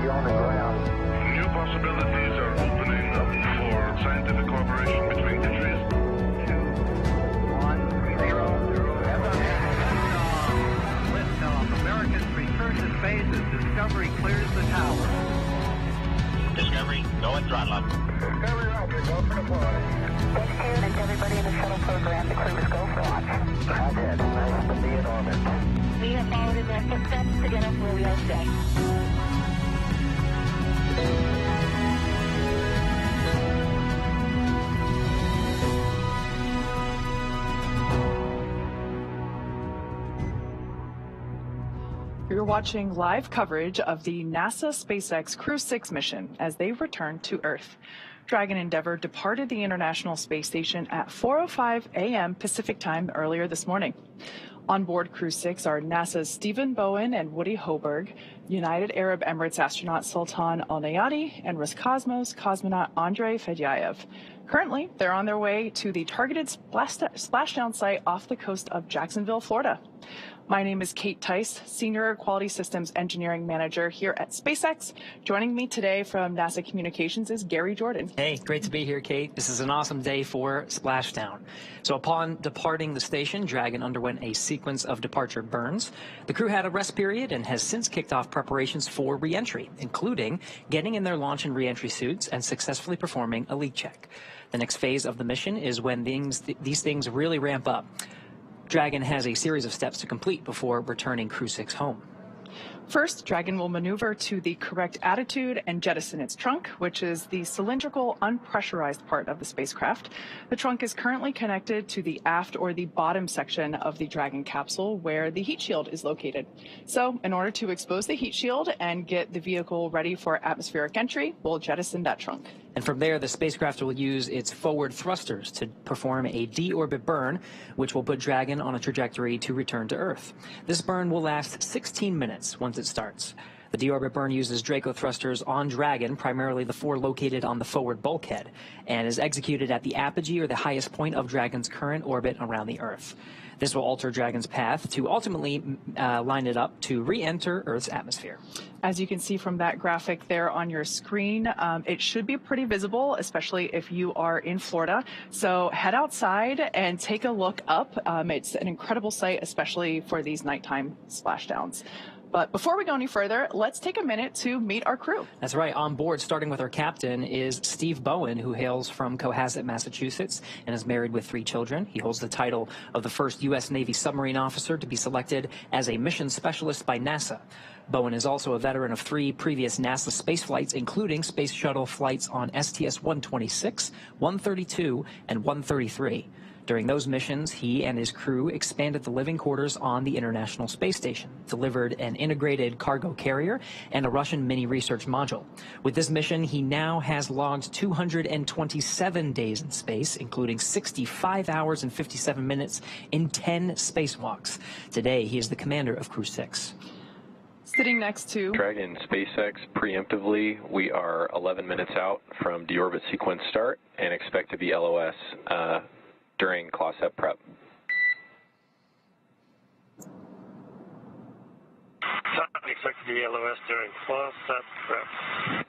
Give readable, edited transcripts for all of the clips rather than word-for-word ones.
you on the ground. New possibilities are opening up for scientific cooperation between countries. 2, 1, 0, 0. Liftoff. Americans return to space as Discovery clears the tower. Discovery, go and throttle up. Discovery rocket, go for the flight. And everybody in the shuttle program, the crew is go for launch. I did. Nice to be in orbit. We have followed in their footsteps to get us where we are today. You're watching live coverage of the NASA SpaceX Crew-6 mission as they return to Earth. Dragon Endeavour departed the International Space Station at 4:05 a.m. Pacific time earlier this morning. On board Crew-6 are NASA's Stephen Bowen and Woody Hoburg, United Arab Emirates astronaut Sultan Alneyadi, and Roscosmos cosmonaut Andrey Fedyaev. Currently, they're on their way to the targeted splashdown site off the coast of Jacksonville, Florida. My name is Kate Tice, Senior Quality Systems Engineering Manager here at SpaceX. Joining me today from NASA Communications is Gary Jordan. Hey, great to be here, Kate. This is an awesome day for splashdown. So upon departing the station, Dragon underwent a sequence of departure burns. The crew had a rest period and has since kicked off preparations for reentry, including getting in their launch and reentry suits and successfully performing a leak check. The next phase of the mission is when these things really ramp up. Dragon has a series of steps to complete before returning Crew-6 home. First, Dragon will maneuver to the correct attitude and jettison its trunk, which is the cylindrical, unpressurized part of the spacecraft. The trunk is currently connected to the aft or the bottom section of the Dragon capsule where the heat shield is located. So, in order to expose the heat shield and get the vehicle ready for atmospheric entry, we'll jettison that trunk. And from there, the spacecraft will use its forward thrusters to perform a deorbit burn, which will put Dragon on a trajectory to return to Earth. This burn will last 16 minutes once it starts. The deorbit burn uses Draco thrusters on Dragon, primarily the 4 located on the forward bulkhead, and is executed at the apogee or the highest point of Dragon's current orbit around the Earth. This will alter Dragon's path to ultimately line it up to re-enter Earth's atmosphere. As you can see from that graphic there on your screen, it should be pretty visible, especially if you are in Florida. So head outside and take a look up. It's an incredible sight, especially for these nighttime splashdowns. But before we go any further, let's take a minute to meet our crew. That's right. On board, starting with our captain, is Steve Bowen, who hails from Cohasset, Massachusetts, and is married with 3 children. He holds the title of the first U.S. Navy submarine officer to be selected as a mission specialist by NASA. Bowen is also a veteran of 3 previous NASA space flights, including space shuttle flights on STS-126, 132, and 133. During those missions, he and his crew expanded the living quarters on the International Space Station, delivered an integrated cargo carrier, and a Russian mini-research module. With this mission, he now has logged 227 days in space, including 65 hours and 57 minutes in 10 spacewalks. Today, he is the commander of Crew-6. Sitting next to Dragon SpaceX, preemptively, we are 11 minutes out from deorbit sequence start and expect to be LOS during CLOSEP prep. Expect to be LOS during CLOSEP prep.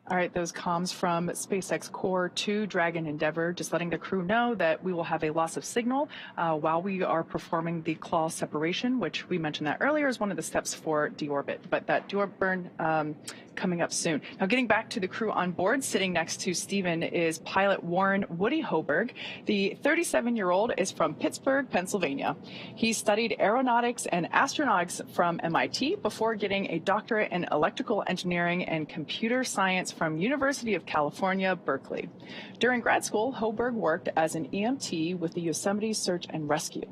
All right, those comms from SpaceX Core to Dragon Endeavour, just letting the crew know that we will have a loss of signal while we are performing the claw separation, which we mentioned that earlier is one of the steps for deorbit, but that deorbit burn coming up soon. Now, getting back to the crew on board, sitting next to Stephen is pilot Warren Woody Hoburg. The 37-year-old is from Pittsburgh, Pennsylvania. He studied aeronautics and astronautics from MIT before getting a doctorate in electrical engineering and computer science from University of California, Berkeley. During grad school, Hoburg worked as an EMT with the Yosemite Search and Rescue.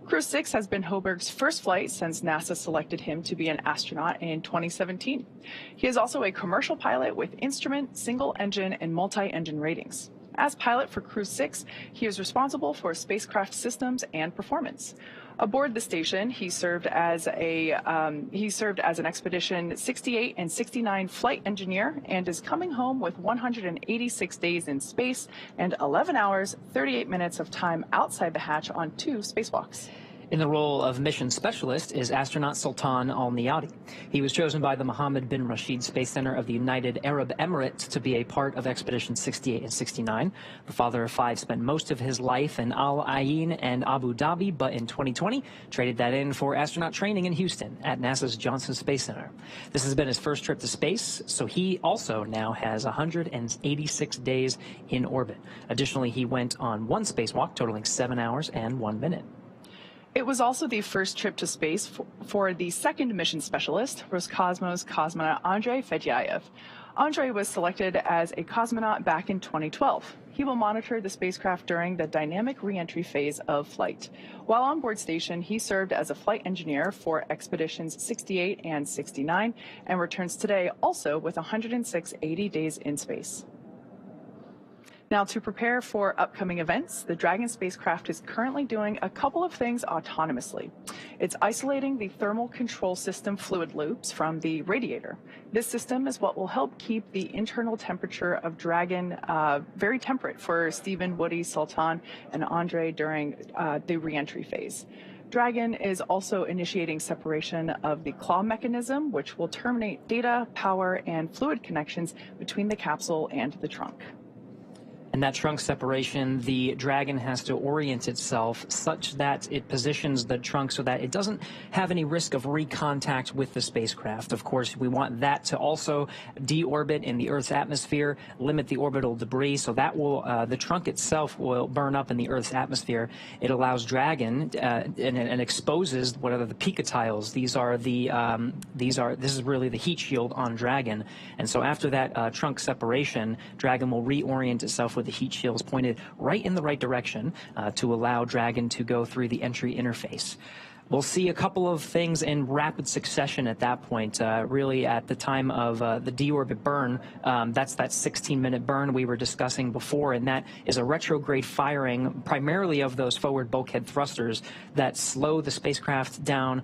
Crew-6 has been Hoburg's first flight since NASA selected him to be an astronaut in 2017. He is also a commercial pilot with instrument, single-engine, and multi-engine ratings. As pilot for Crew-6, he is responsible for spacecraft systems and performance. Aboard the station, he served as an Expedition 68 and 69 flight engineer and is coming home with 186 days in space and 11 hours, 38 minutes of time outside the hatch on 2 spacewalks. In the role of mission specialist is astronaut Sultan Alneyadi. He was chosen by the Mohammed bin Rashid Space Center of the United Arab Emirates to be a part of Expedition 68 and 69. The father of 5 spent most of his life in Al Ain and Abu Dhabi, but in 2020 traded that in for astronaut training in Houston at NASA's Johnson Space Center. This has been his first trip to space, so he also now has 186 days in orbit. Additionally, he went on 1 spacewalk totaling 7 hours and 1 minute. It was also the first trip to space for the second mission specialist, Roscosmos cosmonaut Andrey Fedyaev. Andrey was selected as a cosmonaut back in 2012. He will monitor the spacecraft during the dynamic reentry phase of flight. While on board station, he served as a flight engineer for Expeditions 68 and 69 and returns today also with 106 80 days in space. Now, to prepare for upcoming events, the Dragon spacecraft is currently doing a couple of things autonomously. It's isolating the thermal control system fluid loops from the radiator. This system is what will help keep the internal temperature of Dragon very temperate for Stephen, Woody, Sultan, and Andrey during the reentry phase. Dragon is also initiating separation of the claw mechanism, which will terminate data, power, and fluid connections between the capsule and the trunk. In that trunk separation, the Dragon has to orient itself such that it positions the trunk so that it doesn't have any risk of recontact with the spacecraft. Of course, we want that to also deorbit in the Earth's atmosphere, limit the orbital debris, so that will the trunk itself will burn up in the Earth's atmosphere. It allows Dragon and exposes what are the picatiles. This is really the heat shield on Dragon, and so after that trunk separation, Dragon will reorient itself with the heat shields pointed right in the right direction to allow Dragon to go through the entry interface. We'll see a couple of things in rapid succession at that point. Really, at the time of the deorbit burn, that's that 16-minute burn we were discussing before, and that is a retrograde firing primarily of those forward bulkhead thrusters that slow the spacecraft down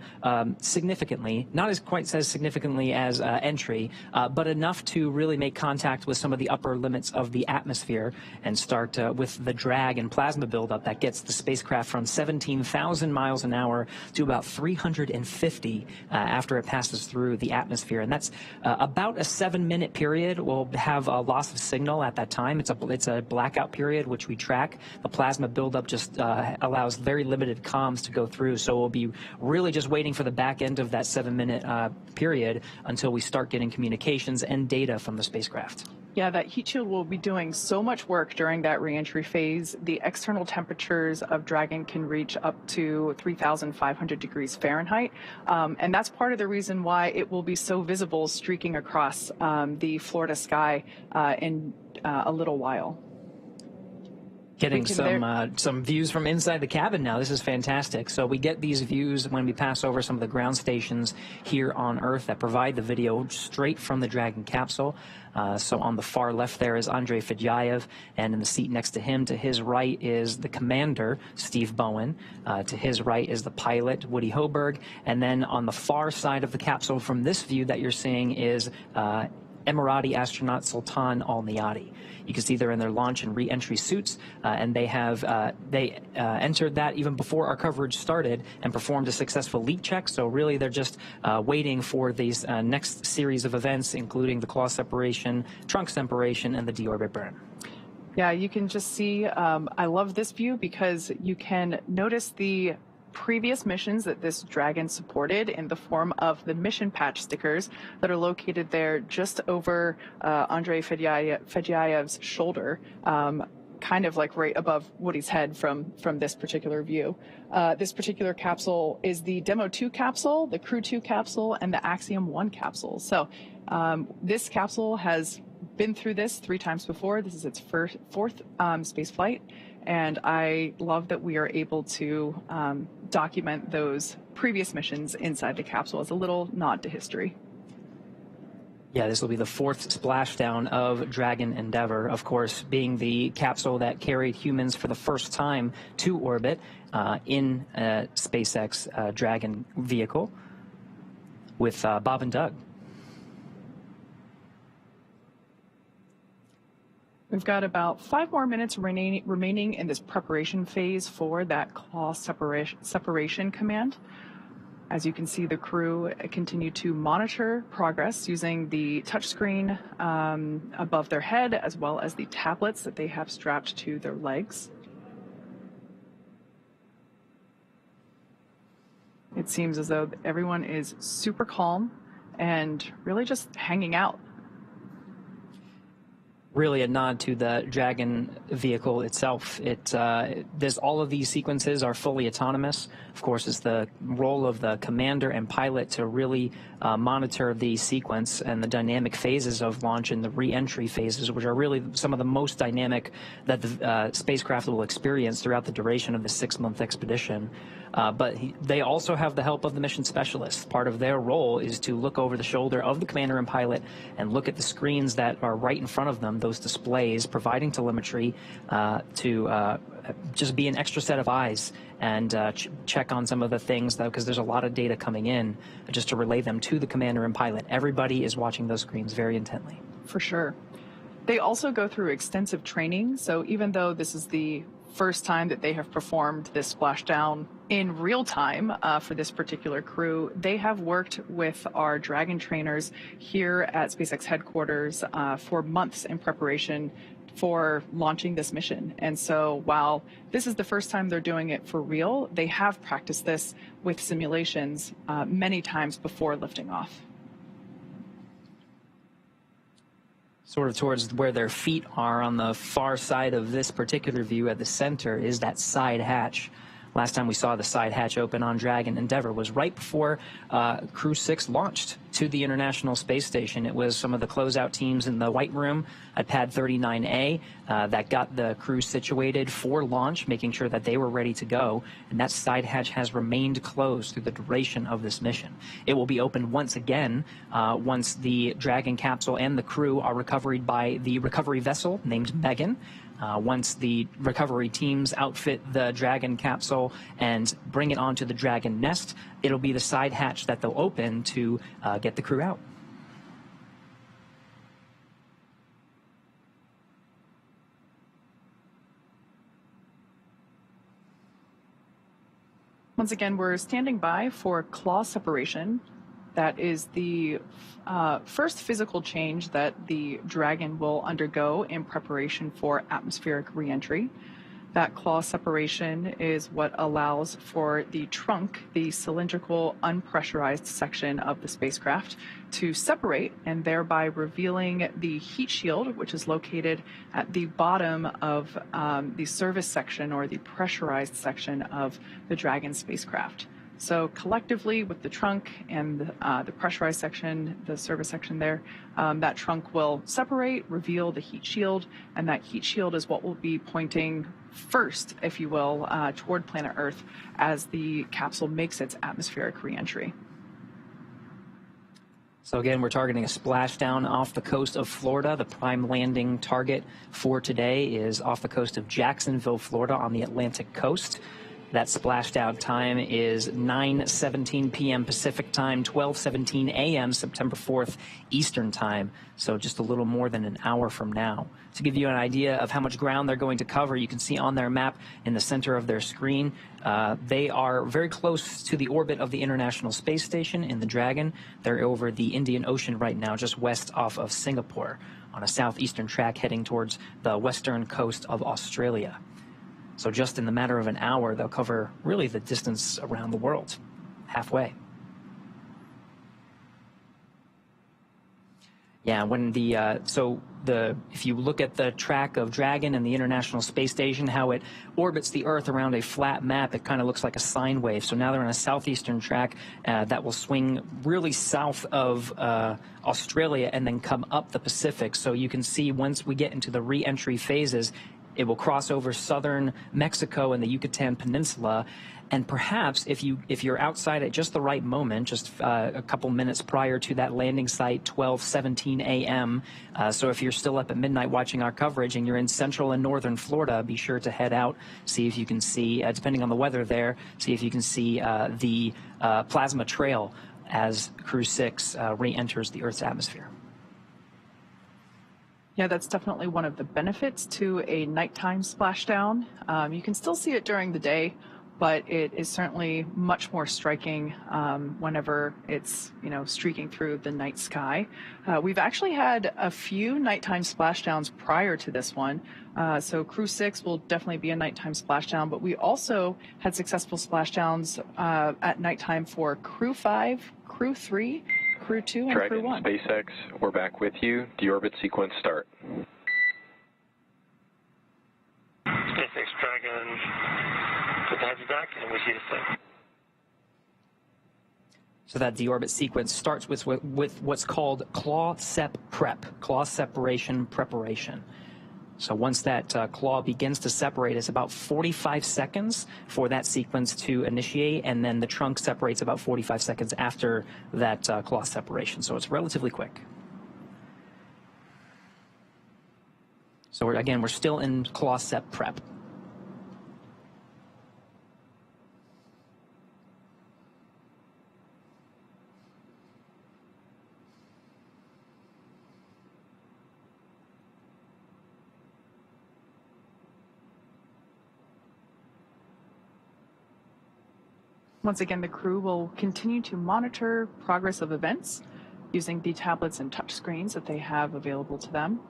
significantly, not as quite as significantly as entry, but enough to really make contact with some of the upper limits of the atmosphere and start with the drag and plasma buildup that gets the spacecraft from 17,000 miles an hour to about 350 after it passes through the atmosphere, and that's about a 7-minute period. We'll have a loss of signal at that time. It's a blackout period which we track. The plasma buildup just allows very limited comms to go through, so we'll be really just waiting for the back end of that 7-minute period until we start getting communications and data from the spacecraft. Yeah, that heat shield will be doing so much work during that reentry phase. The external temperatures of Dragon can reach up to 3,500 degrees Fahrenheit. And that's part of the reason why it will be so visible streaking across the Florida sky in a little while. Getting some views from inside the cabin now. This is fantastic. So we get these views when we pass over some of the ground stations here on Earth that provide the video straight from the Dragon capsule. So on the far left there is Andrey Fedyaev, and in the seat next to him, to his right, is the commander, Steve Bowen. To his right is the pilot, Woody Hoburg. And then on the far side of the capsule from this view that you're seeing is Emirati astronaut Sultan Alneyadi. You can see they're in their launch and re-entry suits, and they have entered that even before our coverage started and performed a successful leak check. So really, they're just waiting for these next series of events, including the claw separation, trunk separation, and the deorbit burn. Yeah, you can just see. I love this view because you can notice the previous missions that this Dragon supported in the form of the mission patch stickers that are located there just over Andrey Fedyaev's shoulder, kind of like right above Woody's head from this particular view. This particular capsule is the Demo 2 capsule, the Crew-6 capsule, and the Axiom 1 capsule. So this capsule has been through this 3 times before. This is its fourth space flight. And I love that we are able to document those previous missions inside the capsule as a little nod to history. Yeah, this will be the 4th splashdown of Dragon Endeavour, of course, being the capsule that carried humans for the first time to orbit in a SpaceX Dragon vehicle with Bob and Doug. We've got about 5 more minutes remaining in this preparation phase for that claw separation command. As you can see, the crew continue to monitor progress using the touchscreen above their head, as well as the tablets that they have strapped to their legs. It seems as though everyone is super calm and really just hanging out. Really a nod to the Dragon vehicle itself. There's all of these sequences are fully autonomous. Of course, it's the role of the commander and pilot to really monitor the sequence and the dynamic phases of launch and the re-entry phases, which are really some of the most dynamic that the spacecraft will experience throughout the duration of the 6-month expedition. But they also have the help of the mission specialists. Part of their role is to look over the shoulder of the commander and pilot and look at the screens that are right in front of them, those displays providing telemetry to just be an extra set of eyes and check on some of the things, though, because there's a lot of data coming in, just to relay them to the commander and pilot. Everybody is watching those screens very intently. For sure. They also go through extensive training, so even though this is the first time that they have performed this splashdown in real time for this particular crew, they have worked with our Dragon trainers here at SpaceX headquarters for months in preparation for launching this mission. And so while this is the first time they're doing it for real, they have practiced this with simulations many times before lifting off. Sort of towards where their feet are on the far side of this particular view at the center is that side hatch. Last time we saw the side hatch open on Dragon Endeavour was right before Crew-6 launched to the International Space Station. It was some of the closeout teams in the White Room at Pad 39A that got the crew situated for launch, making sure that they were ready to go. And that side hatch has remained closed through the duration of this mission. It will be opened once again once the Dragon capsule and the crew are recovered by the recovery vessel named Megan. Once the recovery teams outfit the Dragon capsule and bring it onto the Dragon nest, it'll be the side hatch that they'll open to get the crew out. Once again, we're standing by for claw separation. That is the first physical change that the Dragon will undergo in preparation for atmospheric reentry. That claw separation is what allows for the trunk, the cylindrical, unpressurized section of the spacecraft, to separate and thereby revealing the heat shield, which is located at the bottom of the service section or the pressurized section of the Dragon spacecraft. So collectively, with the trunk and the pressurized section, the service section there, that trunk will separate, reveal the heat shield, and that heat shield is what will be pointing first, if you will, toward planet Earth as the capsule makes its atmospheric reentry. So again, we're targeting a splashdown off the coast of Florida. The prime landing target for today is off the coast of Jacksonville, Florida, on the Atlantic coast. That splashdown time is 9:17 p.m. Pacific time, 12:17 a.m. September 4th Eastern time, so just a little more than an hour from now. To give you an idea of how much ground they're going to cover, you can see on their map in the center of their screen, they are very close to the orbit of the International Space Station in the Dragon. They're over the Indian Ocean right now, just west off of Singapore, on a southeastern track heading towards the western coast of Australia. So just in the matter of an hour, they'll cover really the distance around the world, halfway. Yeah, when if you look at the track of Dragon and the International Space Station, how it orbits the Earth around a flat map, it kind of looks like a sine wave. So now they're on a southeastern track that will swing really south of Australia and then come up the Pacific. So you can see once we get into the re-entry phases, it will cross over southern Mexico and the Yucatan Peninsula, and perhaps if you're outside at just the right moment, just a couple minutes prior to that landing site, 12:17 a.m. So if you're still up at midnight watching our coverage and you're in central and northern Florida, be sure to head out, see if you can see, depending on the weather there, see if you can see the plasma trail as Crew-6 re-enters the Earth's atmosphere. Yeah, that's definitely one of the benefits to a nighttime splashdown. You can still see it during the day, but it is certainly much more striking whenever it's, streaking through the night sky. We've actually had a few nighttime splashdowns prior to this one. So Crew-6 will definitely be a nighttime splashdown, but we also had successful splashdowns at nighttime for Crew-5, Crew-3, Crew-2, and Dragon, Crew-1. SpaceX, we're back with you. Deorbit sequence start. SpaceX Dragon, good to have you back, and we see the same. So that deorbit sequence starts with what's called claw sep prep, claw separation preparation. So once that claw begins to separate, it's about 45 seconds for that sequence to initiate, and then the trunk separates about 45 seconds after that claw separation. So it's relatively quick. So we're still in claw sep prep. Once again, the crew will continue to monitor progress of events using the tablets and touchscreens that they have available to them.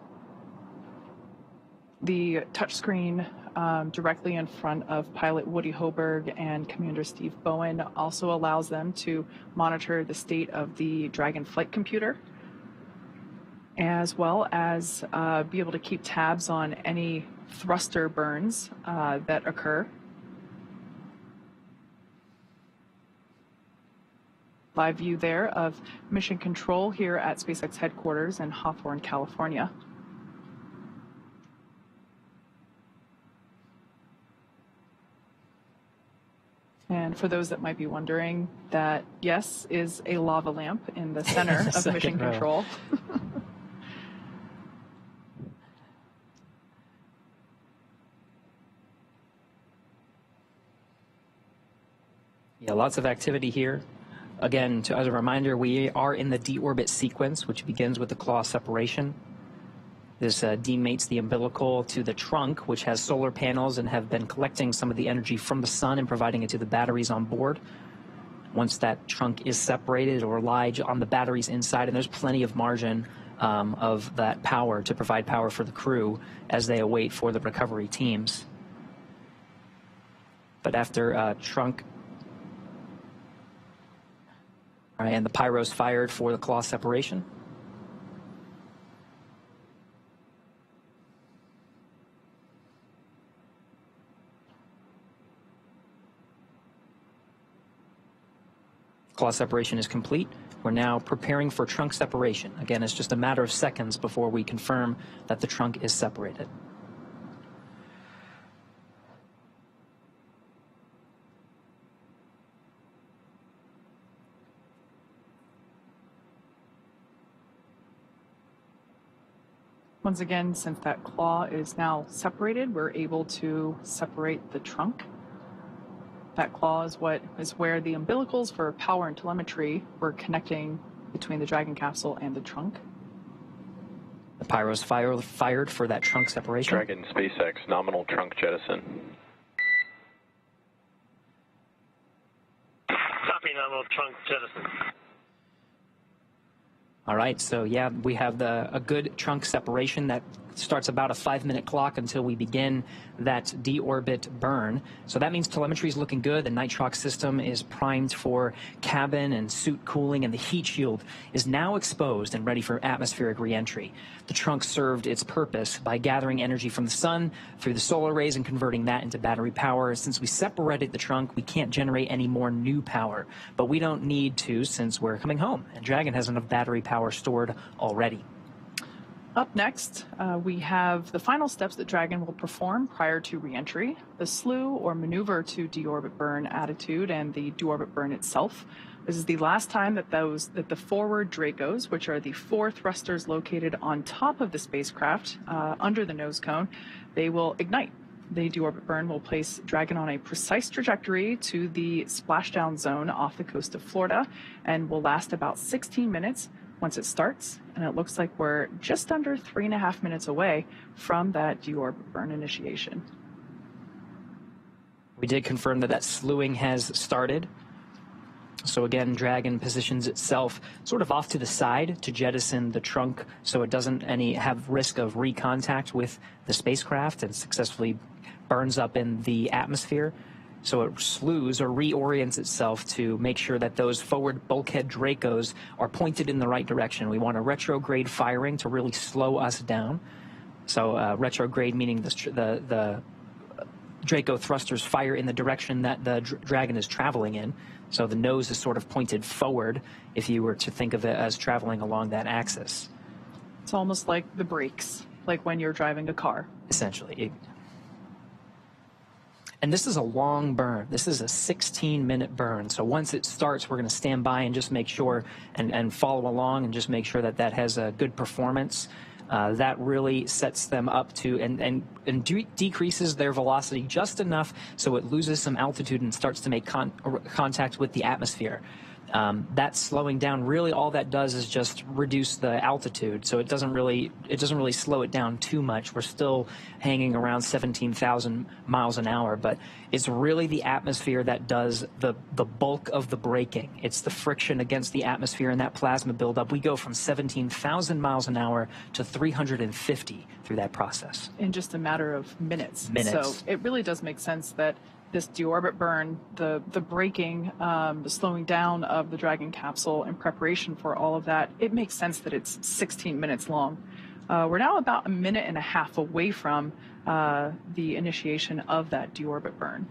The touchscreen directly in front of pilot Woody Hoburg and Commander Steve Bowen also allows them to monitor the state of the Dragon flight computer, as well as be able to keep tabs on any thruster burns that occur. Live view there of mission control here at SpaceX headquarters in Hawthorne, California. And for those that might be wondering, that, yes, is a lava lamp in the center of mission control. Yeah, lots of activity here. Again, as a reminder, we are in the deorbit sequence, which begins with the claw separation. This demates the umbilical to the trunk, which has solar panels and have been collecting some of the energy from the sun and providing it to the batteries on board. Once that trunk is separated, or lie on the batteries inside, and there's plenty of margin of that power to provide power for the crew as they await for the recovery teams. But after trunk, all right, and the pyro's fired for the claw separation. Claw separation is complete. We're now preparing for trunk separation. Again, it's just a matter of seconds before we confirm that the trunk is separated. Once again, since that claw is now separated, we're able to separate the trunk. That claw is where the umbilicals for power and telemetry were connecting between the Dragon capsule and the trunk. The pyro's fired for that trunk separation. Dragon, SpaceX, nominal trunk jettison. Copy, nominal trunk jettison. All right, so yeah, we have a good trunk separation that starts about a 5-minute clock until we begin that deorbit burn. So that means telemetry is looking good. The nitrox system is primed for cabin and suit cooling, and the heat shield is now exposed and ready for atmospheric reentry. The trunk served its purpose by gathering energy from the sun through the solar rays and converting that into battery power. Since we separated the trunk, we can't generate any more new power, but we don't need to since we're coming home, and Dragon has enough battery power stored already. Up next, we have the final steps that Dragon will perform prior to reentry, the slew or maneuver to deorbit burn attitude and the deorbit burn itself. This is the last time that the forward Dracos, which are the 4 thrusters located on top of the spacecraft under the nose cone, they will ignite. The deorbit burn will place Dragon on a precise trajectory to the splashdown zone off the coast of Florida and will last about 16 minutes, once it starts, and it looks like we're just under 3.5 minutes away from that deorbit burn initiation. We did confirm that slewing has started. So again, Dragon positions itself sort of off to the side to jettison the trunk so it doesn't have risk of recontact with the spacecraft and successfully burns up in the atmosphere. So it slews or reorients itself to make sure that those forward bulkhead Dracos are pointed in the right direction. We want a retrograde firing to really slow us down. So retrograde meaning the Draco thrusters fire in the direction that the Dragon is traveling in. So the nose is sort of pointed forward if you were to think of it as traveling along that axis. It's almost like the brakes, like when you're driving a car. Essentially. And this is a long burn. This is a 16-minute burn. So once it starts, we're going to stand by and just make sure and follow along and just make sure that that has a good performance. That really sets them up to and decreases their velocity just enough so it loses some altitude and starts to make contact with the atmosphere. That slowing down, really all that does is just reduce the altitude, so it doesn't really slow it down too much. We're still hanging around 17,000 miles an hour, but it's really the atmosphere that does the bulk of the braking. It's the friction against the atmosphere and that plasma buildup. We go from 17,000 miles an hour to 350 through that process. In just a matter of minutes. Minutes. So it really does make sense that this deorbit burn, the braking, the slowing down of the Dragon capsule in preparation for all of that, it makes sense that it's 16 minutes long. We're now about 1.5 minutes away from the initiation of that deorbit burn.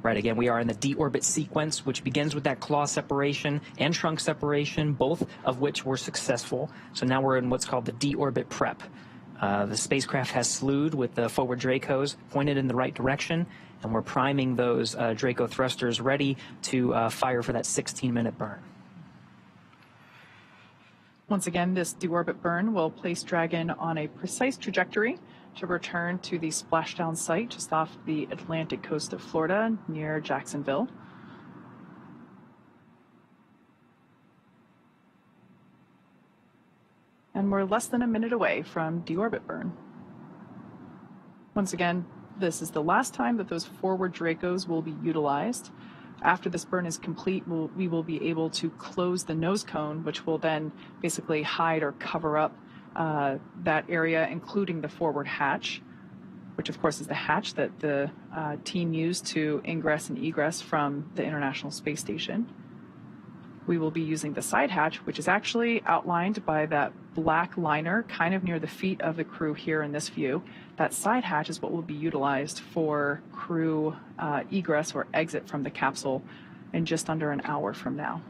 Right, again, we are in the deorbit sequence, which begins with that claw separation and trunk separation, both of which were successful. So now we're in what's called the deorbit prep. The spacecraft has slewed with the forward Dracos pointed in the right direction, and we're priming those Draco thrusters ready to fire for that 16-minute burn. Once again, this deorbit burn will place Dragon on a precise trajectory to return to the splashdown site just off the Atlantic coast of Florida near Jacksonville. And we're less than a minute away from deorbit burn. Once again, this is the last time that those forward Dracos will be utilized. After this burn is complete, we will be able to close the nose cone, which will then basically hide or cover up that area, including the forward hatch, which of course is the hatch that the team used to ingress and egress from the International Space Station. We will be using the side hatch, which is actually outlined by that black liner kind of near the feet of the crew here in this view. That side hatch is what will be utilized for crew egress or exit from the capsule in just under an hour from now.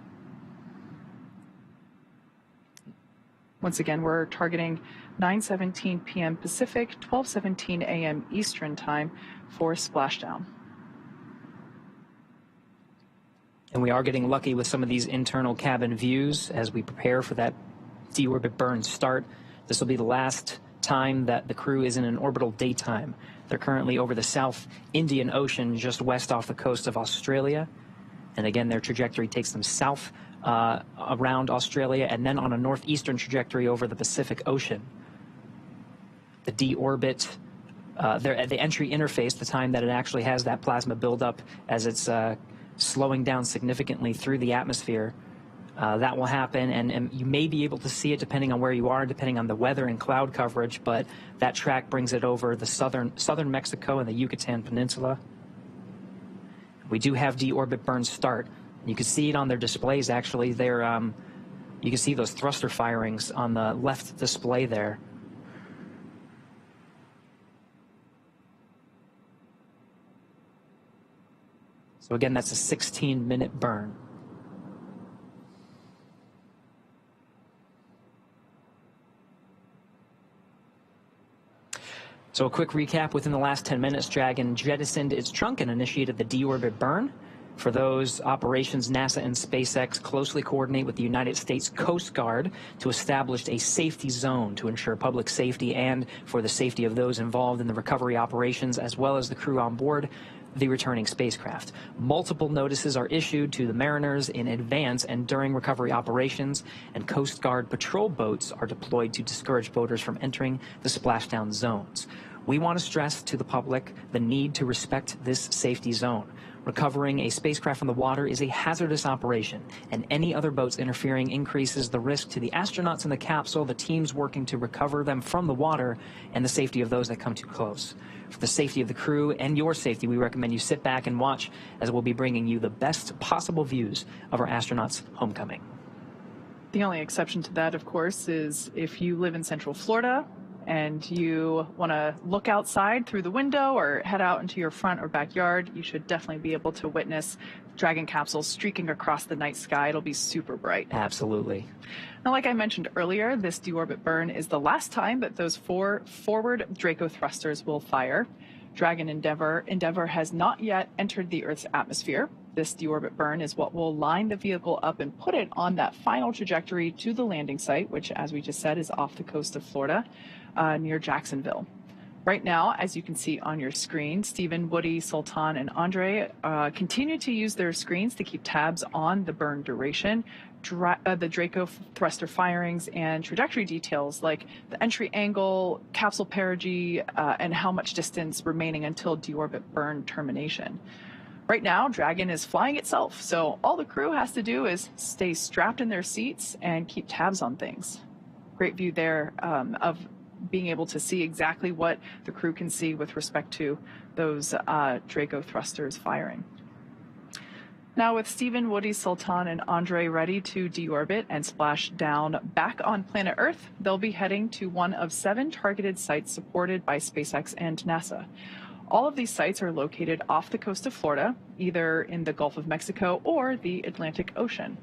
Once again, we're targeting 9:17 p.m. Pacific, 12:17 a.m. Eastern Time for splashdown. And we are getting lucky with some of these internal cabin views as we prepare for that deorbit burn start. This will be the last time that the crew is in an orbital daytime. They're currently over the South Indian Ocean, just west off the coast of Australia. And again, their trajectory takes them south around Australia and then on a northeastern trajectory over the Pacific Ocean. The deorbit, the entry interface, the time that it actually has that plasma buildup as it's slowing down significantly through the atmosphere. That will happen, and you may be able to see it depending on where you are, depending on the weather and cloud coverage, but that track brings it over the southern Mexico and the Yucatan Peninsula. We do have deorbit burn start. You can see it on their displays, actually. They're, you can see those thruster firings on the left display there. So again, that's a 16-minute burn. So a quick recap: within the last 10 minutes, Dragon jettisoned its trunk and initiated the deorbit burn. For those operations, NASA and SpaceX closely coordinate with the United States Coast Guard to establish a safety zone to ensure public safety and for the safety of those involved in the recovery operations, as well as the crew on board. the returning spacecraft. Multiple notices are issued to the mariners in advance and during recovery operations, and Coast Guard patrol boats are deployed to discourage boaters from entering the splashdown zones. We want to stress to the public the need to respect this safety zone. Recovering a spacecraft from the water is a hazardous operation, and any other boats interfering increases the risk to the astronauts in the capsule, the teams working to recover them from the water, and the safety of those that come too close. For the safety of the crew and your safety, we recommend you sit back and watch, as we'll be bringing you the best possible views of our astronauts' homecoming. The only exception to that, of course, is if you live in Central Florida and you want to look outside through the window or head out into your front or backyard, you should definitely be able to witness Dragon capsules streaking across the night sky. It'll be super bright. Absolutely. Now, like I mentioned earlier, this deorbit burn is the last time that those 4 forward Draco thrusters will fire. Dragon Endeavour has not yet entered the Earth's atmosphere. This deorbit burn is what will line the vehicle up and put it on that final trajectory to the landing site, which, as we just said, is off the coast of Florida, near Jacksonville. Right now, as you can see on your screen, Stephen, Woody, Sultan, and Andrey continue to use their screens to keep tabs on the burn duration, the Draco thruster firings, and trajectory details like the entry angle, capsule perigee, and how much distance remaining until deorbit burn termination. Right now, Dragon is flying itself, so all the crew has to do is stay strapped in their seats and keep tabs on things. Great view there of being able to see exactly what the crew can see with respect to those Draco thrusters firing. Now, with Stephen, Woody, Sultan, and Andrey ready to deorbit and splash down back on planet Earth, they'll be heading to one of 7 targeted sites supported by SpaceX and NASA. All of these sites are located off the coast of Florida, either in the Gulf of Mexico or the Atlantic Ocean.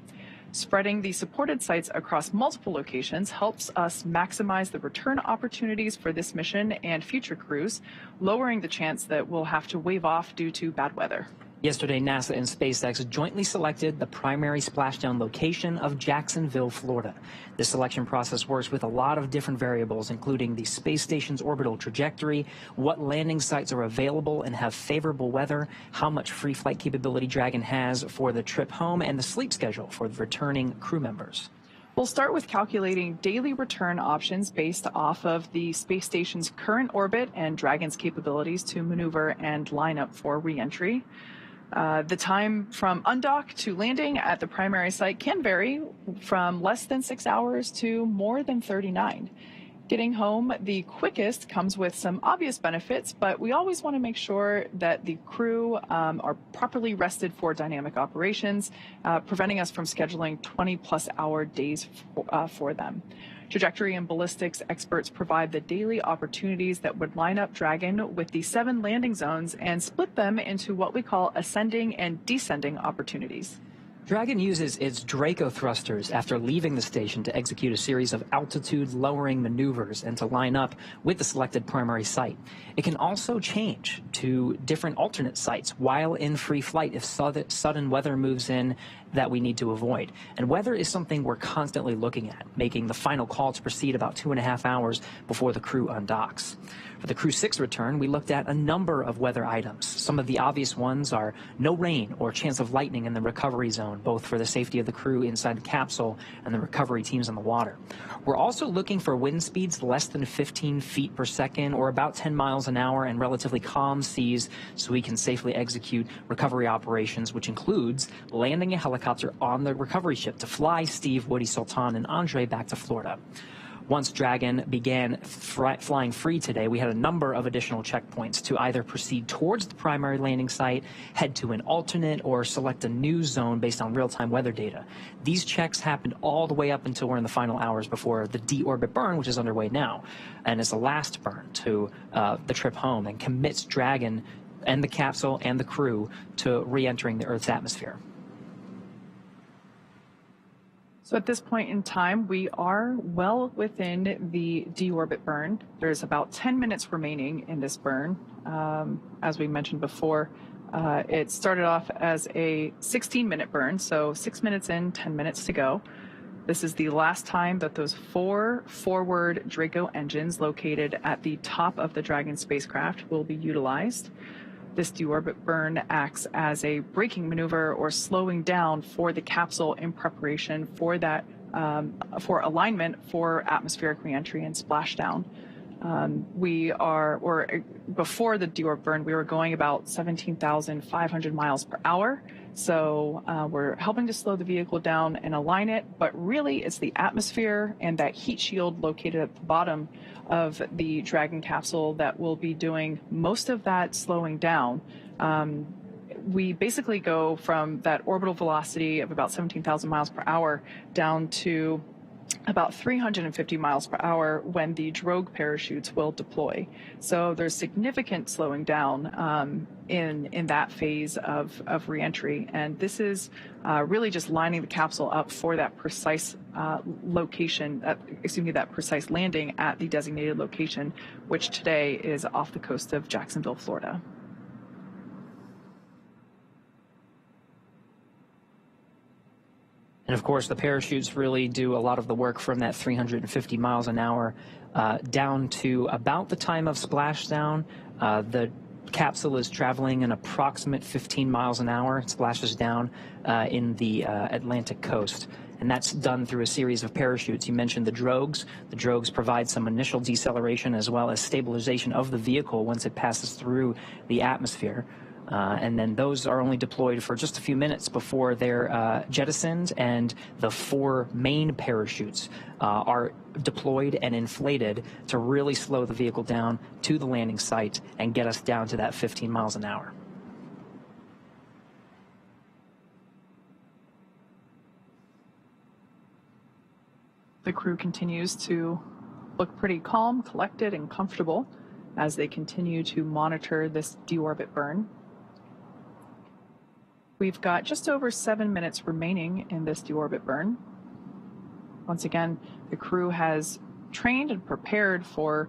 Spreading the supported sites across multiple locations helps us maximize the return opportunities for this mission and future crews, lowering the chance that we'll have to wave off due to bad weather. Yesterday, NASA and SpaceX jointly selected the primary splashdown location of Jacksonville, Florida. This selection process works with a lot of different variables, including the space station's orbital trajectory, what landing sites are available and have favorable weather, how much free flight capability Dragon has for the trip home, and the sleep schedule for the returning crew members. We'll start with calculating daily return options based off of the space station's current orbit and Dragon's capabilities to maneuver and line up for reentry. The time from undock to landing at the primary site can vary from less than 6 hours to more than 39. Getting home the quickest comes with some obvious benefits, but we always want to make sure that the crew are properly rested for dynamic operations, preventing us from scheduling 20-plus hour days for them. Trajectory and ballistics experts provide the daily opportunities that would line up Dragon with the 7 landing zones and split them into what we call ascending and descending opportunities. Dragon uses its Draco thrusters after leaving the station to execute a series of altitude-lowering maneuvers and to line up with the selected primary site. It can also change to different alternate sites while in free flight if sudden weather moves in that we need to avoid. And weather is something we're constantly looking at, making the final call to proceed about 2.5 hours before the crew undocks. For the Crew-6 return, we looked at a number of weather items. Some of the obvious ones are no rain or chance of lightning in the recovery zone, both for the safety of the crew inside the capsule and the recovery teams on the water. We're also looking for wind speeds less than 15 feet per second or about 10 miles an hour and relatively calm seas so we can safely execute recovery operations, which includes landing a helicopter on the recovery ship to fly Steve, Woody, Sultan, and Andrey back to Florida. Once Dragon began flying free today, we had a number of additional checkpoints to either proceed towards the primary landing site, head to an alternate, or select a new zone based on real-time weather data. These checks happened all the way up until we're in the final hours before the deorbit burn, which is underway now, and is the last burn to the trip home and commits Dragon and the capsule and the crew to re-entering the Earth's atmosphere. So at this point in time, we are well within the deorbit burn. There's about 10 minutes remaining in this burn. As we mentioned before, it started off as a 16-minute burn, so 6 minutes in, 10 minutes to go. This is the last time that those 4 forward Draco engines located at the top of the Dragon spacecraft will be utilized. This deorbit burn acts as a braking maneuver or slowing down for the capsule in preparation for that for alignment for atmospheric reentry and splashdown. Before the deorbit burn, we were going about 17,500 miles per hour. So we're helping to slow the vehicle down and align it, but really it's the atmosphere and that heat shield located at the bottom of the Dragon capsule that will be doing most of that slowing down. We basically go from that orbital velocity of about 17,000 miles per hour down to about 350 miles per hour when the drogue parachutes will deploy. So there's significant slowing down in that phase of reentry. And this is really just lining the capsule up for that precise that precise landing at the designated location, which today is off the coast of Jacksonville, Florida. And of course, the parachutes really do a lot of the work from that 350 miles an hour down to about the time of splashdown. The capsule is traveling an approximate 15 miles an hour. It splashes down in the Atlantic coast. And that's done through a series of parachutes. You mentioned the drogues. The drogues provide some initial deceleration as well as stabilization of the vehicle once it passes through the atmosphere. And then those are only deployed for just a few minutes before they're jettisoned, and the 4 main parachutes are deployed and inflated to really slow the vehicle down to the landing site and get us down to that 15 miles an hour. The crew continues to look pretty calm, collected, and comfortable as they continue to monitor this deorbit burn. We've got just over 7 minutes remaining in this deorbit burn. Once again, the crew has trained and prepared for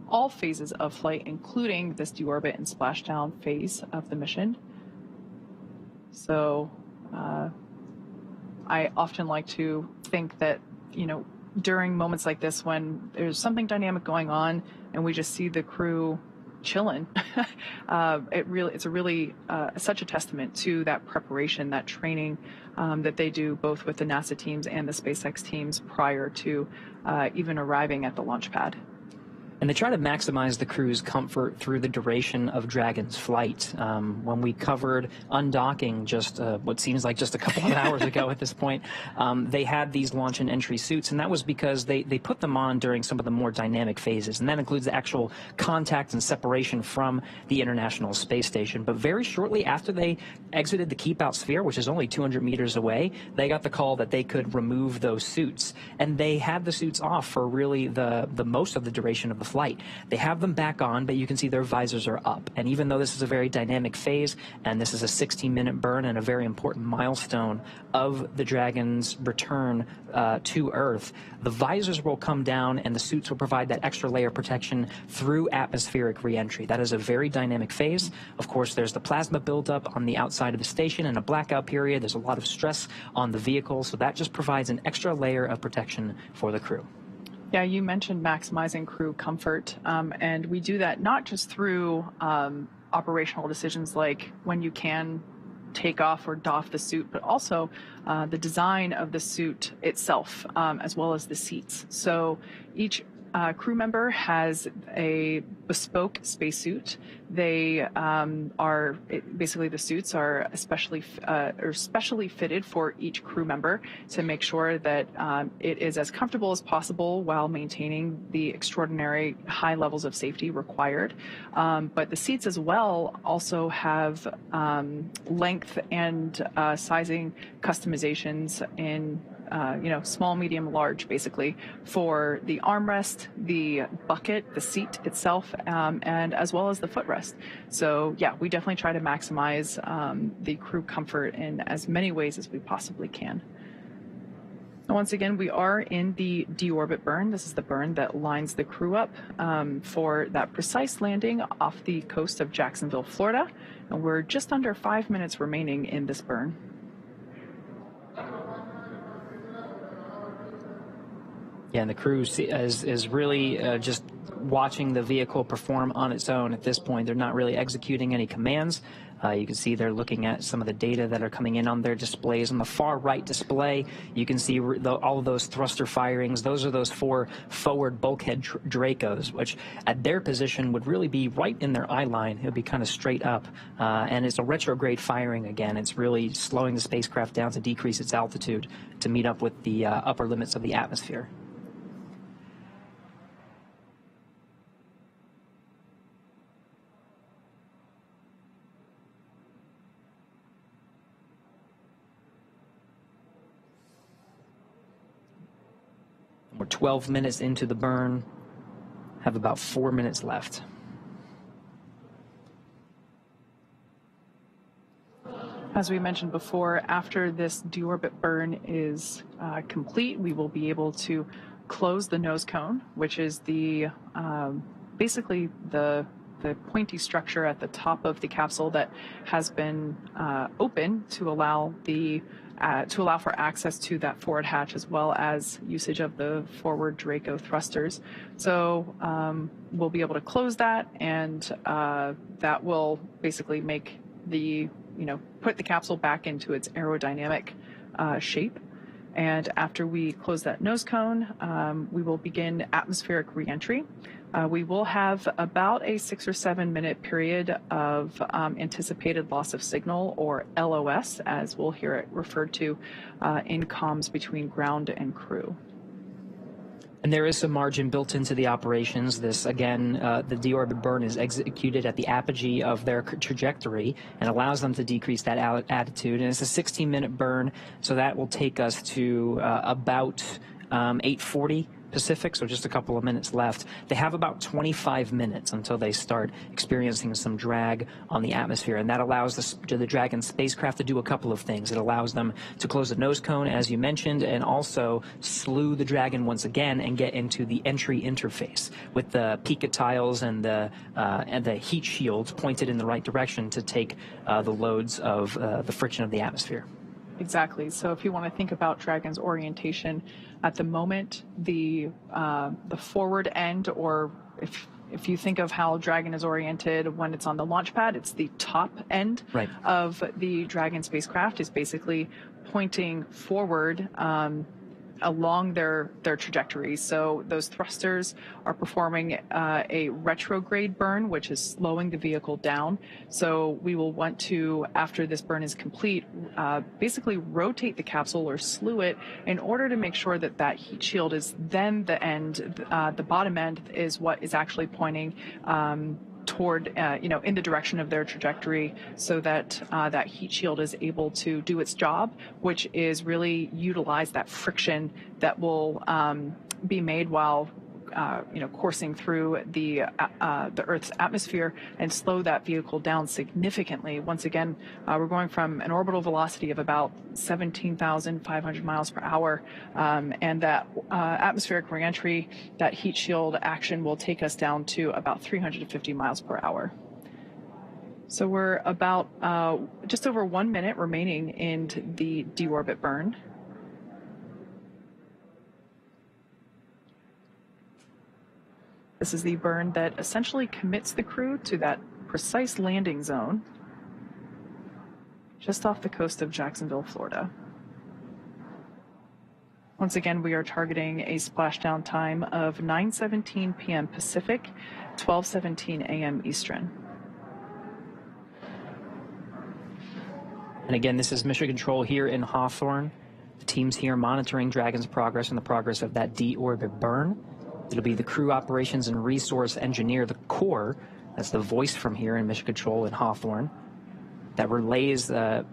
all phases of flight, including this deorbit and splashdown phase of the mission. So I often like to think that, during moments like this when there's something dynamic going on and we just see the crew chilling, it's such a testament to that preparation, that training that they do both with the NASA teams and the SpaceX teams prior to even arriving at the launch pad. And they try to maximize the crew's comfort through the duration of Dragon's flight. When we covered undocking just what seems like just a couple of hours ago at this point, they had these launch and entry suits, and that was because they put them on during some of the more dynamic phases, and that includes the actual contact and separation from the International Space Station. But very shortly after they exited the keep-out sphere, which is only 200 meters away, they got the call that they could remove those suits, and they had the suits off for really the most of the duration of the flight. They have them back on, but you can see their visors are up. And even though this is a very dynamic phase, and this is a 16-minute burn and a very important milestone of the Dragon's return to Earth, the visors will come down and the suits will provide that extra layer of protection through atmospheric reentry. That is a very dynamic phase. Of course, there's the plasma buildup on the outside of the station and a blackout period. There's a lot of stress on the vehicle, so that just provides an extra layer of protection for the crew. Yeah, you mentioned maximizing crew comfort, and we do that not just through operational decisions like when you can take off or doff the suit, but also the design of the suit itself, as well as the seats. So each crew member has a bespoke spacesuit. They basically the suits are specially fitted for each crew member to make sure that it is as comfortable as possible while maintaining the extraordinary high levels of safety required. But the seats as well also have length and sizing customizations in small, medium, large, basically, for the armrest, the bucket, the seat itself, and as well as the footrest. So, yeah, we definitely try to maximize the crew comfort in as many ways as we possibly can. Once again, we are in the deorbit burn. This is the burn that lines the crew up for that precise landing off the coast of Jacksonville, Florida. And we're just under 5 minutes remaining in this burn. Yeah, and the crew is really just watching the vehicle perform on its own at this point. They're not really executing any commands. You can see they're looking at some of the data that are coming in on their displays. On the far right display, you can see all of those thruster firings. Those are those 4 forward bulkhead Dracos, which at their position would really be right in their eye line. It would be kind of straight up. And it's a retrograde firing again. It's really slowing the spacecraft down to decrease its altitude to meet up with the upper limits of the atmosphere. We're 12 minutes into the burn, have about 4 minutes left. As we mentioned before, after this deorbit burn is complete, we will be able to close the nose cone, which is the basically the pointy structure at the top of the capsule that has been open to allow for access to that forward hatch, as well as usage of the forward Draco thrusters. So we'll be able to close that, and that will basically make put the capsule back into its aerodynamic shape. And after we close that nose cone, we will begin atmospheric reentry. We will have about a 6 or 7 minute period of anticipated loss of signal, or LOS, as we'll hear it referred to in comms between ground and crew. And there is some margin built into the operations. This, again, the deorbit burn is executed at the apogee of their trajectory and allows them to decrease that altitude. And it's a 16-minute burn, so that will take us to about 8:40 Pacific, so just a couple of minutes left. They have about 25 minutes until they start experiencing some drag on the atmosphere, and that allows the Dragon spacecraft to do a couple of things. It allows them to close the nose cone, as you mentioned, and also slew the Dragon once again and get into the entry interface with the pica tiles and the heat shields pointed in the right direction to take the loads of the friction of the atmosphere. Exactly. So if you want to think about Dragon's orientation at the moment, the forward end, or if you think of how Dragon is oriented when it's on the launch pad, it's the top end of the Dragon spacecraft is basically pointing forward along their trajectory. So those thrusters are performing a retrograde burn, which is slowing the vehicle down. So we will want to, after this burn is complete, basically rotate the capsule or slew it in order to make sure that that heat shield is then the end, the bottom end is what is actually pointing toward, in the direction of their trajectory, so that that heat shield is able to do its job, which is really utilize that friction that will be made while coursing through the Earth's atmosphere and slow that vehicle down significantly. Once again, we're going from an orbital velocity of about 17,500 miles per hour, and that atmospheric reentry, that heat shield action will take us down to about 350 miles per hour. So we're about just over 1 minute remaining in the deorbit burn. This is the burn that essentially commits the crew to that precise landing zone just off the coast of Jacksonville, Florida. Once again, we are targeting a splashdown time of 9:17 p.m. Pacific, 12:17 a.m. Eastern. And again, this is Mission Control here in Hawthorne. The team's here monitoring Dragon's progress and the progress of that deorbit burn. It'll be the crew operations and resource engineer, the core, that's the voice from here in Mission Control in Hawthorne, that relays the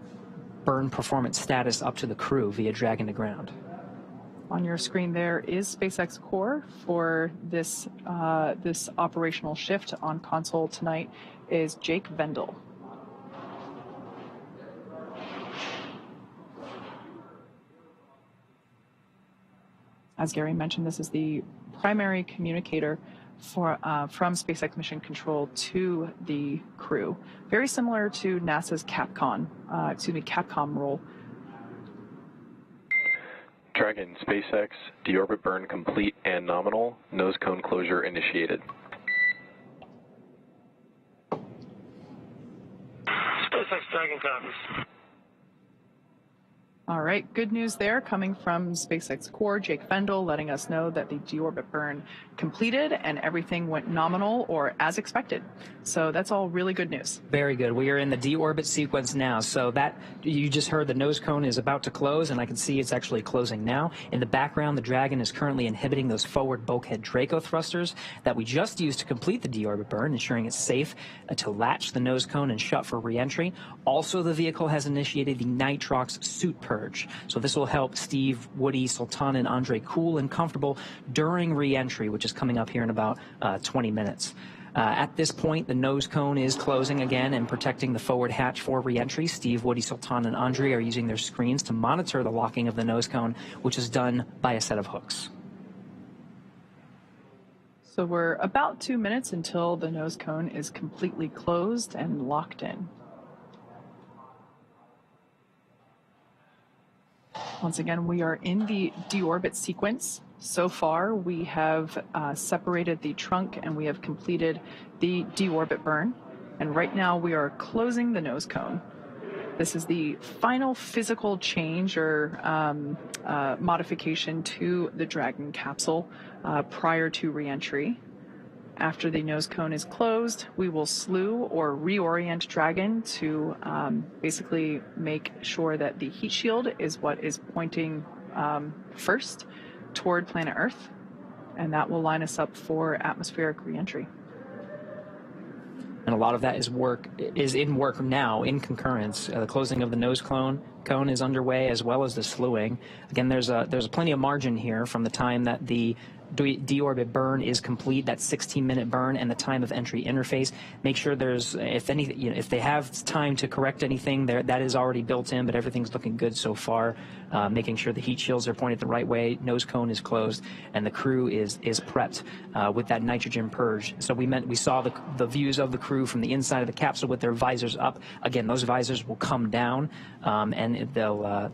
burn performance status up to the crew via Dragon to ground. On your screen there is SpaceX core for this this operational shift. On console tonight is Jake Vendel. As Gary mentioned, this is the primary communicator for from SpaceX Mission Control to the crew, very similar to NASA's Capcom role. Dragon, SpaceX, deorbit burn complete and nominal. Nose cone closure initiated. SpaceX Dragon copies. All right, good news there coming from SpaceX core, Jake Fendel, letting us know that the deorbit burn completed and everything went nominal or as expected. So that's all really good news. Very good. We are in the deorbit sequence now. So that you just heard the nose cone is about to close, and I can see it's actually closing now. In the background, the Dragon is currently inhibiting those forward bulkhead Draco thrusters that we just used to complete the deorbit burn, ensuring it's safe to latch the nose cone and shut for reentry. Also, the vehicle has initiated the nitrox suit purge. So this will help Steve, Woody, Sultan, and Andrey cool and comfortable during reentry, which is coming up here in about 20 minutes. At this point, the nose cone is closing again and protecting the forward hatch for reentry. Steve, Woody, Sultan, and Andrey are using their screens to monitor the locking of the nose cone, which is done by a set of hooks. So we're about 2 minutes until the nose cone is completely closed and locked in. Once again, we are in the deorbit sequence. So far, we have separated the trunk and we have completed the deorbit burn. And right now, we are closing the nose cone. This is the final physical change or modification to the Dragon capsule prior to reentry. After the nose cone is closed, we will slew or reorient Dragon to basically make sure that the heat shield is what is pointing first toward planet Earth, and that will line us up for atmospheric reentry. And a lot of that is in work now in concurrence. The closing of the nose cone is underway, as well as the slewing. Again, there's plenty of margin here from the time that the deorbit burn is complete, that 16-minute burn, and the time of entry interface. Make sure there's, if they have time to correct anything, that is already built in, but everything's looking good so far. Making sure the heat shields are pointed the right way, nose cone is closed, and the crew is prepped with that nitrogen purge. So we saw the views of the crew from the inside of the capsule with their visors up. Again, those visors will come down, and they'll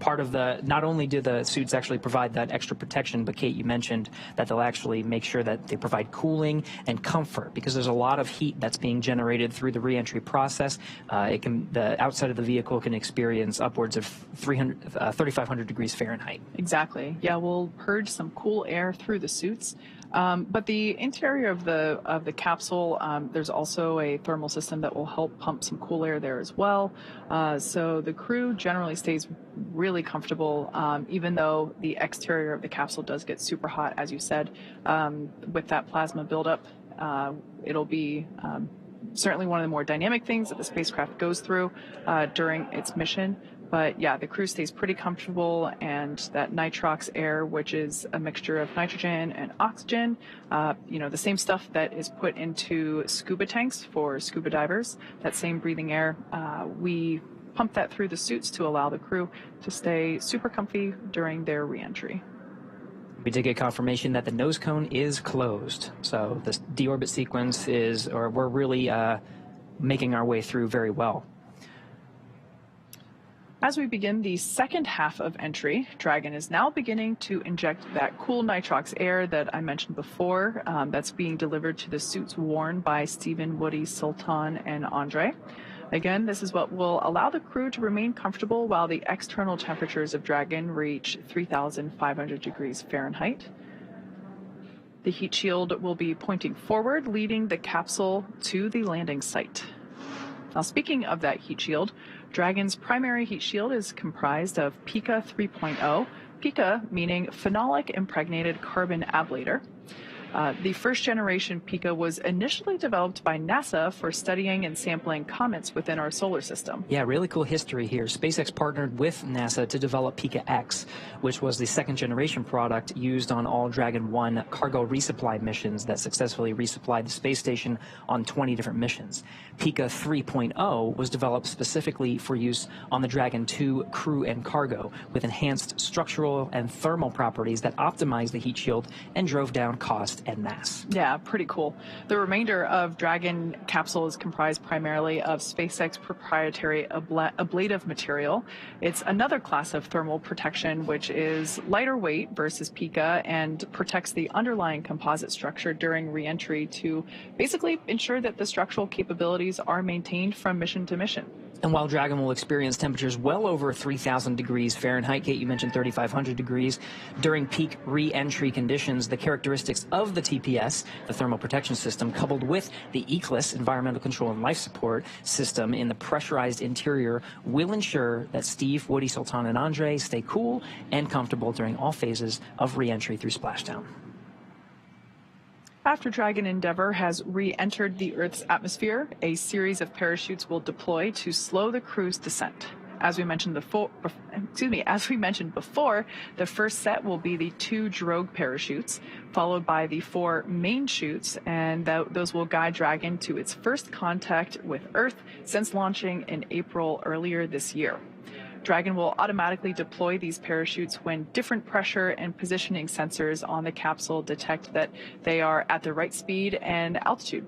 part of the, not only do the suits actually provide that extra protection, but Kate, you mentioned that they'll actually make sure that they provide cooling and comfort, because there's a lot of heat that's being generated through the reentry process. The outside of the vehicle can experience upwards of 3,500 degrees Fahrenheit. Exactly. Yeah, we'll purge some cool air through the suits. But the interior of the capsule, there's also a thermal system that will help pump some cool air there as well. So the crew generally stays really comfortable, even though the exterior of the capsule does get super hot, as you said. With that plasma buildup, it'll be certainly one of the more dynamic things that the spacecraft goes through during its mission. But yeah, the crew stays pretty comfortable, and that nitrox air, which is a mixture of nitrogen and oxygen, the same stuff that is put into scuba tanks for scuba divers, that same breathing air, we pump that through the suits to allow the crew to stay super comfy during their reentry. We did get confirmation that the nose cone is closed. So this deorbit sequence we're really making our way through very well. As we begin the second half of entry, Dragon is now beginning to inject that cool nitrox air that I mentioned before, that's being delivered to the suits worn by Stephen, Woody, Sultan, and Andrey. Again, this is what will allow the crew to remain comfortable while the external temperatures of Dragon reach 3,500 degrees Fahrenheit. The heat shield will be pointing forward, leading the capsule to the landing site. Now, speaking of that heat shield, Dragon's primary heat shield is comprised of Pica 3.0, Pica meaning phenolic impregnated carbon ablator. The first generation Pica was initially developed by NASA for studying and sampling comets within our solar system. Yeah, really cool history here. SpaceX partnered with NASA to develop Pica X, which was the second generation product used on all Dragon 1 cargo resupply missions that successfully resupplied the space station on 20 different missions. Pica 3.0 was developed specifically for use on the Dragon 2 crew and cargo, with enhanced structural and thermal properties that optimized the heat shield and drove down cost en masse. Yeah, pretty cool. The remainder of Dragon capsule is comprised primarily of SpaceX proprietary ablative material. It's another class of thermal protection, which is lighter weight versus Pika and protects the underlying composite structure during reentry to basically ensure that the structural capabilities are maintained from mission to mission. And while Dragon will experience temperatures well over 3,000 degrees Fahrenheit, Kate, you mentioned 3,500 degrees, during peak re-entry conditions, the characteristics of the TPS, the thermal protection system, coupled with the egress, environmental control and life support system in the pressurized interior, will ensure that Steve, Woody, Sultan, and Andrey stay cool and comfortable during all phases of re-entry through splashdown. After Dragon Endeavour has re-entered the Earth's atmosphere, a series of parachutes will deploy to slow the crew's descent. As we mentioned before, the first set will be the 2 drogue parachutes, followed by the 4 main chutes, and those will guide Dragon to its first contact with Earth since launching in April earlier this year. Dragon will automatically deploy these parachutes when different pressure and positioning sensors on the capsule detect that they are at the right speed and altitude.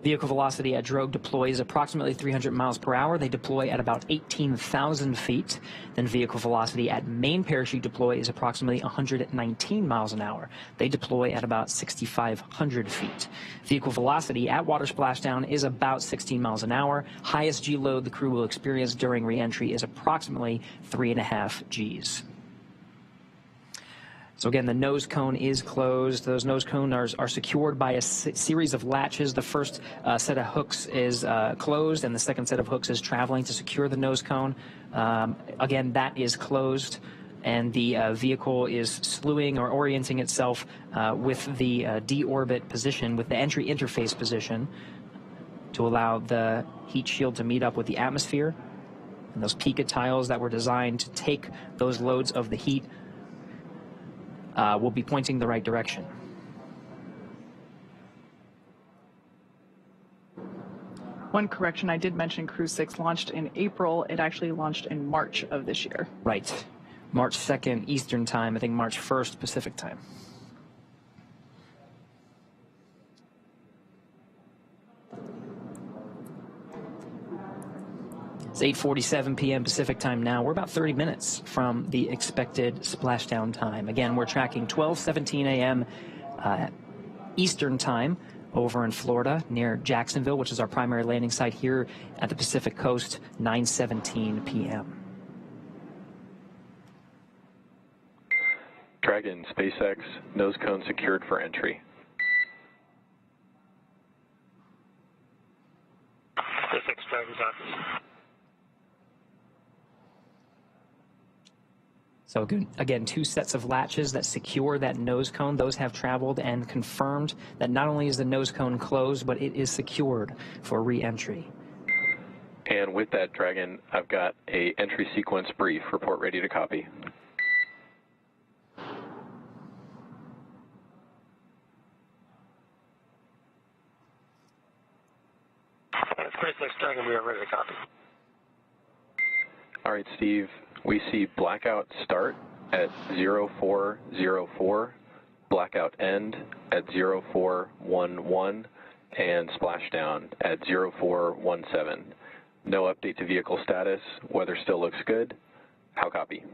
Vehicle velocity at drogue deploys approximately 300 miles per hour. They deploy at about 18,000 feet. Then vehicle velocity at main parachute deploy is approximately 119 miles an hour. They deploy at about 6,500 feet. Vehicle velocity at water splashdown is about 16 miles an hour. Highest G load the crew will experience during re-entry is approximately 3.5 Gs. So again, the nose cone is closed. Those nose cones are secured by a series of latches. The first set of hooks is closed, and the second set of hooks is traveling to secure the nose cone. Again, that is closed, and the vehicle is slewing or orienting itself with the deorbit position, with the entry interface position, to allow the heat shield to meet up with the atmosphere. And those Pika tiles that were designed to take those loads of the heat will be pointing the right direction. One correction, I did mention Crew-6 launched in April. It actually launched in March of this year. Right. March 2nd Eastern Time, I think March 1st Pacific Time. It's 8:47 p.m. Pacific Time now. We're about 30 minutes from the expected splashdown time. Again, we're tracking 12:17 a.m. Eastern Time over in Florida near Jacksonville, which is our primary landing site here at the Pacific Coast, 9:17 p.m. Dragon, SpaceX, nose cone secured for entry. SpaceX Dragon's office. So again, 2 sets of latches that secure that nose cone. Those have traveled and confirmed that not only is the nose cone closed, but it is secured for re-entry. And with that, Dragon, I've got a entry sequence brief. Report ready to copy. SpaceX Dragon, we are ready to copy. All right, Steve. We see blackout start at 0404, blackout end at 0411, and splashdown at 0417. No update to vehicle status. Weather still looks good. How copy?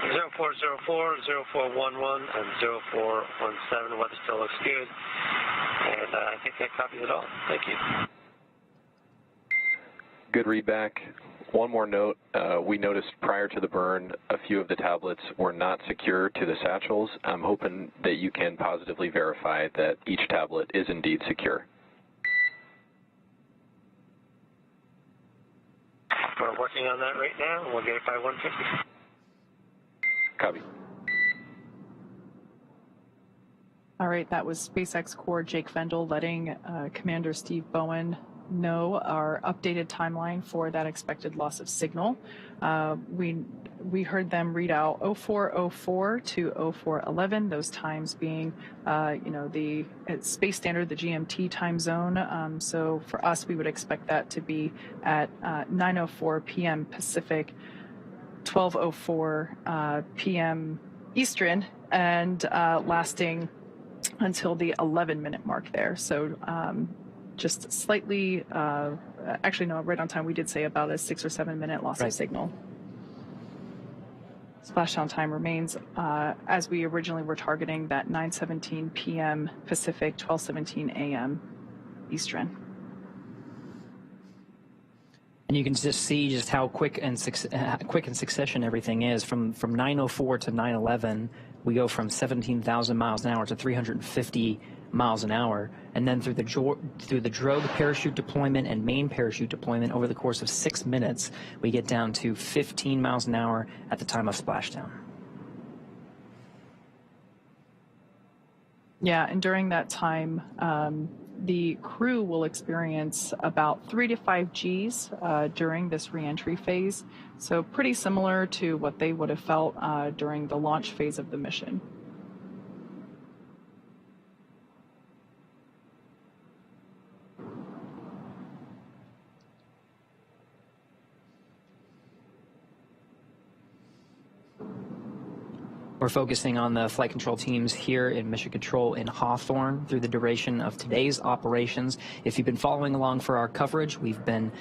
Zero 0404, 0411, and 0417. Weather still looks good. And I think that copies it all. Thank you. Good readback. One more note, we noticed prior to the burn, a few of the tablets were not secure to the satchels. I'm hoping that you can positively verify that each tablet is indeed secure. We're working on that right now, and we'll get it by 150. Copy. All right, that was SpaceX Core Jake Vendel letting Commander Steve Bowen know our updated timeline for that expected loss of signal. We heard them read out 0404 to 0411, those times being, the space standard, the GMT time zone. So for us, we would expect that to be at 9:04 p.m. Pacific. 12:04 p.m. Eastern, and lasting until the 11-minute mark there. So just slightly, actually no, right on time. We did say about a 6 or 7 minute loss of signal. Splashdown time remains as we originally were targeting, that 9:17 p.m. Pacific, 12:17 a.m. Eastern. And you can just see just how quick in succession everything is. From 9:04 to 9:11, we go from 17,000 miles an hour to 350 miles an hour, and then through the drogue parachute deployment and main parachute deployment over the course of 6 minutes, we get down to 15 miles an hour at the time of splashdown. Yeah, and during that time, the crew will experience about 3 to 5 Gs during this reentry phase. So pretty similar to what they would have felt during the launch phase of the mission. We're focusing on the flight control teams here in Mission Control in Hawthorne through the duration of today's operations. If you've been following along for our coverage, we've been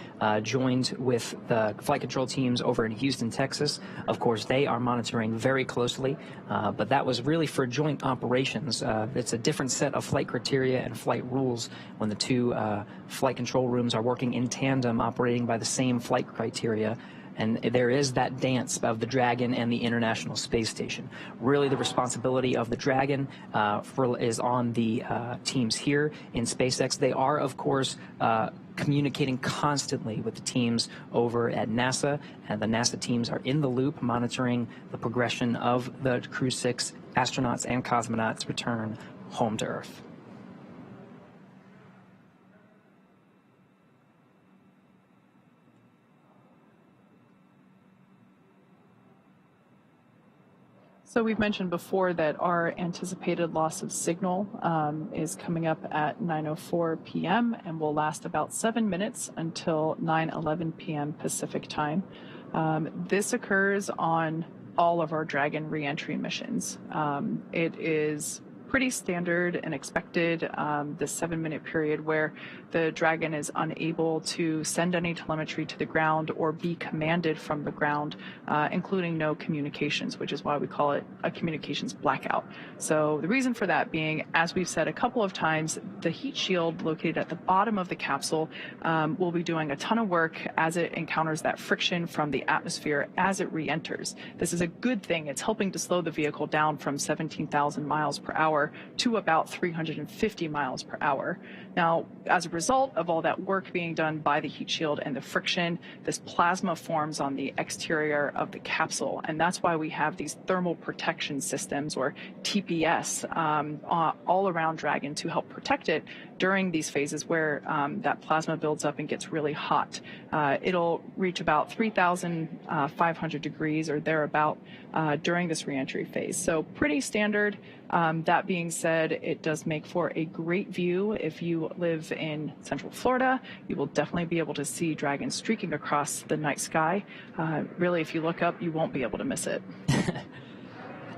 joined with the flight control teams over in Houston, Texas. Of course, they are monitoring very closely, but that was really for joint operations. It's a different set of flight criteria and flight rules when the two flight control rooms are working in tandem, operating by the same flight criteria. And there is that dance of the Dragon and the International Space Station. Really, the responsibility of the Dragon is on the teams here in SpaceX. They are, of course, communicating constantly with the teams over at NASA, and the NASA teams are in the loop monitoring the progression of the Crew-6 astronauts and cosmonauts' return home to Earth. So we've mentioned before that our anticipated loss of signal is coming up at 9:04 p.m. and will last about 7 minutes until 9:11 p.m. Pacific time. This occurs on all of our Dragon reentry missions. It is pretty standard and expected, this 7-minute period where the Dragon is unable to send any telemetry to the ground or be commanded from the ground, including no communications, which is why we call it a communications blackout. So the reason for that being, as we've said a couple of times, the heat shield located at the bottom of the capsule will be doing a ton of work as it encounters that friction from the atmosphere as it re-enters. This is a good thing. It's helping to slow the vehicle down from 17,000 miles per hour to about 350 miles per hour. Now, as a result of all that work being done by the heat shield and the friction, this plasma forms on the exterior of the capsule, and that's why we have these thermal protection systems, or TPS, all around Dragon to help protect it during these phases where that plasma builds up and gets really hot. It'll reach about 3,500 degrees or thereabout during this reentry phase. So pretty standard. That being said, it does make for a great view. If you live in Central Florida, you will definitely be able to see Dragon streaking across the night sky. Really, if you look up, you won't be able to miss it.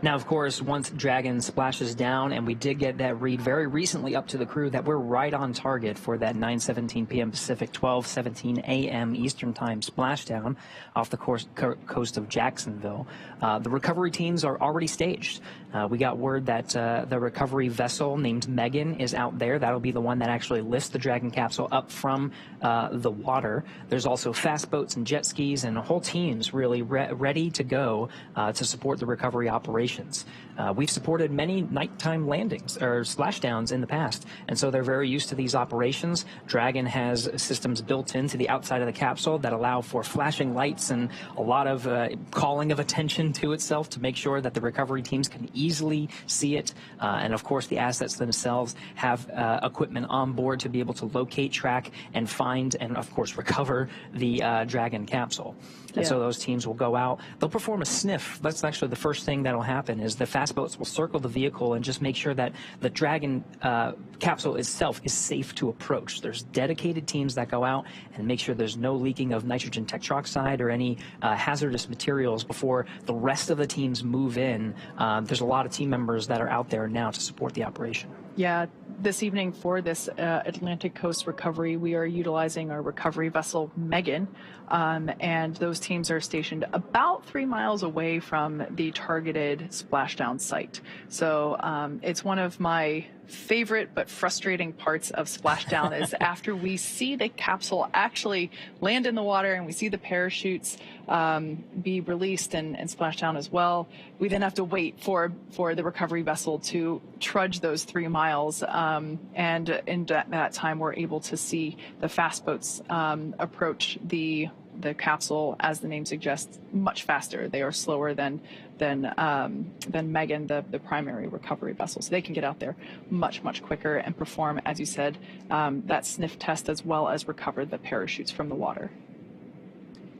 Now, of course, once Dragon splashes down, and we did get that read very recently up to the crew that we're right on target for that 9:17 p.m. Pacific, 12:17 a.m. Eastern Time splashdown off the coast of Jacksonville. The recovery teams are already staged. We got word that the recovery vessel named Megan is out there. That'll be the one that actually lifts the Dragon capsule up from the water. There's also fast boats and jet skis and whole teams really ready to go to support the recovery operations. We've supported many nighttime landings or splashdowns in the past, and so they're very used to these operations. Dragon has systems built into the outside of the capsule that allow for flashing lights and a lot of calling of attention to itself to make sure that the recovery teams can easily see it. And of course, the assets themselves have equipment on board to be able to locate, track, and find, and of course, recover the Dragon capsule. And so those teams will go out. They'll perform a sniff. That's actually the first thing that'll happen happen is the fast boats will circle the vehicle and just make sure that the Dragon capsule itself is safe to approach. There's dedicated teams that go out and make sure there's no leaking of nitrogen tetroxide or any hazardous materials before the rest of the teams move in. There's a lot of team members that are out there now to support the operation. Yeah, this evening for this Atlantic Coast recovery, we are utilizing our recovery vessel Megan, and those teams are stationed about 3 miles away from the targeted splashdown site. So it's one of my favorite but frustrating parts of splashdown is after we see the capsule actually land in the water and we see the parachutes be released and splash down as well, we then have to wait for the recovery vessel to trudge those 3 miles, and in that time we're able to see the fast boats approach the capsule, as the name suggests, much faster. They are slower than Megan, the primary recovery vessel. So they can get out there much quicker and perform, as you said, that sniff test as well as recover the parachutes from the water.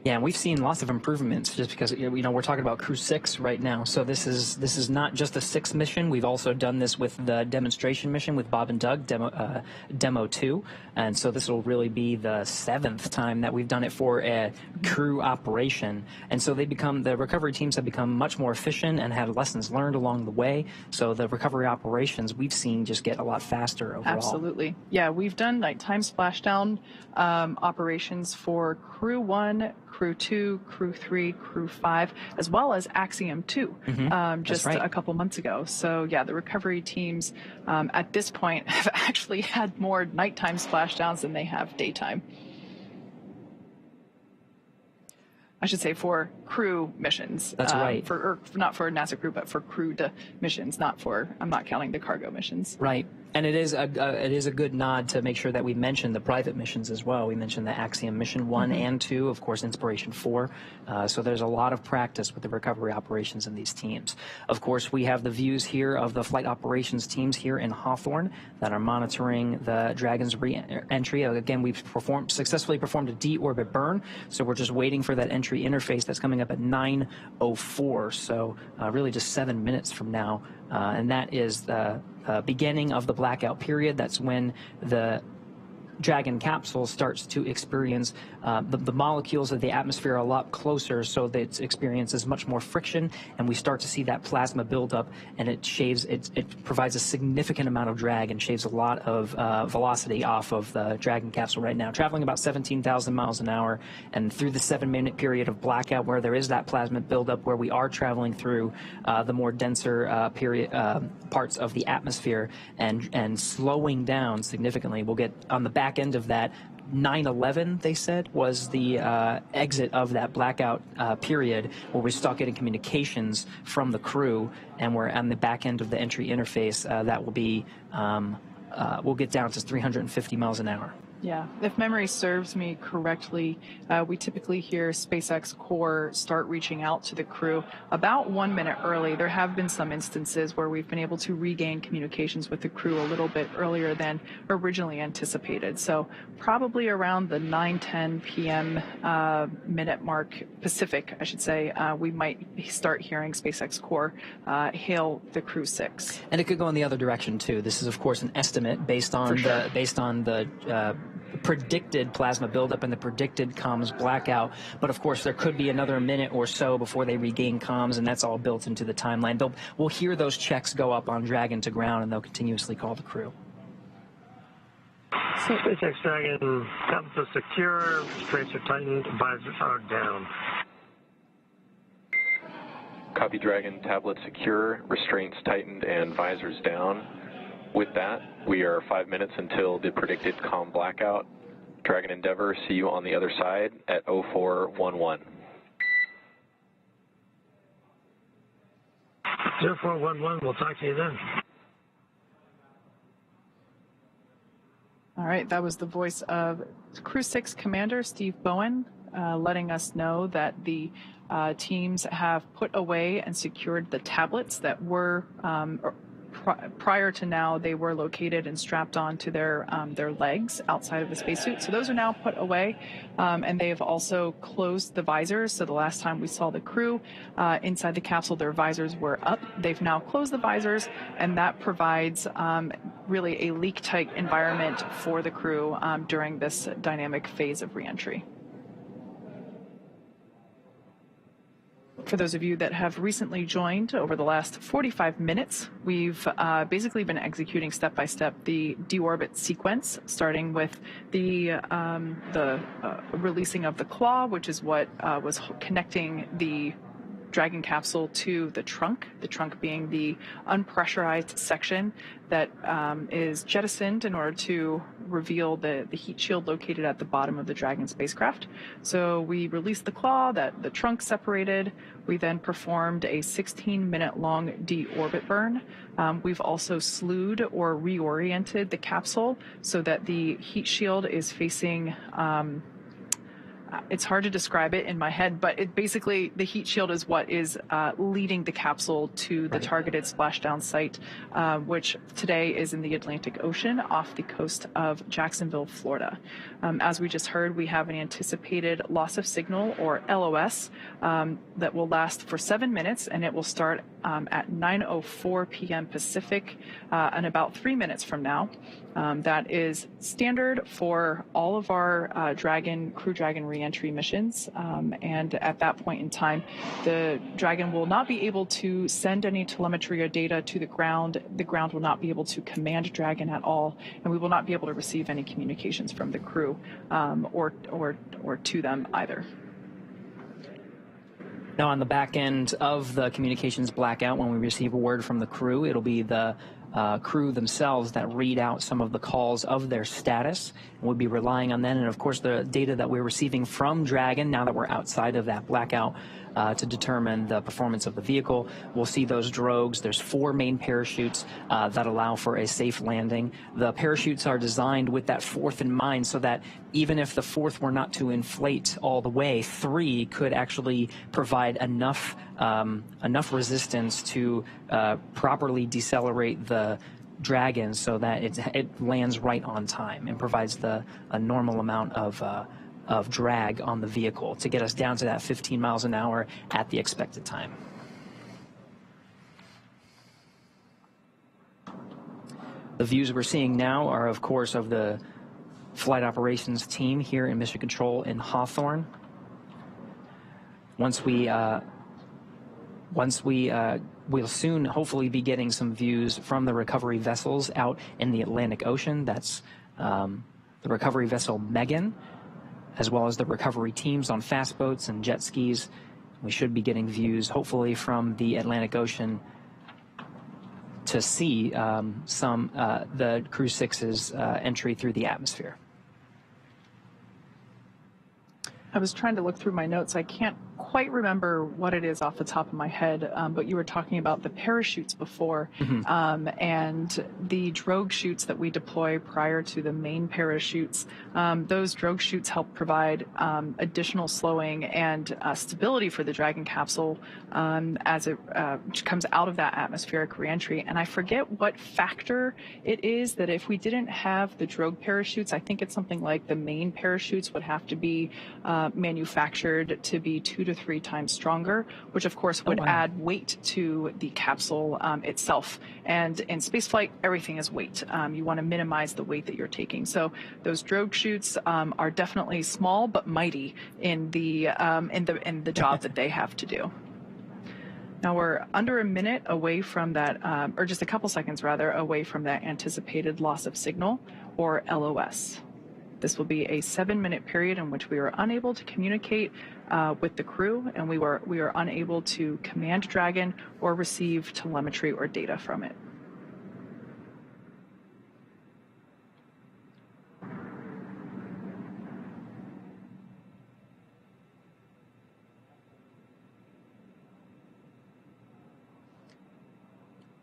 Yeah, and we've seen lots of improvements just because, we're talking about Crew-6 right now. So this is not just a 6 mission. We've also done this with the demonstration mission with Bob and Doug, Demo 2. And so this will really be the 7th time that we've done it for a crew operation. And so the recovery teams have become much more efficient and had lessons learned along the way. So the recovery operations we've seen just get a lot faster overall. Absolutely. Yeah, we've done nighttime splashdown operations for Crew 1, Crew 2, Crew 3, Crew 5, as well as Axiom 2, just a couple months ago. So yeah, the recovery teams at this point have actually had more nighttime splashdowns than they have daytime. I should say for crew missions. That's right. Not for NASA crew, but for crewed missions, I'm not counting the cargo missions. Right. And it is a good nod to make sure that we mention the private missions as well. We mentioned the Axiom mission 1 and 2, of course, Inspiration 4. So there's a lot of practice with the recovery operations in these teams. Of course, we have the views here of the flight operations teams here in Hawthorne that are monitoring the Dragon's re-entry. Again, we've successfully performed a deorbit burn, so we're just waiting for that entry interface that's coming up at 9:04. So really just 7 minutes from now, and that is the beginning of the blackout period. That's when the Dragon capsule starts to experience the molecules of the atmosphere a lot closer, so that it experiences much more friction, and we start to see that plasma build up, and it provides a significant amount of drag and shaves a lot of velocity off of the Dragon capsule right now, traveling about 17,000 miles an hour. And through the 7-minute period of blackout, where there is that plasma buildup, where we are traveling through the more denser parts of the atmosphere and slowing down significantly, we'll get on the back end of that. 9/11, they said, was the exit of that blackout period, where we start getting communications from the crew, and we're on the back end of the entry interface. That will be, we'll get down to 350 miles an hour. Yeah, if memory serves me correctly, we typically hear SpaceX Core start reaching out to the crew about 1 minute early. There have been some instances where we've been able to regain communications with the crew a little bit earlier than originally anticipated. So probably around the 9:10 p.m. Minute mark, Pacific, I should say, we might start hearing SpaceX Core hail the Crew-6. And it could go in the other direction too. This is, of course, an estimate based on the predicted plasma buildup and the predicted comms blackout. But of course, there could be another minute or so before they regain comms, and that's all built into the timeline. We'll hear those checks go up on Dragon to ground, and they'll continuously call the crew. SpaceX Dragon, capsule secure, restraints are tightened, visors are down. Copy, Dragon, tablet secure, restraints tightened, and visors down. With that, we are 5 minutes until the predicted comm blackout. Dragon Endeavor, see you on the other side at 0411. 0411, we'll talk to you then. All right, that was the voice of Crew-6 Commander Steve Bowen, letting us know that the teams have put away and secured the tablets that were prior to now, they were located and strapped onto their legs outside of the spacesuit. So those are now put away, and they have also closed the visors. So the last time we saw the crew inside the capsule, their visors were up. They've now closed the visors, and that provides really a leak-tight environment for the crew during this dynamic phase of reentry. For those of you that have recently joined over the last 45 minutes, we've basically been executing step-by-step the deorbit sequence, starting with the releasing of the claw, which is what was connecting the Dragon capsule to the trunk being the unpressurized section that is jettisoned in order to reveal the heat shield located at the bottom of the Dragon spacecraft. So we released the claw, that the trunk separated. We then performed a 16-minute long deorbit burn. We've also slewed or reoriented the capsule so that the heat shield is facing it's hard to describe it in my head, but it basically, the heat shield is what is leading the capsule to the targeted splashdown site, which today is in the Atlantic Ocean off the coast of Jacksonville, Florida. As we just heard, we have an anticipated loss of signal, or LOS, that will last for 7 minutes, and it will start at 9:04 p.m. Pacific in about 3 minutes from now. That is standard for all of our Crew Dragon reentry missions, and at that point in time, the Dragon will not be able to send any telemetry or data to the ground. The ground will not be able to command Dragon at all, and we will not be able to receive any communications from the crew or to them either. Now, on the back end of the communications blackout, when we receive a word from the crew, it'll be the crew themselves that read out some of the calls of their status. We'll be relying on that, and of course the data that we're receiving from Dragon now that we're outside of that blackout to determine the performance of the vehicle. We'll see those drogues. There's 4 main parachutes that allow for a safe landing. The parachutes are designed with that 4th in mind, so that even if the 4th were not to inflate all the way, 3 could actually provide enough resistance to properly decelerate the Dragon so that it lands right on time and provides a normal amount of drag on the vehicle to get us down to that 15 miles an hour at the expected time. The views we're seeing now are, of course, of the flight operations team here in Mission Control in Hawthorne. We'll soon hopefully be getting some views from the recovery vessels out in the Atlantic Ocean. That's the recovery vessel Megan, as well as the recovery teams on fast boats and jet skis. We should be getting views hopefully from the Atlantic Ocean to see the Crew-6's entry through the atmosphere. I was trying to look through my notes. I can't quite remember what it is off the top of my head, but you were talking about the parachutes before, and the drogue chutes that we deploy prior to the main parachutes. Those drogue chutes help provide additional slowing and stability for the Dragon capsule as it comes out of that atmospheric reentry. And I forget what factor it is that if we didn't have the drogue parachutes, I think it's something like the main parachutes would have to be manufactured to be 2 to 3 times stronger, which of course would add weight to the capsule itself. And in spaceflight, everything is weight. You want to minimize the weight that you're taking. So those drogue chutes are definitely small but mighty in the job that they have to do. Now we're under a minute away from that, or just a couple seconds rather, away from that anticipated loss of signal, or LOS. This will be a 7-minute period in which we were unable to communicate with the crew, and we are unable to command Dragon or receive telemetry or data from it.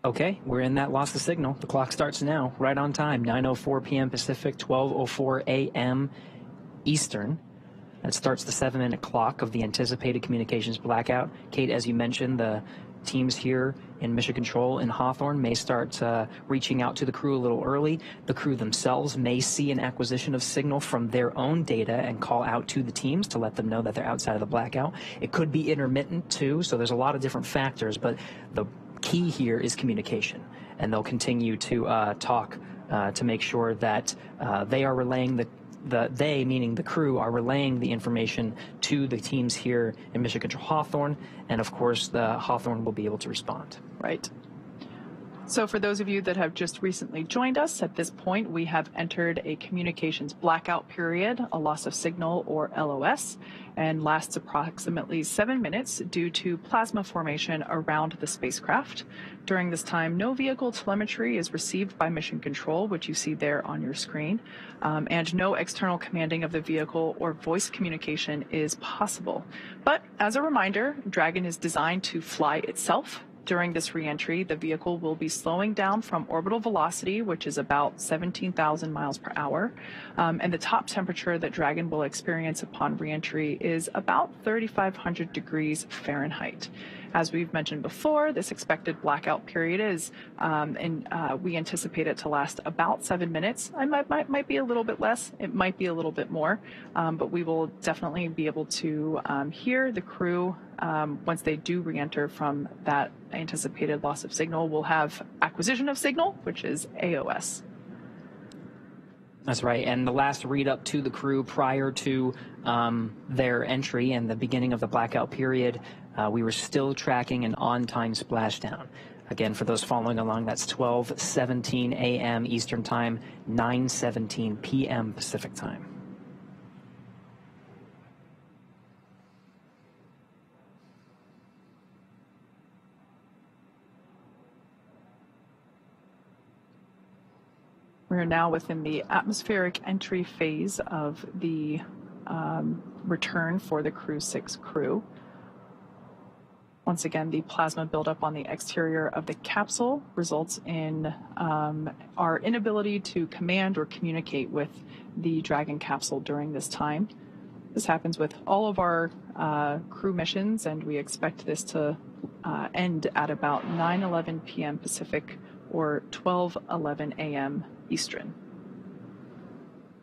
Okay, we're in that loss of signal. The clock starts now, right on time, 9:04 p.m. Pacific, 12:04 a.m. Eastern. That starts the 7-minute clock of the anticipated communications blackout. Kate, as you mentioned, the teams here in Mission Control in Hawthorne may start reaching out to the crew a little early. The crew themselves may see an acquisition of signal from their own data and call out to the teams to let them know that they're outside of the blackout. It could be intermittent too, so there's a lot of different factors, but the key here is communication, and they'll continue to talk to make sure that they are relaying they, meaning the crew, are relaying the information to the teams here in Mission Control Hawthorne, and of course the Hawthorne will be able to respond. Right. So for those of you that have just recently joined us, at this point we have entered a communications blackout period, a loss of signal or LOS, and lasts approximately 7 minutes due to plasma formation around the spacecraft. During this time, no vehicle telemetry is received by Mission Control, which you see there on your screen, and no external commanding of the vehicle or voice communication is possible. But as a reminder, Dragon is designed to fly itself. During this reentry, the vehicle will be slowing down from orbital velocity, which is about 17,000 miles per hour, and the top temperature that Dragon will experience upon reentry is about 3,500 degrees Fahrenheit. As we've mentioned before, this expected blackout period is, and we anticipate it to last about 7 minutes. It might be a little bit less, it might be a little bit more, but we will definitely be able to hear the crew once they do re-enter from that anticipated loss of signal. We'll have acquisition of signal, which is AOS. That's right, and the last read up to the crew prior to their entry and the beginning of the blackout period, we were still tracking an on-time splashdown. Again, for those following along, that's 12:17 a.m. Eastern Time, 9:17 p.m. Pacific Time. We're now within the atmospheric entry phase of the return for the Crew-6 crew. Once again, the plasma buildup on the exterior of the capsule results in our inability to command or communicate with the Dragon capsule during this time. This happens with all of our crew missions, and we expect this to end at about 9:11 p.m. Pacific or 12:11 a.m. Eastern.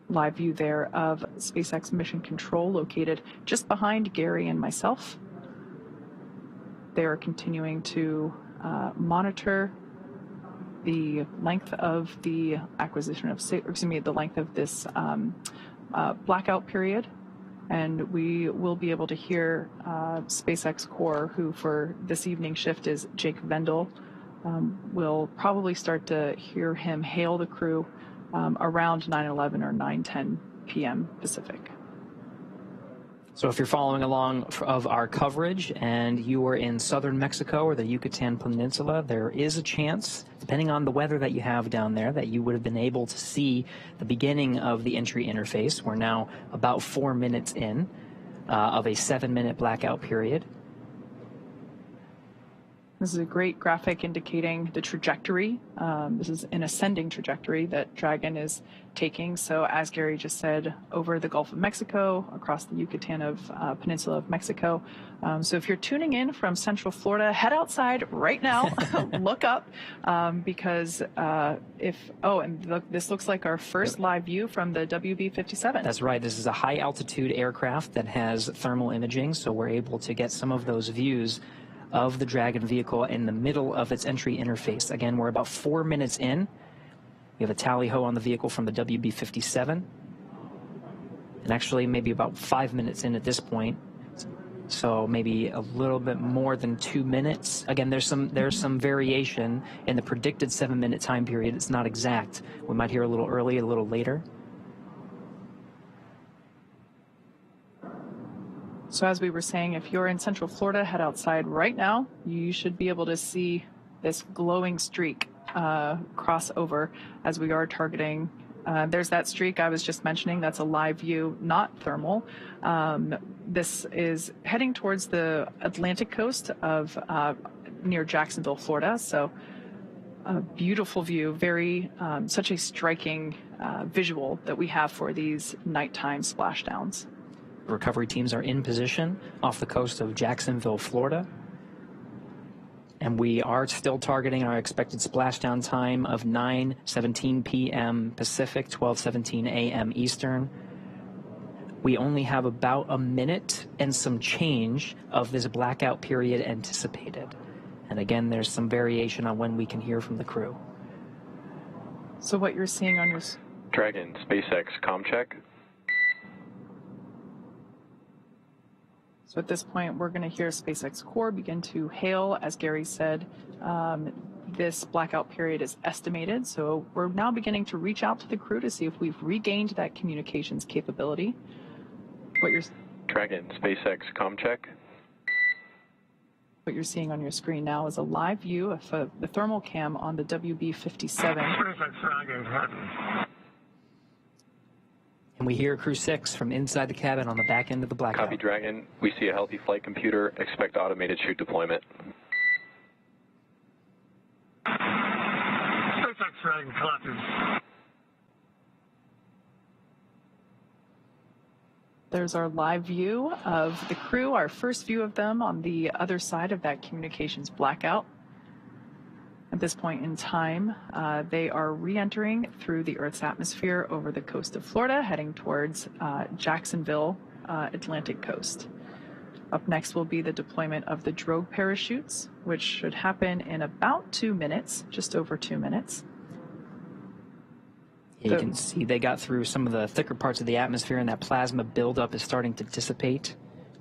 Live view there of SpaceX Mission Control located just behind Gary and myself. They are continuing to monitor the length of the acquisition of, the length of this blackout period, and we will be able to hear SpaceX Core, who for this evening shift is Jake Vendel. We'll probably start to hear him hail the crew around 9:11 or 9:10 p.m. Pacific. So if you're following along of our coverage and you are in southern Mexico or the Yucatan Peninsula, there is a chance, depending on the weather that you have down there, that you would have been able to see the beginning of the entry interface. We're now about 4 minutes in of a 7-minute blackout period. This is a great graphic indicating the trajectory. This is an ascending trajectory that Dragon is taking. So as Gary just said, over the Gulf of Mexico, across the Yucatan Peninsula of Mexico. So if you're tuning in from Central Florida, head outside right now, look up, because this looks like our first live view from the WB-57. That's right. This is a high altitude aircraft that has thermal imaging, so we're able to get some of those views of the Dragon vehicle in the middle of its entry interface. Again, we're about 4 minutes in. We have a tally-ho on the vehicle from the WB-57. And actually maybe about 5 minutes in at this point. So maybe a little bit more than 2 minutes. Again, there's some variation in the predicted 7-minute time period. It's not exact. We might hear a little early, a little later. So as we were saying, if you're in Central Florida, head outside right now. You should be able to see this glowing streak cross over as we are targeting. There's that streak I was just mentioning. That's a live view, not thermal. This is heading towards the Atlantic coast of near Jacksonville, Florida. So a beautiful view, such a striking visual that we have for these nighttime splashdowns. Recovery teams are in position off the coast of Jacksonville, Florida. And we are still targeting our expected splashdown time of 9:17 p.m. Pacific, 12:17 a.m. Eastern. We only have about a minute and some change of this blackout period anticipated. And again, there's some variation on when we can hear from the crew. So what you're seeing on your... Dragon, SpaceX, comm check. So at this point, we're going to hear SpaceX Core begin to hail. As Gary said, this blackout period is estimated. So we're now beginning to reach out to the crew to see if we've regained that communications capability. Dragon, SpaceX, comm check. What you're seeing on your screen now is a live view of the thermal cam on the WB-57. And we hear Crew-6 from inside the cabin on the back end of the blackout. Copy, Dragon. We see a healthy flight computer. Expect automated chute deployment. SpaceX Dragon, copy. There's our live view of the crew, our first view of them on the other side of that communications blackout. At this point in time, they are re-entering through the Earth's atmosphere over the coast of Florida, heading towards Jacksonville, Atlantic coast. Up next will be the deployment of the drogue parachutes, which should happen in about 2 minutes, just over 2 minutes. You can see they got through some of the thicker parts of the atmosphere, and that plasma buildup is starting to dissipate.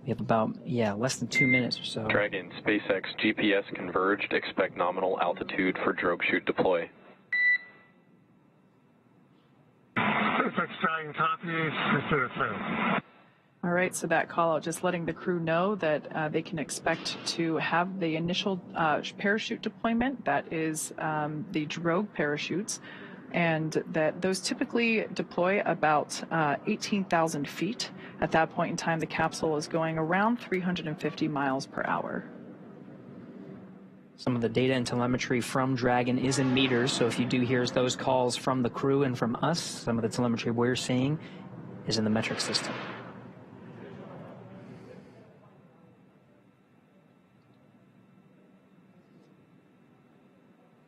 We have about, less than 2 minutes or so. Dragon, SpaceX, GPS converged. Expect nominal altitude for drogue chute deploy. SpaceX Dragon, copy. All right, so that call out just letting the crew know that they can expect to have the initial parachute deployment, that is the drogue parachutes, and that those typically deploy about 18,000 feet. At that point in time, the capsule is going around 350 miles per hour. Some of the data and telemetry from Dragon is in meters, so if you do hear those calls from the crew and from us, some of the telemetry we're seeing is in the metric system.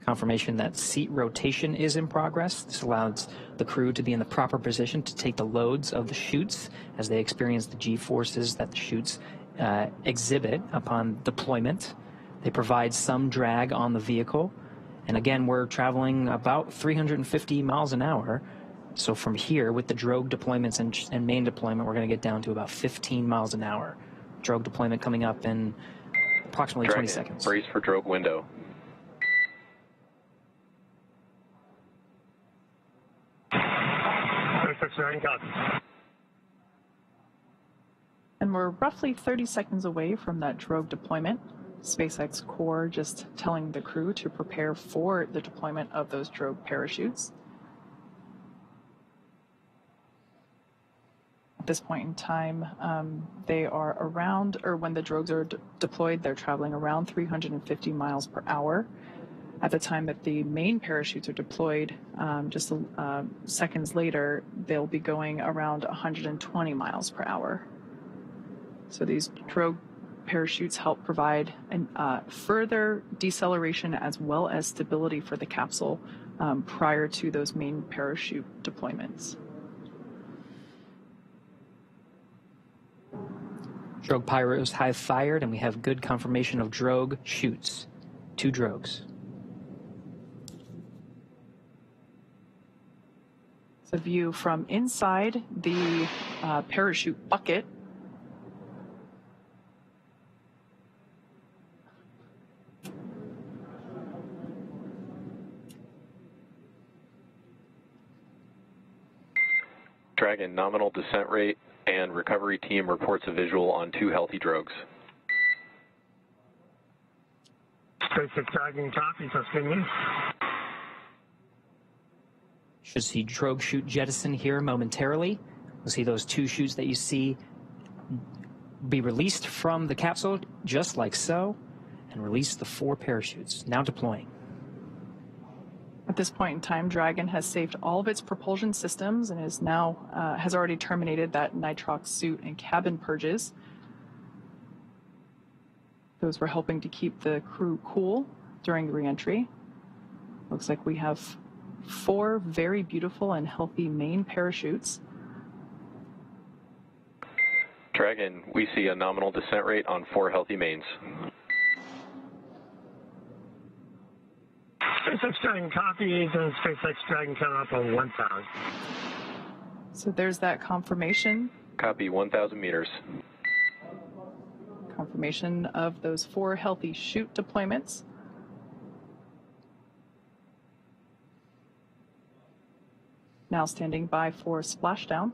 Confirmation that seat rotation is in progress. This allows the crew to be in the proper position to take the loads of the chutes as they experience the G-forces that the chutes exhibit upon deployment. They provide some drag on the vehicle. And again, we're traveling about 350 miles an hour. So from here, with the drogue deployments and main deployment, we're going to get down to about 15 miles an hour. Drogue deployment coming up in approximately Dragon, 20 seconds. Brace for drogue window. And we're roughly 30 seconds away from that drogue deployment. SpaceX Core just telling the crew to prepare for the deployment of those drogue parachutes. At this point in time, they are around, or when the drogues are deployed, they're traveling around 350 miles per hour. At the time that the main parachutes are deployed, just seconds later, they'll be going around 120 miles per hour. So these drogue parachutes help provide further deceleration as well as stability for the capsule prior to those main parachute deployments. Drogue pyros have fired, and we have good confirmation of drogue chutes. 2 drogues. It's a view from inside the parachute bucket. Dragon, nominal descent rate, and recovery team reports a visual on 2 healthy drogues. SpaceX Dragon, copy. Continue. Should see drogue chute jettison here momentarily. We'll see those 2 chutes that you see be released from the capsule, just like so, and release the 4 parachutes, now deploying. At this point in time, Dragon has saved all of its propulsion systems and is now has already terminated that nitrox suit and cabin purges. Those were helping to keep the crew cool during the reentry. Looks like we have 4 very beautiful and healthy main parachutes. Dragon, we see a nominal descent rate on 4 healthy mains. SpaceX Dragon copies, and SpaceX Dragon coming up on 1,000. So there's that confirmation. Copy, 1,000 meters. Confirmation of those 4 healthy chute deployments. Now standing by for splashdown.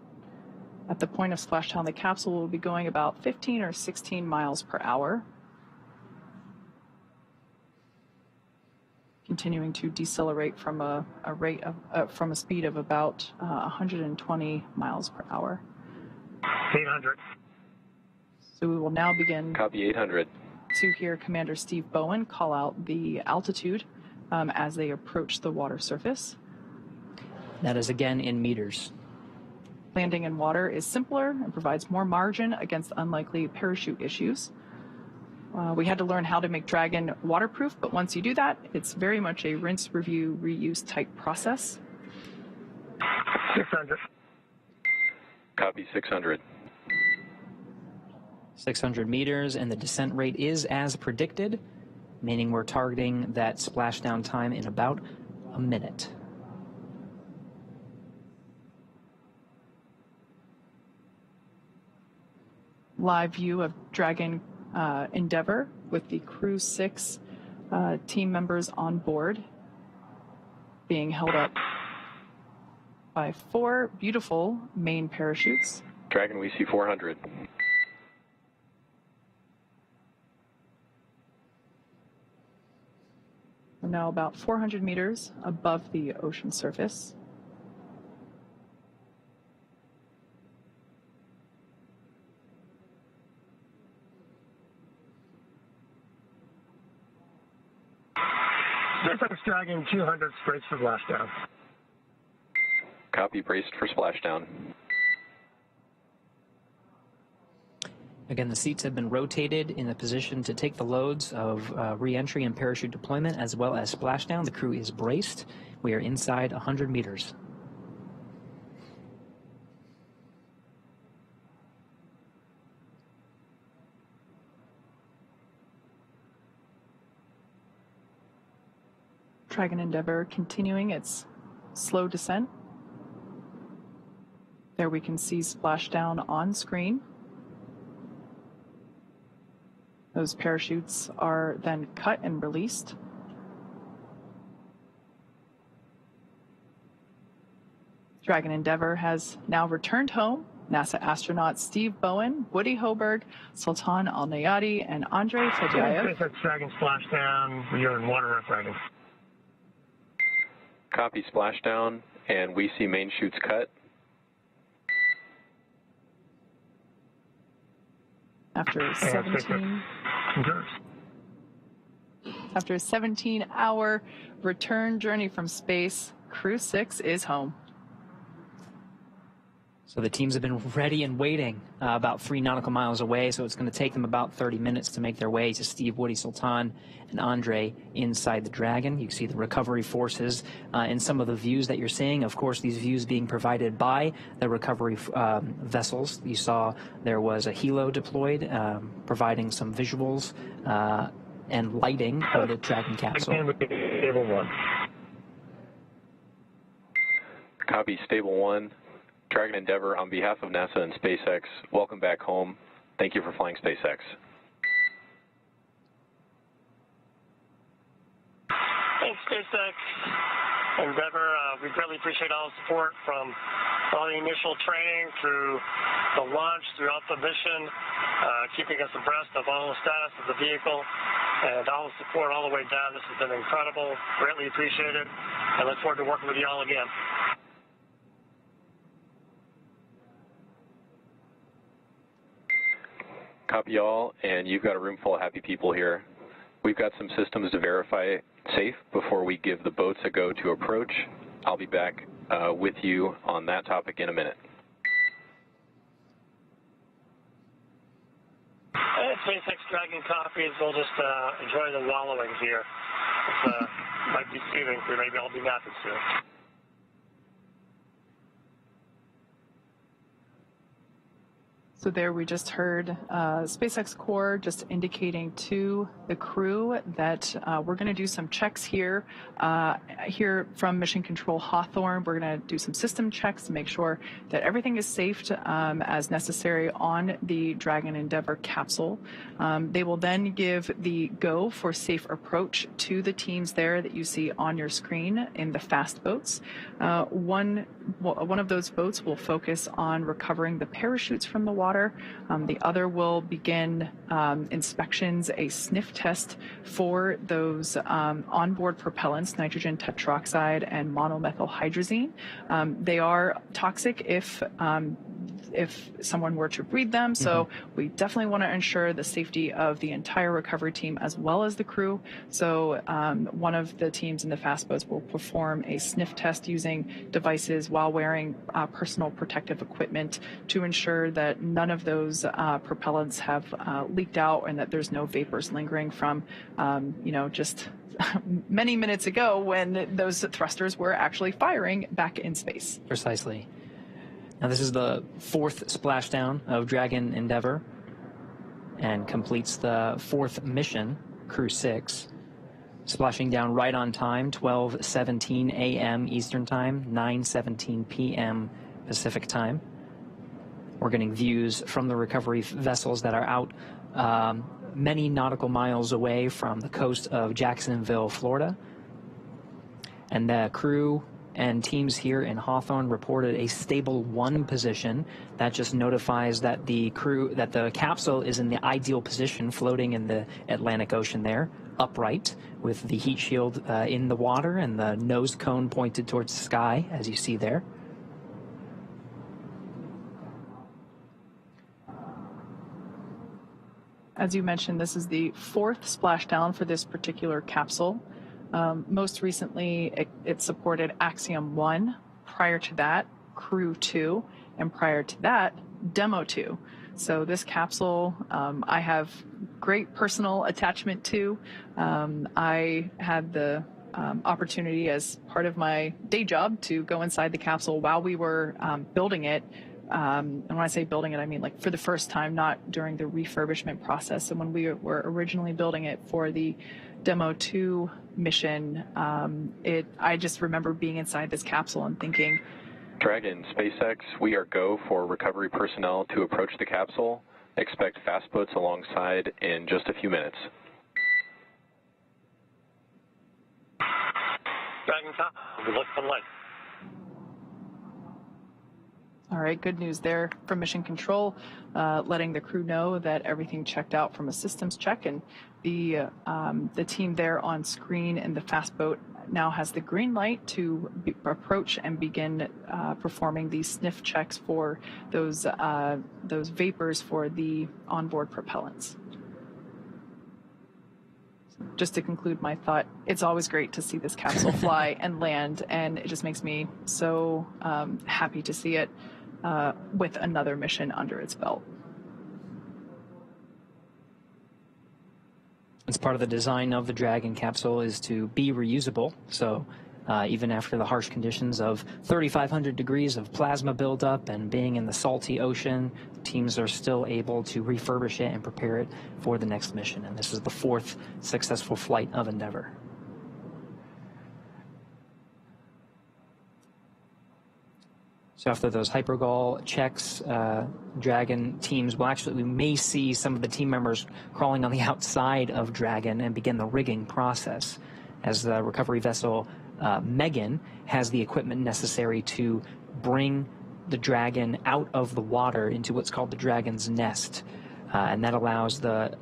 At the point of splashdown, the capsule will be going about 15 or 16 miles per hour. Continuing to decelerate from a speed of about 120 miles per hour. 800. So we will now begin. Copy, 800. To hear Commander Steve Bowen call out the altitude as they approach the water surface. That is again in meters. Landing in water is simpler and provides more margin against unlikely parachute issues. We had to learn how to make Dragon waterproof, but once you do that, it's very much a rinse, review, reuse type process. 600. Copy, 600. 600 meters, and the descent rate is as predicted, meaning we're targeting that splashdown time in about a minute. Live view of Dragon Endeavor with the Crew-6 team members on board, being held up by 4 beautiful main parachutes. Dragon, we see 400. We're now about 400 meters above the ocean surface. SpaceX Dragon 200 braced for splashdown. Copy, braced for splashdown. Again, the seats have been rotated in a position to take the loads of re-entry and parachute deployment as well as splashdown. The crew is braced. We are inside 100 meters. Dragon Endeavor continuing its slow descent. There we can see splashdown on screen. Those parachutes are then cut and released. Dragon Endeavor has now returned home. NASA astronauts Steve Bowen, Woody Hoburg, Sultan Alneyadi, and Andrey Fedyaev. SpaceX Dragon splashdown. We are in water rough riding. Copy, splashdown, and we see main chutes cut. After a 17-hour return journey from space, Crew-6 is home. So the teams have been ready and waiting about 3 nautical miles away, so it's going to take them about 30 minutes to make their way to Steve, Woody, Sultan, and Andrey inside the Dragon. You can see the recovery forces in some of the views that you're seeing. Of course, these views being provided by the recovery vessels. You saw there was a helo deployed, providing some visuals and lighting of the Dragon capsule. Stable 1. Copy, stable 1. Dragon Endeavor, on behalf of NASA and SpaceX, welcome back home. Thank you for flying SpaceX. Thanks, SpaceX Endeavor. We greatly appreciate all the support from all the initial training through the launch, throughout the mission, keeping us abreast of all the status of the vehicle, and all the support all the way down. This has been incredible. Greatly appreciated. I look forward to working with you all again. Copy all, and you've got a room full of happy people here. We've got some systems to verify safe before we give the boats a go to approach. I'll be back with you on that topic in a minute. SpaceX Dragon copies. We'll just enjoy the wallowing here. It might be soothing. We maybe all be napping soon. So there we just heard SpaceX Core just indicating to the crew that we're going to do some checks here. Here from Mission Control Hawthorne, we're going to do some system checks to make sure that everything is safe as necessary on the Dragon Endeavour capsule. They will then give the go for safe approach to the teams there that you see on your screen in the fast boats. One of those boats will focus on recovering the parachutes from the water. The other will begin inspections, a sniff test for those onboard propellants, nitrogen tetroxide and monomethylhydrazine. They are toxic if someone were to breathe them, so we definitely want to ensure the safety of the entire recovery team as well as the crew. So one of the teams in the fast boats will perform a sniff test using devices while wearing personal protective equipment to ensure that none of those propellants have leaked out and that there's no vapors lingering from, just many minutes ago when those thrusters were actually firing back in space. Precisely. Now this is the fourth splashdown of Dragon Endeavour and completes the fourth mission, Crew-6, splashing down right on time, 12:17 a.m. Eastern Time, 9:17 p.m. Pacific Time. We're getting views from the recovery vessels that are out many nautical miles away from the coast of Jacksonville, Florida. And the crew and teams here in Hawthorne reported a stable 1 position. That just notifies that the capsule is in the ideal position, floating in the Atlantic Ocean there, upright, with the heat shield in the water and the nose cone pointed towards the sky, as you see there. As you mentioned, this is the 4th splashdown for this particular capsule. Most recently, it supported Axiom 1. Prior to that, Crew-2. And prior to that, Demo 2. So this capsule, I have great personal attachment to. I had the opportunity as part of my day job to go inside the capsule while we were building it. And when I say building it, I mean like for the first time, not during the refurbishment process. And when we were originally building it for the Demo 2 mission, I just remember being inside this capsule and thinking, Dragon, SpaceX, we are go for recovery personnel to approach the capsule. Expect fast boats alongside in just a few minutes. Dragon top, we look for light. all right, good news there from Mission Control, letting the crew know that everything checked out from a systems check, and the team there on screen in the fast boat now has the green light to approach and begin performing these sniff checks for those vapors for the onboard propellants. Just to conclude my thought, it's always great to see this capsule fly and land, and it just makes me so happy to see it with another mission under its belt. It's part of the design of the Dragon capsule is to be reusable, so even after the harsh conditions of 3,500 degrees of plasma buildup and being in the salty ocean, teams are still able to refurbish it and prepare it for the next mission. And this is the 4th successful flight of Endeavour. So after those hypergol checks, Dragon teams we may see some of the team members crawling on the outside of Dragon and begin the rigging process as the recovery vessel Megan has the equipment necessary to bring the Dragon out of the water into what's called the Dragon's nest. And that allows the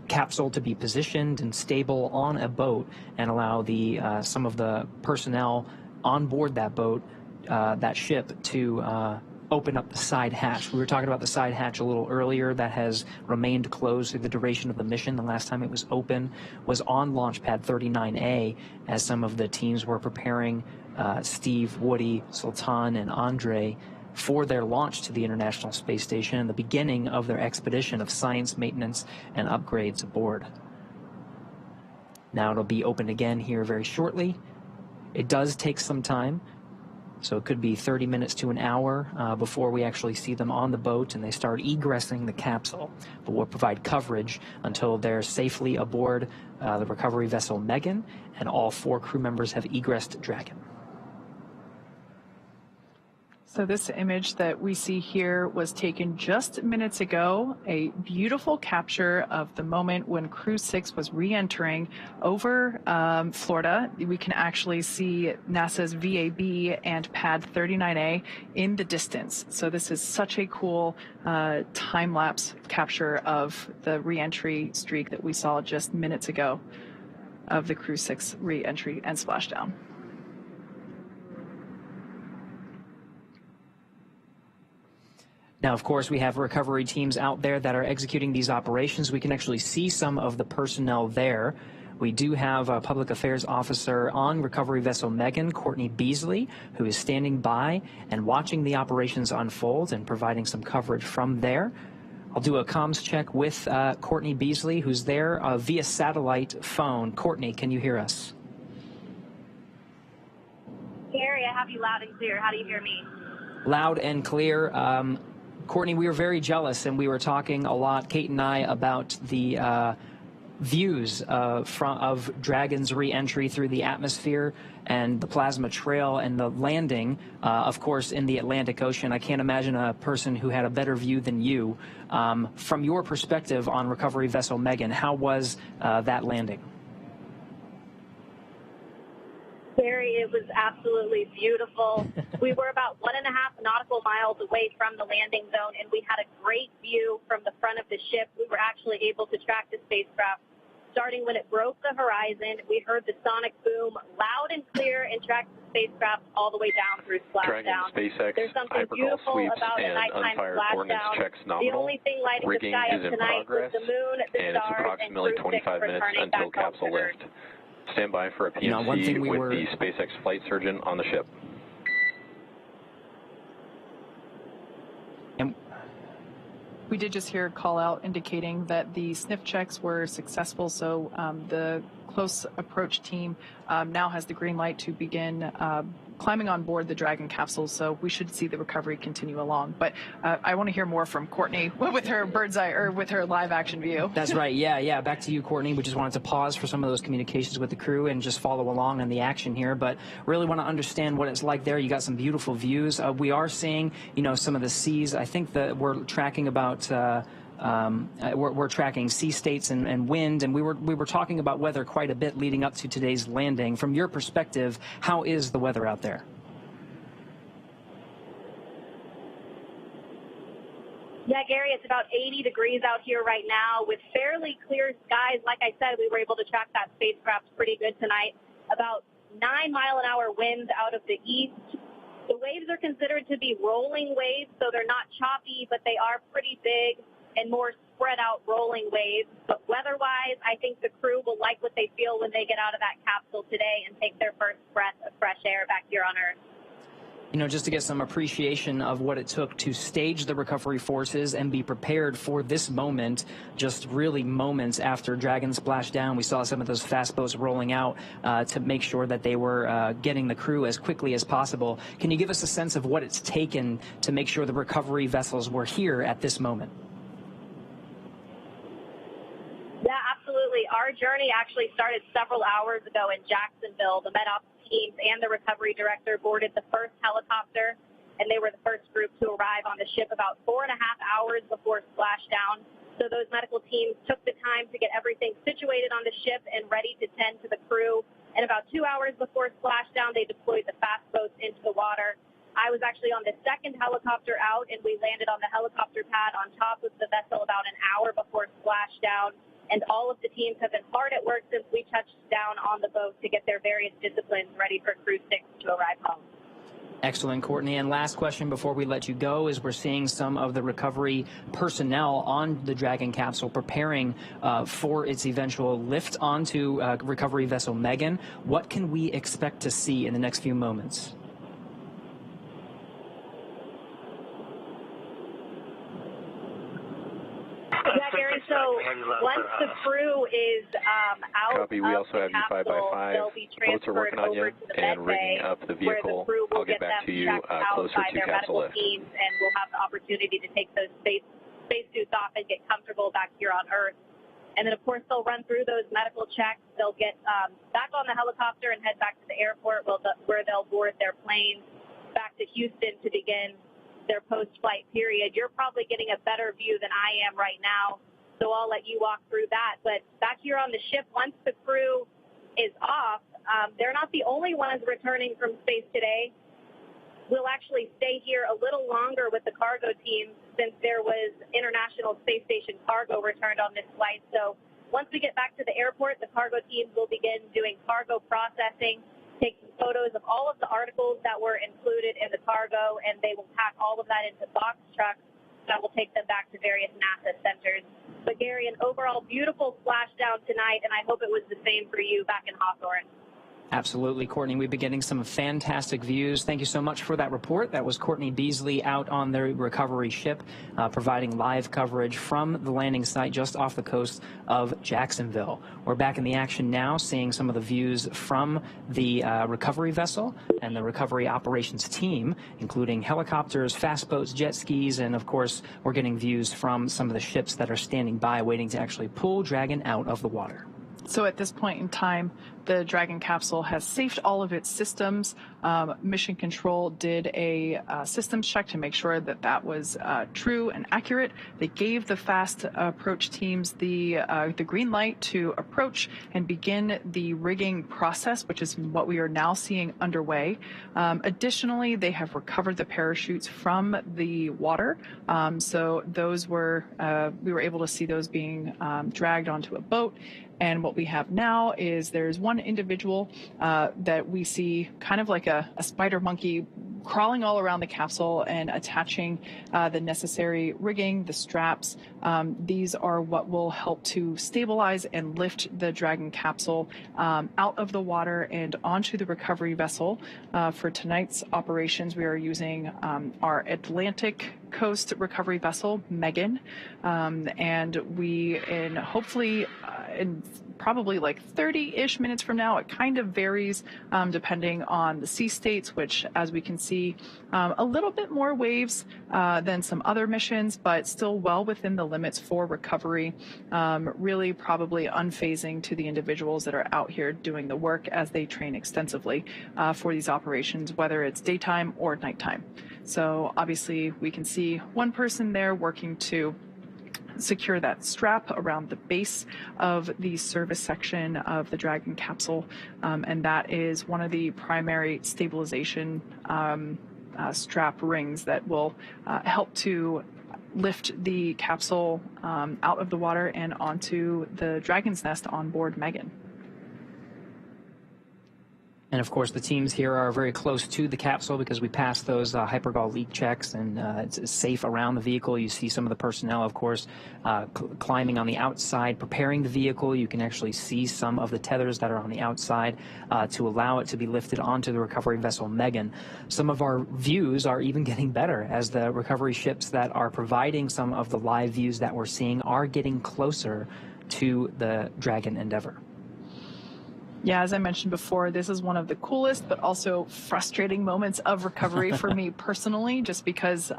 capsule to be positioned and stable on a boat and allow the some of the personnel on board that boat, that ship, to open up the side hatch. We were talking about the side hatch a little earlier. That has remained closed through the duration of the mission. The last time it was open was on Launch Pad 39A as some of the teams were preparing Steve, Woody, Sultan, and Andrey for their launch to the International Space Station and the beginning of their expedition of science, maintenance, and upgrades aboard. Now it'll be open again here very shortly. It does take some time, so it could be 30 minutes to an hour before we actually see them on the boat and they start egressing the capsule. But we'll provide coverage until they're safely aboard the recovery vessel Megan, and all 4 crew members have egressed Dragon. So this image that we see here was taken just minutes ago, a beautiful capture of the moment when Crew-6 was re-entering over Florida. We can actually see NASA's VAB and Pad 39A in the distance. So this is such a cool time-lapse capture of the re-entry streak that we saw just minutes ago of the Crew-6 re-entry and splashdown. Now, of course, we have recovery teams out there that are executing these operations. We can actually see some of the personnel there. We do have a public affairs officer on recovery vessel Megan, Courtney Beasley, who is standing by and watching the operations unfold and providing some coverage from there. I'll do a comms check with Courtney Beasley, who's there via satellite phone. Courtney, can you hear us? Gary, I have you loud and clear. How do you hear me? Loud and clear. Courtney, we were very jealous, and we were talking a lot, Kate and I, about the views of Dragon's re-entry through the atmosphere and the plasma trail and the landing, of course, in the Atlantic Ocean. I can't imagine a person who had a better view than you. From your perspective on recovery vessel Megan, how was that landing? Gary, it was absolutely beautiful. We were about 1.5 nautical miles away from the landing zone, and we had a great view from the front of the ship. We were actually able to track the spacecraft starting when it broke the horizon. We heard the sonic boom loud and clear and tracked the spacecraft all the way down through splashdown. SpaceX, There's something beautiful about the nighttime splashdown. The only thing lighting the sky up tonight was the moon, the and it's stars, approximately and 25 minutes until capsule lift. Stand by for a PMC with the SpaceX flight surgeon on the ship. And we did just hear a call out indicating that the sniff checks were successful, so the close approach team now has the green light to begin climbing on board the Dragon capsule, so we should see the recovery continue along. But I want to hear more from Courtney with her bird's eye, or with her live action view. That's right. Yeah. Back to you, Courtney. We just wanted to pause for some of those communications with the crew and just follow along on the action here. But really want to understand what it's like there. You got some beautiful views. We are seeing, some of the seas. I think that we're tracking about. We're tracking sea states and wind, and we were talking about weather quite a bit leading up to today's landing. From your perspective, how is the weather out there? Yeah, Gary, it's about 80 degrees out here right now with fairly clear skies. Like I said, we were able to track that spacecraft pretty good tonight. About 9-mile-an-hour winds out of the east. The waves are considered to be rolling waves, so they're not choppy, but they are pretty big and more spread out rolling waves. But weather-wise, I think the crew will like what they feel when they get out of that capsule today and take their first breath of fresh air back here on Earth. Just to get some appreciation of what it took to stage the recovery forces and be prepared for this moment, just really moments after Dragon splashed down. We saw some of those fast boats rolling out to make sure that they were getting the crew as quickly as possible. Can you give us a sense of what it's taken to make sure the recovery vessels were here at this moment? Yeah, absolutely. Our journey actually started several hours ago in Jacksonville. The MedOps teams and the recovery director boarded the first helicopter, and they were the first group to arrive on the ship about 4.5 hours before splashdown. So those medical teams took the time to get everything situated on the ship and ready to tend to the crew. And about 2 hours before splashdown, they deployed the fast boats into the water. I was actually on the second helicopter out, and we landed on the helicopter pad on top of the vessel about an hour before splashdown. And all of the teams have been hard at work since we touched down on the boat to get their various disciplines ready for Crew-6 to arrive home. Excellent, Courtney. And last question before we let you go is we're seeing some of the recovery personnel on the Dragon capsule preparing for its eventual lift onto recovery vessel Megan. What can we expect to see in the next few moments? the crew is out Copy. We also have you 5x5. they'll be Boats are working on you over to the and med rigging bay, up the where vehicle. the crew will I'll get back to you closer by to their capsule medical lift. teams, and we'll have the opportunity to take those spacesuits off and get comfortable back here on Earth. And then, of course, they'll run through those medical checks. They'll get back on the helicopter and head back to the airport where they'll board their plane back to Houston to begin their post-flight period. You're probably getting a better view than I am right now, so I'll let you walk through that. But back here on the ship, once the crew is off, they're not the only ones returning from space today. We'll actually stay here a little longer with the cargo team since there was International Space Station cargo returned on this flight. So once we get back to the airport, the cargo teams will begin doing cargo processing, taking photos of all of the articles that were included in the cargo, and they will pack all of that into box trucks that will take them back to various NASA centers. But Gary, an overall beautiful splashdown tonight, and I hope it was the same for you back in Hawthorne. Absolutely, Courtney. We've been getting some fantastic views. Thank you so much for that report. That was Courtney Beasley out on the recovery ship, providing live coverage from the landing site just off the coast of Jacksonville. We're back in the action now, seeing some of the views from the recovery vessel and the recovery operations team, including helicopters, fast boats, jet skis, and of course, we're getting views from some of the ships that are standing by waiting to actually pull Dragon out of the water. So at this point in time, the Dragon capsule has safed all of its systems. Mission Control did a systems check to make sure that that was true and accurate. They gave the fast approach teams the green light to approach and begin the rigging process, which is what we are now seeing underway. Additionally, they have recovered the parachutes from the water. So those were, we were able to see those being dragged onto a boat. And what we have now is there's one individual that we see kind of like a spider monkey crawling all around the capsule and attaching the necessary rigging, the straps. These are what will help to stabilize and lift the Dragon capsule out of the water and onto the recovery vessel. For tonight's operations, we are using our Atlantic Coast recovery vessel, Megan, and we, in hopefully in probably like 30-ish minutes from now, it kind of varies depending on the sea states, which, as we can see, a little bit more waves than some other missions, but still well within the limits for recovery, really probably unfazing to the individuals that are out here doing the work as they train extensively for these operations, whether it's daytime or nighttime. So obviously we can see one person there working to secure that strap around the base of the service section of the Dragon capsule, and that is one of the primary stabilization strap rings that will help to lift the capsule out of the water and onto the Dragon's nest on board Megan. And of course, the teams here are very close to the capsule because we passed those hypergol leak checks, and it's safe around the vehicle. You see some of the personnel, of course, climbing on the outside, preparing the vehicle. You can actually see some of the tethers that are on the outside to allow it to be lifted onto the recovery vessel Megan. Some of our views are even getting better as the recovery ships that are providing some of the live views that we're seeing are getting closer to the Dragon Endeavor. Yeah, as I mentioned before, this is one of the coolest but also frustrating moments of recovery for me personally, just because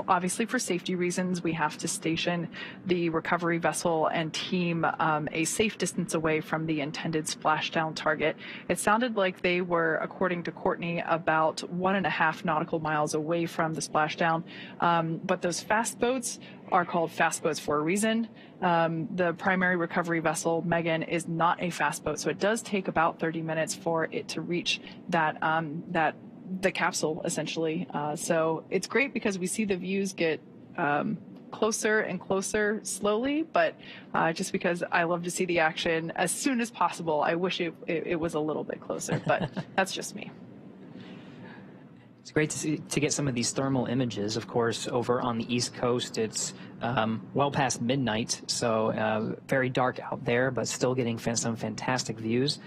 obviously for safety reasons, we have to station the recovery vessel and team a safe distance away from the intended splashdown target. It sounded like they were, according to Courtney, about 1.5 nautical miles away from the splashdown, but those fast boats are called fast boats for a reason. The primary recovery vessel, Megan, is not a fast boat, so it does take about 30 minutes for it to reach that the capsule, essentially. So it's great because we see the views get closer and closer slowly, but just because I love to see the action as soon as possible, I wish it was a little bit closer, but that's just me. It's great to get some of these thermal images. Of course, over on the East Coast, it's well past midnight, so very dark out there, but still getting some fantastic views.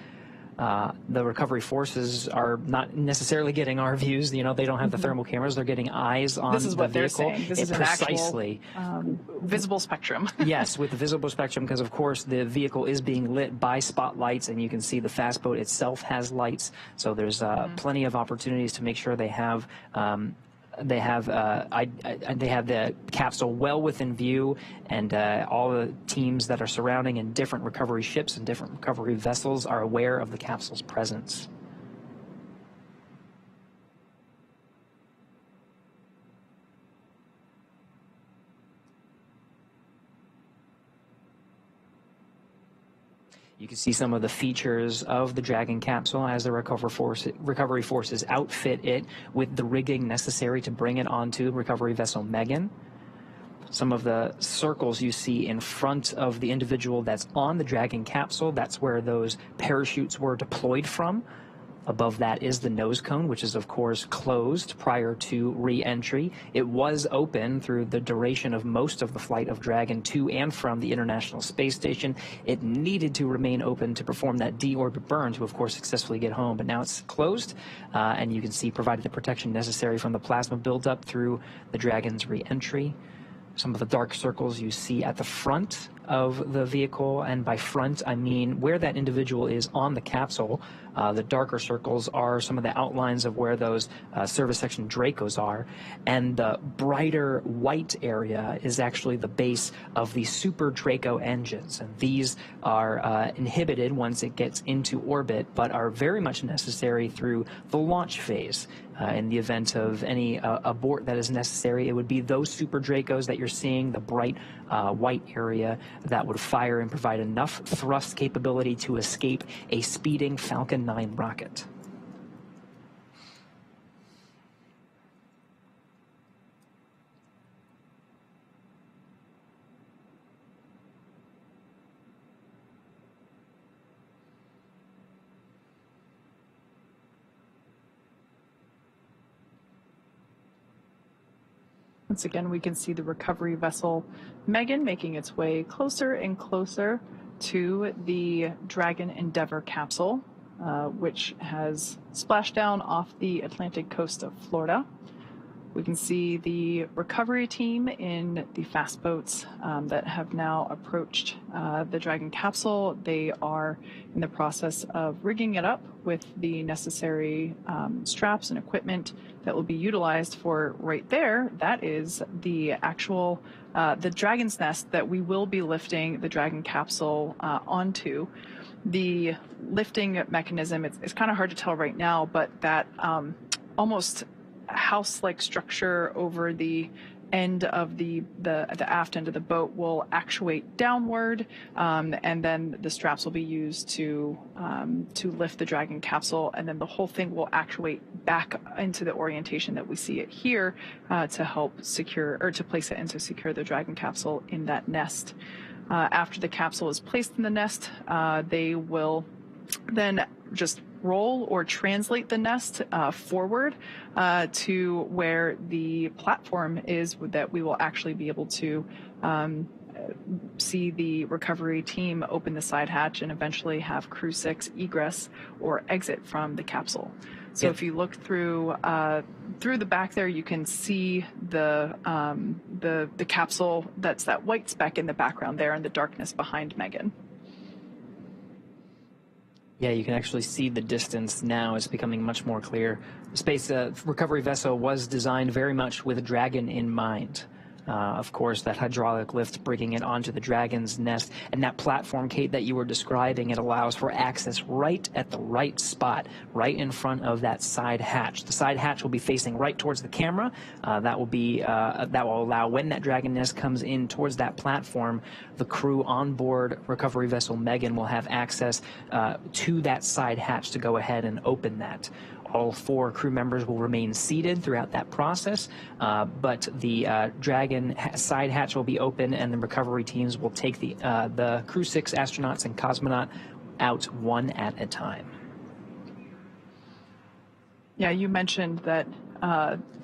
The recovery forces are not necessarily getting our views. You know, they don't have the thermal cameras. They're getting eyes on the vehicle. This is what they're saying. This is an precisely actual visible spectrum. Yes, with the visible spectrum, because of course the vehicle is being lit by spotlights, and you can see the fast boat itself has lights. So there's plenty of opportunities to make sure they have the capsule well within view, and all the teams that are surrounding and different recovery ships and different recovery vessels are aware of the capsule's presence. You can see some of the features of the Dragon capsule as the recovery forces outfit it with the rigging necessary to bring it onto recovery vessel Megan. Some of the circles you see in front of the individual that's on the Dragon capsule, that's where those parachutes were deployed from. Above that is the nose cone, which is, of course, closed prior to re-entry. It was open through the duration of most of the flight of Dragon to and from the International Space Station. It needed to remain open to perform that deorbit burn to, of course, successfully get home. But now it's closed, and you can see provided the protection necessary from the plasma buildup through the Dragon's re-entry. Some of the dark circles you see at the front of the vehicle, and by front I mean where that individual is on the capsule. The darker circles are some of the outlines of where those service section Dracos are, and the brighter white area is actually the base of the Super Draco engines, and these are inhibited once it gets into orbit, but are very much necessary through the launch phase. In the event of any abort that is necessary, it would be those Super Dracos that you're seeing, the bright white area, that would fire and provide enough thrust capability to escape a speeding Falcon 9 rocket. Once again, we can see the recovery vessel Megan making its way closer and closer to the Dragon Endeavour capsule, which has splashed down off the Atlantic coast of Florida. We can see the recovery team in the fast boats that have now approached the Dragon capsule. They are in the process of rigging it up with the necessary straps and equipment that will be utilized for right there. That is the actual, the Dragon's nest that we will be lifting the Dragon capsule onto. The lifting mechanism, it's kind of hard to tell right now, but that almost house-like structure over the end of the aft end of the boat will actuate downward, and then the straps will be used to lift the Dragon capsule, and then the whole thing will actuate back into the orientation that we see it here to help secure, or to place it and to secure the Dragon capsule in that nest. After the capsule is placed in the nest, they will then just roll or translate the nest forward to where the platform is that we will actually be able to see the recovery team open the side hatch and eventually have Crew-6 egress or exit from the capsule. So if you look through the back there, you can see the capsule. That's that white speck in the background there, and the darkness behind Megan. Yeah, you can actually see the distance now. It's becoming much more clear. The space recovery vessel was designed very much with a Dragon in mind. Of course, that hydraulic lift bringing it onto the Dragon's nest, and that platform, Kate, that you were describing, it allows for access right at the right spot, right in front of that side hatch. The side hatch will be facing right towards the camera. That will allow, when that Dragon nest comes in towards that platform, the crew on board recovery vessel Megan will have access to that side hatch to go ahead and open that. All 4 crew members will remain seated throughout that process, but the Dragon side hatch will be open, and the recovery teams will take the Crew-6 astronauts and cosmonaut out one at a time. Yeah, you mentioned that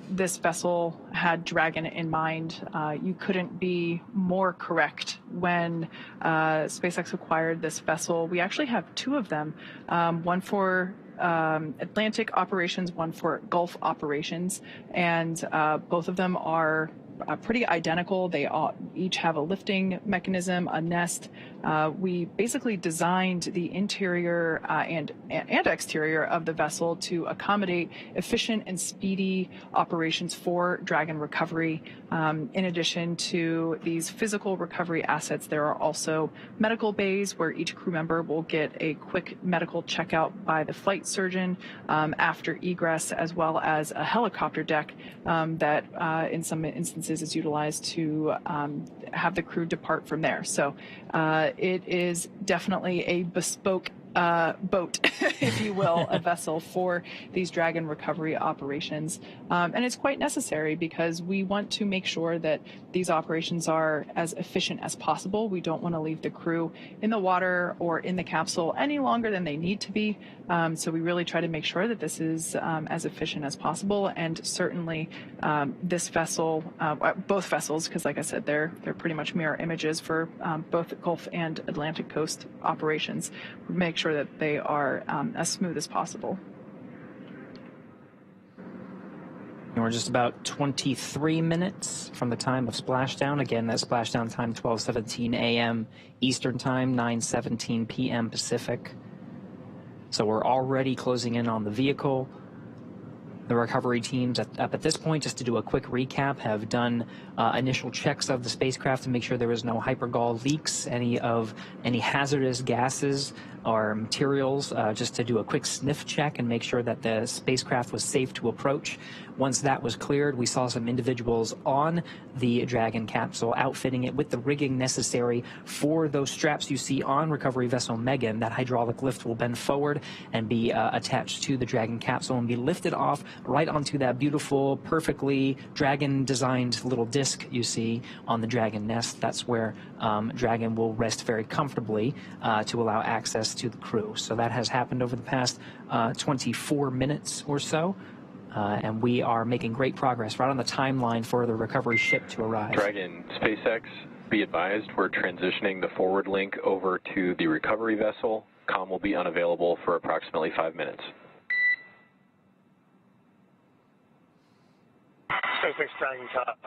this vessel had Dragon in mind. You couldn't be more correct. When SpaceX acquired this vessel, we actually have two of them, one for Atlantic operations, one for Gulf operations, and both of them are pretty identical. They all, each have a lifting mechanism, a nest. We basically designed the interior and exterior of the vessel to accommodate efficient and speedy operations for Dragon recovery. In addition to these physical recovery assets, there are also medical bays where each crew member will get a quick medical checkout by the flight surgeon after egress, as well as a helicopter deck that in some instances is utilized to have the crew depart from there. So it is definitely a bespoke boat, if you will, a vessel for these Dragon recovery operations. And it's quite necessary because we want to make sure that these operations are as efficient as possible. We don't want to leave the crew in the water or in the capsule any longer than they need to be. So we really try to make sure that this is as efficient as possible. And certainly this vessel, both vessels, because like I said, they're pretty much mirror images for both Gulf and Atlantic coast operations. We make sure that they are as smooth as possible. And we're just about 23 minutes from the time of splashdown. Again, that splashdown time 12:17 a.m. Eastern Time, 9:17 p.m. Pacific. So we're already closing in on the vehicle. The recovery teams at this point, just to do a quick recap, have done initial checks of the spacecraft to make sure there was no hypergol leaks, any hazardous gases or materials, just to do a quick sniff check and make sure that the spacecraft was safe to approach. Once that was cleared, we saw some individuals on the Dragon capsule outfitting it with the rigging necessary for those straps you see on recovery vessel Megan. That hydraulic lift will bend forward and be attached to the Dragon capsule and be lifted off right onto that beautiful, perfectly Dragon-designed little disc you see on the Dragon nest. That's where Dragon will rest very comfortably to allow access to the crew. So that has happened over the past 24 minutes or so. And we are making great progress right on the timeline for the recovery ship to arrive. Dragon, SpaceX, be advised, we're transitioning the forward link over to the recovery vessel. Comm will be unavailable for approximately 5 minutes. SpaceX Dragon top.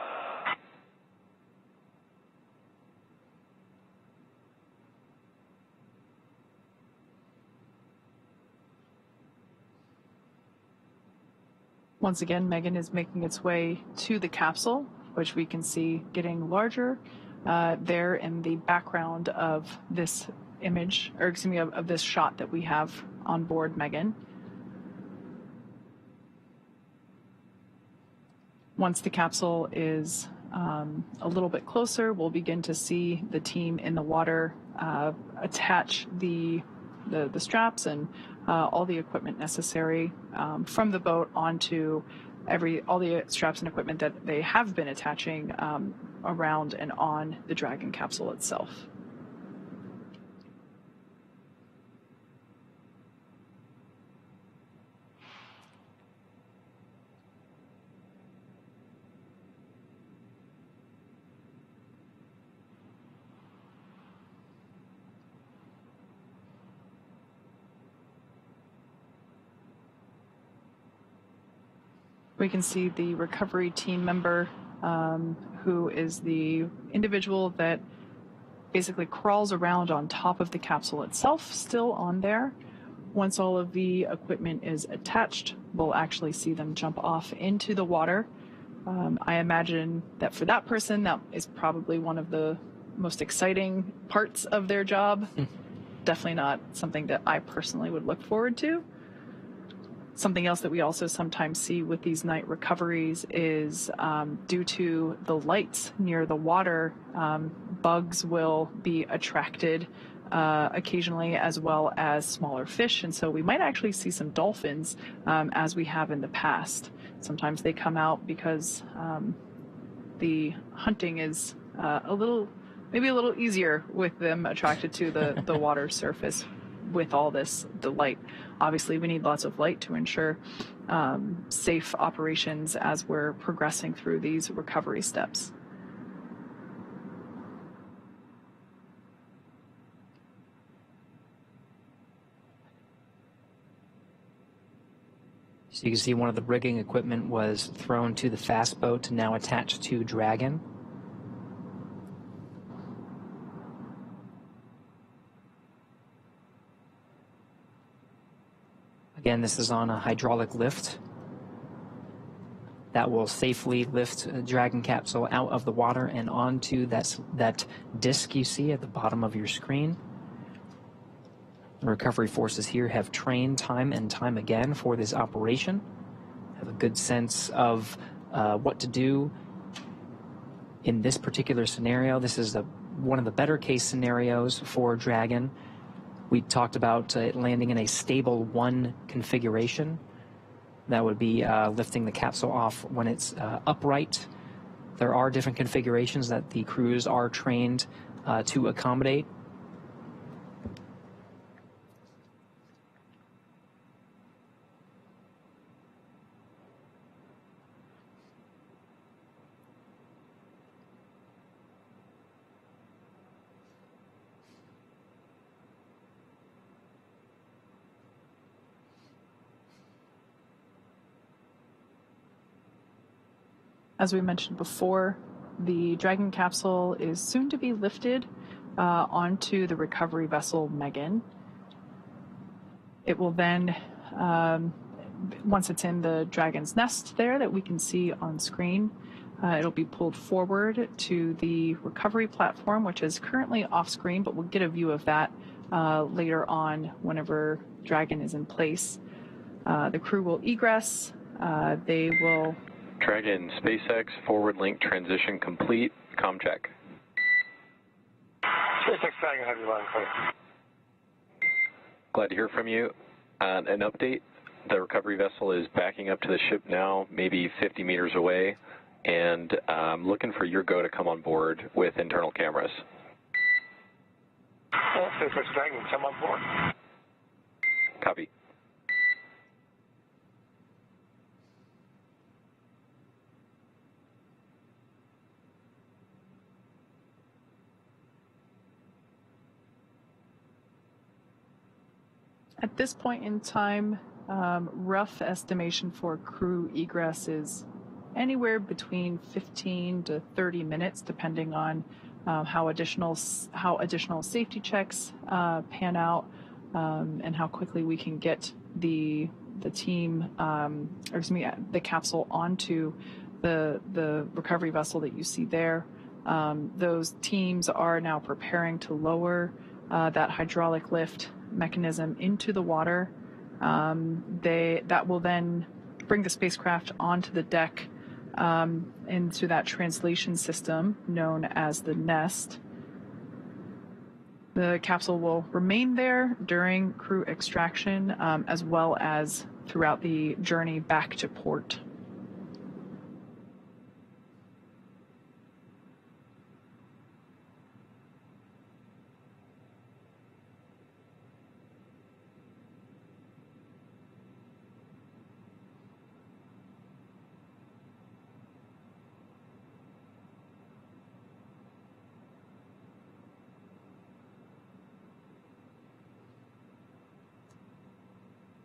Once again, Megan is making its way to the capsule, which we can see getting larger there in the background of this image, or excuse me, of this shot that we have on board Megan. Once the capsule is a little bit closer, we'll begin to see the team in the water attach the straps and all the equipment necessary from the boat onto all the straps and equipment that they have been attaching around and on the Dragon capsule itself. We can see the recovery team member who is the individual that basically crawls around on top of the capsule itself, still on there. Once all of the equipment is attached, we'll actually see them jump off into the water. I imagine that for that person, that is probably one of the most exciting parts of their job. Definitely not something that I personally would look forward to. Something else that we also sometimes see with these night recoveries is due to the lights near the water, bugs will be attracted occasionally, as well as smaller fish. And so we might actually see some dolphins as we have in the past. Sometimes they come out because the hunting is maybe a little easier with them attracted to the water surface. with all this, the light. Obviously, we need lots of light to ensure safe operations as we're progressing through these recovery steps. So you can see one of the rigging equipment was thrown to the fast boat, now attached to Dragon. Again, this is on a hydraulic lift that will safely lift a Dragon capsule out of the water and onto that disc you see at the bottom of your screen. The recovery forces here have trained time and time again for this operation, have a good sense of what to do in this particular scenario. This is one of the better case scenarios for Dragon. We talked about it landing in a stable 1 configuration. That would be lifting the capsule off when it's upright. There are different configurations that the crews are trained to accommodate. As we mentioned before, the Dragon capsule is soon to be lifted onto the recovery vessel Megan. It will then, once it's in the Dragon's nest there that we can see on screen, it'll be pulled forward to the recovery platform, which is currently off screen, but we'll get a view of that later on whenever Dragon is in place. The crew will egress. They will... Dragon, SpaceX, forward link transition complete. Com check. SpaceX Dragon, have you line clear? Glad to hear from you. An update. The recovery vessel is backing up to the ship now, maybe 50 meters away, and I'm looking for your go to come on board with internal cameras. SpaceX Dragon, come on board. Copy. At this point in time, rough estimation for crew egress is anywhere between 15 to 30 minutes, depending on how additional safety checks pan out and how quickly we can get the team, or excuse me, the capsule onto the recovery vessel that you see there. Those teams are now preparing to lower that hydraulic lift mechanism into the water. That will then bring the spacecraft onto the deck into that translation system known as the nest. The capsule will remain there during crew extraction as well as throughout the journey back to port.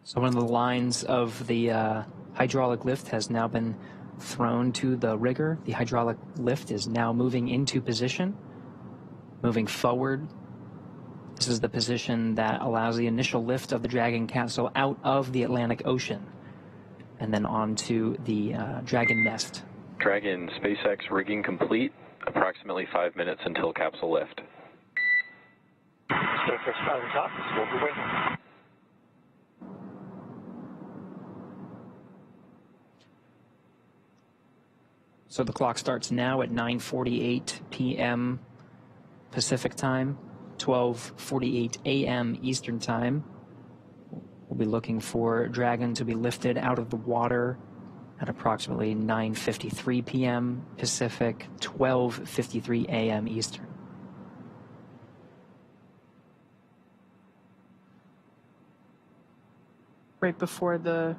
So one of the lines of the hydraulic lift has now been thrown to the rigger. The hydraulic lift is now moving into position, moving forward. This is the position that allows the initial lift of the Dragon capsule out of the Atlantic Ocean and then onto the Dragon nest. Dragon, SpaceX rigging complete. Approximately 5 minutes until capsule lift. SpaceX Dragon top, we'll be waiting. So the clock starts now at 9:48 p.m. Pacific time, 12:48 a.m. Eastern time. We'll be looking for Dragon to be lifted out of the water at approximately 9:53 p.m. Pacific, 12:53 a.m. Eastern. right before the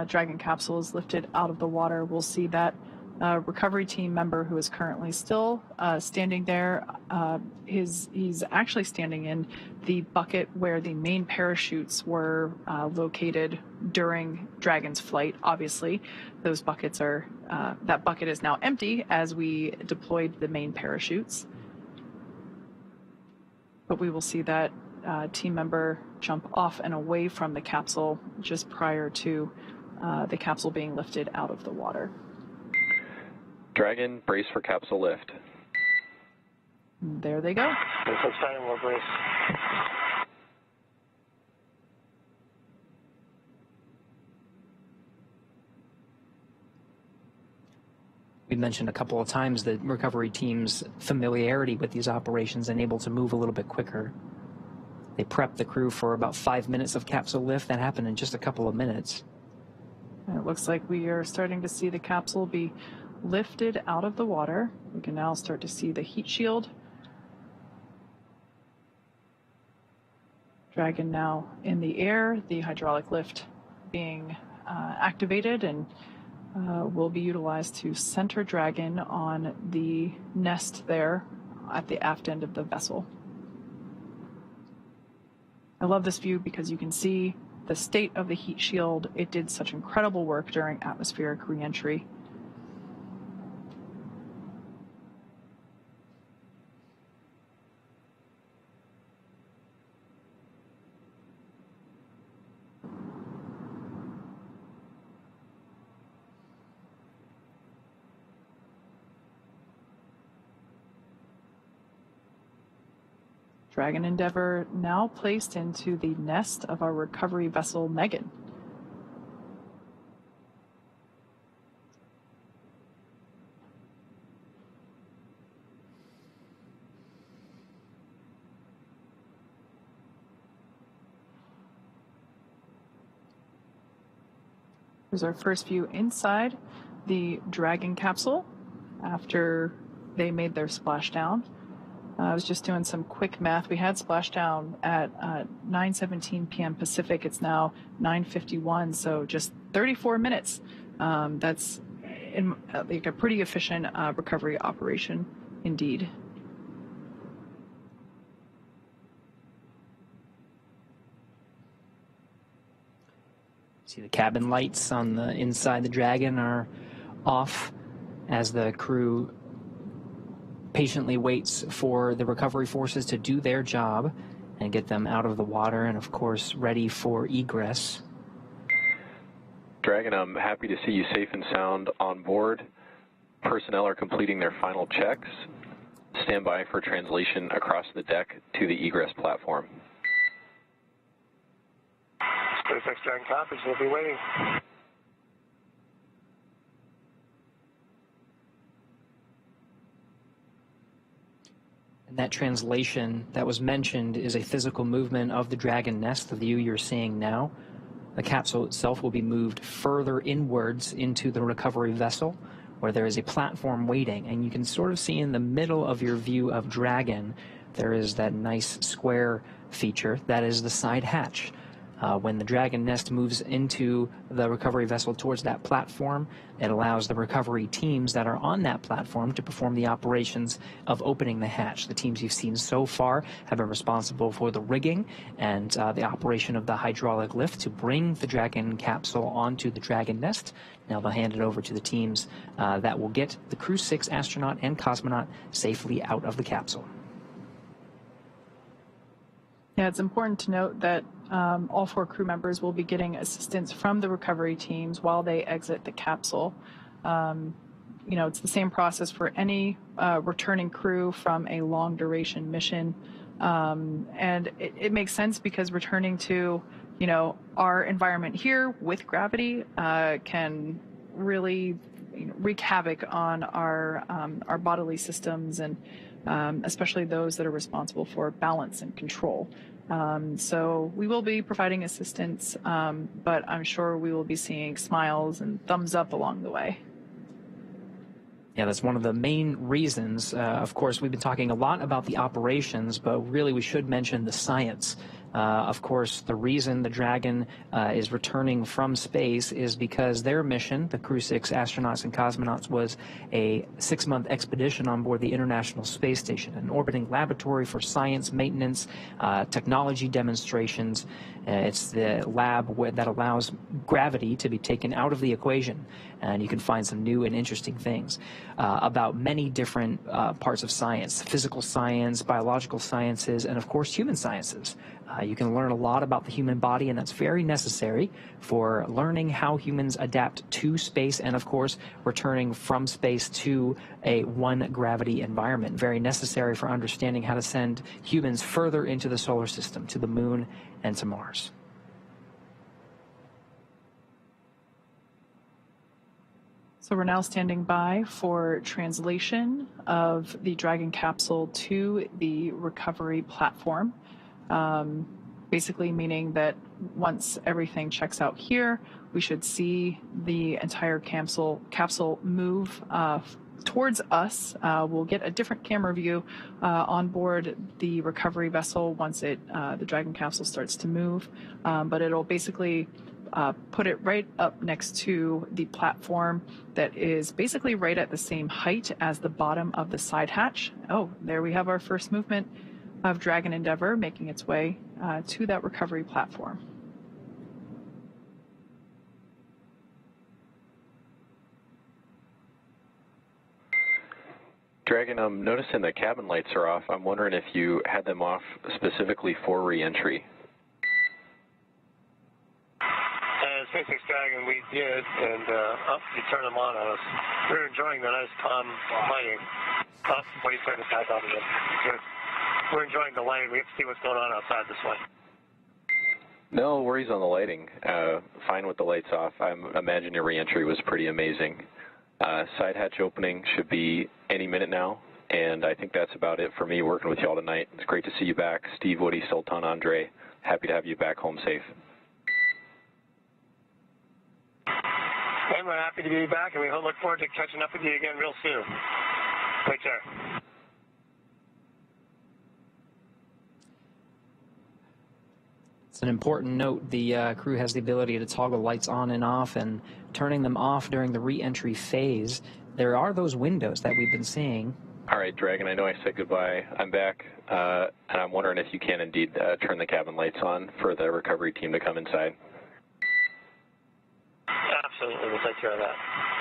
Dragon capsule is lifted out of the water, we'll see that recovery team member who is currently still standing there. He's actually standing in the bucket where the main parachutes were located during Dragon's flight. Obviously, those buckets are that bucket is now empty as we deployed the main parachutes. But we will see that team member jump off and away from the capsule just prior to the capsule being lifted out of the water. Dragon, brace for capsule lift. There they go. More brace. We mentioned a couple of times the recovery team's familiarity with these operations and able to move a little bit quicker. They prepped the crew for about 5 minutes of capsule lift. That happened in just a couple of minutes. And it looks like we are starting to see the capsule be lifted out of the water. We can now start to see the heat shield. Dragon now in the air, the hydraulic lift being activated and will be utilized to center Dragon on the nest there at the aft end of the vessel. I love this view because you can see the state of the heat shield. It did such incredible work during atmospheric reentry. Dragon Endeavour now placed into the nest of our recovery vessel, Megan. Here's our first view inside the Dragon capsule after they made their splashdown. I was just doing some quick math. We had splashdown at 9:17 p.m. Pacific. It's now 9:51, so just 34 minutes. That's like a pretty efficient recovery operation indeed. See the cabin lights on the inside the Dragon are off as the crew patiently waits for the recovery forces to do their job and get them out of the water and, of course, ready for egress. Dragon, I'm happy to see you safe and sound on board. Personnel are completing their final checks. Stand by for translation across the deck to the egress platform. SpaceX Dragon copies. We'll be waiting. And that translation that was mentioned is a physical movement of the Dragon nest, the view you're seeing now. The capsule itself will be moved further inwards into the recovery vessel, where there is a platform waiting. And you can sort of see in the middle of your view of Dragon, there is that nice square feature. That is the side hatch. When the Dragon nest moves into the recovery vessel towards that platform, it allows the recovery teams that are on that platform to perform the operations of opening the hatch. The teams you've seen so far have been responsible for the rigging and the operation of the hydraulic lift to bring the Dragon capsule onto the Dragon nest. Now they'll hand it over to the teams that will get the Crew-6 astronaut and cosmonaut safely out of the capsule. Yeah, it's important to note that all 4 crew members will be getting assistance from the recovery teams while they exit the capsule. You know, it's the same process for any returning crew from a long duration mission. And it makes sense because returning to, you know, our environment here with gravity can really wreak havoc on our bodily systems and especially those that are responsible for balance and control. So we will be providing assistance, but I'm sure we will be seeing smiles and thumbs up along the way. Yeah, that's one of the main reasons. Of course, we've been talking a lot about the operations, but really we should mention the science. Of course, the reason the Dragon is returning from space is because their mission, the Crew-6 astronauts and cosmonauts, was a 6-month expedition on board the International Space Station, an orbiting laboratory for science, maintenance, technology demonstrations. It's the lab that allows gravity to be taken out of the equation, and you can find some new and interesting things about many different parts of science: physical science, biological sciences, and of course human sciences. You can learn a lot about the human body, and that's very necessary for learning how humans adapt to space and, of course, returning from space to a one-gravity environment. Very necessary for understanding how to send humans further into the solar system, to the moon and to Mars. So we're now standing by for translation of the Dragon capsule to the recovery platform. Basically meaning that once everything checks out here, we should see the entire capsule move towards us. We'll get a different camera view on board the recovery vessel once the Dragon capsule starts to move, but it'll basically put it right up next to the platform that is basically right at the same height as the bottom of the side hatch. Oh, there we have our first movement of Dragon Endeavour making its way to that recovery platform. Dragon, I'm noticing the cabin lights are off. I'm wondering if you had them off specifically for reentry. SpaceX Dragon, we did, and you turn them on us. We were enjoying the nice calm lighting. When you turn the back off again. Good. We're enjoying the lighting. We have to see what's going on outside this way. No worries on the lighting. Fine with the lights off. I imagine your reentry was pretty amazing. Side hatch opening should be any minute now, and I think that's about it for me working with y'all tonight. It's great to see you back. Steve, Woody, Sultan, Andrey, happy to have you back home safe. And we're happy to be back, and we look forward to catching up with you again real soon. Take care. It's an important note. The crew has the ability to toggle lights on and off, and turning them off during the re-entry phase. There are those windows that we've been seeing. All right, Dragon, I know I said goodbye. I'm back, and I'm wondering if you can indeed turn the cabin lights on for the recovery team to come inside. Absolutely, we'll take care of that.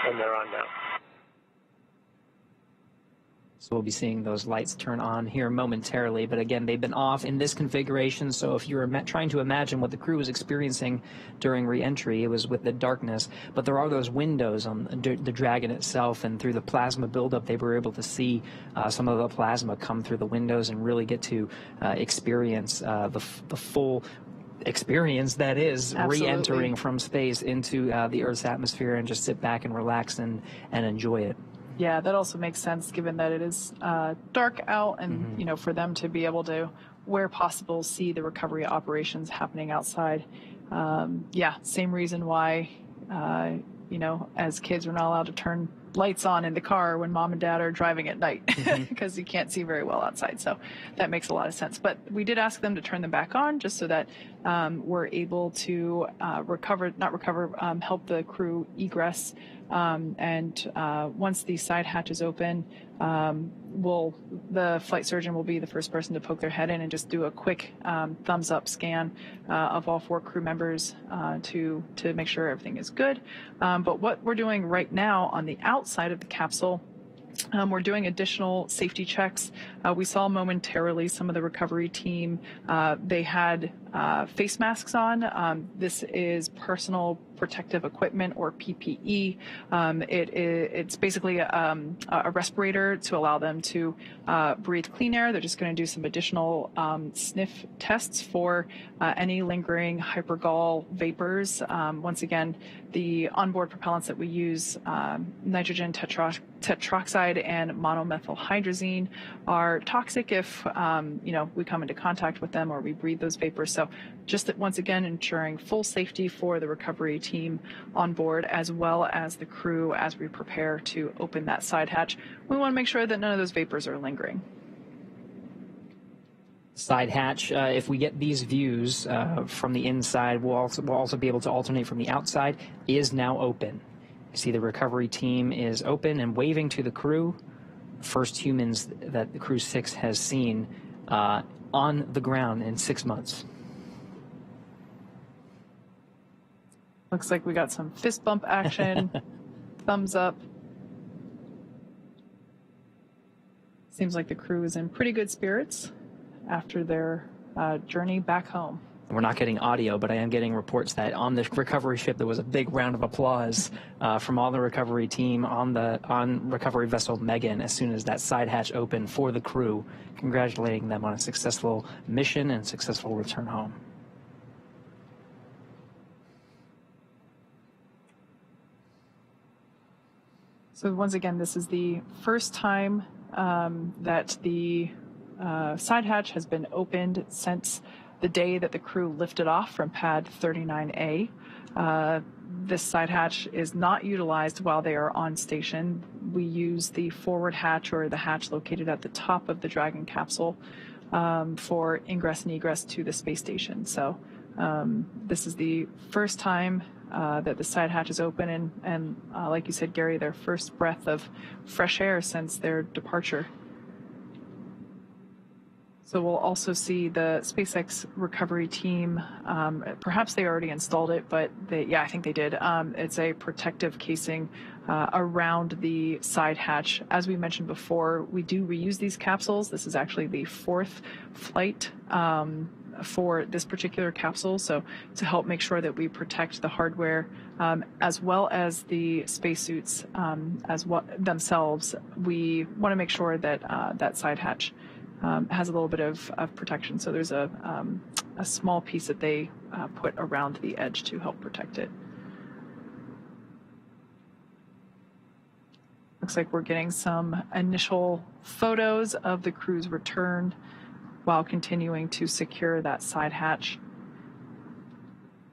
And they're on now. So we'll be seeing those lights turn on here momentarily, but again, they've been off in this configuration, so if you're trying to imagine what the crew was experiencing during re-entry, it was with the darkness, but there are those windows on the Dragon itself, and through the plasma buildup, they were able to see some of the plasma come through the windows and really get to experience the full experience that is re-entering from space into the Earth's atmosphere, and just sit back and relax and enjoy it. Yeah, that also makes sense given that it is dark out, and you know, for them to be able to, where possible, see the recovery operations happening outside. Yeah, same reason why you know, as kids, we're not allowed to turn lights on in the car when mom and dad are driving at night because you can't see very well outside. So that makes a lot of sense. But we did ask them to turn them back on just so that we're able to help the crew egress. And once the side hatch is open, the flight surgeon will be the first person to poke their head in and just do a quick thumbs up scan of all 4 crew members to make sure everything is good. But what we're doing right now on the outside of the capsule, we're doing additional safety checks. We saw momentarily some of the recovery team, they had face masks on. This is personal protective equipment, or PPE. It's basically a respirator to allow them to breathe clean air. They're just going to do some additional sniff tests for any lingering hypergol vapors. Once again, the onboard propellants that we use, nitrogen tetroxide and monomethylhydrazine, are toxic if you know, we come into contact with them or we breathe those vapors. So just that, once again, ensuring full safety for the recovery team on board, as well as the crew as we prepare to open that side hatch. We want to make sure that none of those vapors are lingering. Side hatch, if we get these views from the inside, we'll also be able to alternate from the outside, is now open. You see the recovery team is open and waving to the crew. First humans that the Crew-6 has seen on the ground in 6 months. Looks like we got some fist bump action, thumbs up. Seems like the crew is in pretty good spirits after their journey back home. We're not getting audio, but I am getting reports that on the recovery ship there was a big round of applause from all the recovery team on recovery vessel Megan as soon as that side hatch opened for the crew, congratulating them on a successful mission and successful return home. So once again, this is the first time that the side hatch has been opened since the day that the crew lifted off from pad 39A. This side hatch is not utilized while they are on station. We use the forward hatch, or the hatch located at the top of the Dragon capsule, for ingress and egress to the space station. So this is the first time that the side hatch is open, and like you said, Gary, their first breath of fresh air since their departure. So we'll also see the SpaceX recovery team, perhaps they already installed it, but I think they did. It's a protective casing around the side hatch. As we mentioned before, we do reuse these capsules. This is actually the 4th flight for this particular capsule, so to help make sure that we protect the hardware as well as the spacesuits themselves, we want to make sure that that side hatch has a little bit of protection. So there's a small piece that they put around the edge to help protect it. Looks like we're getting some initial photos of the crew's return while continuing to secure that side hatch.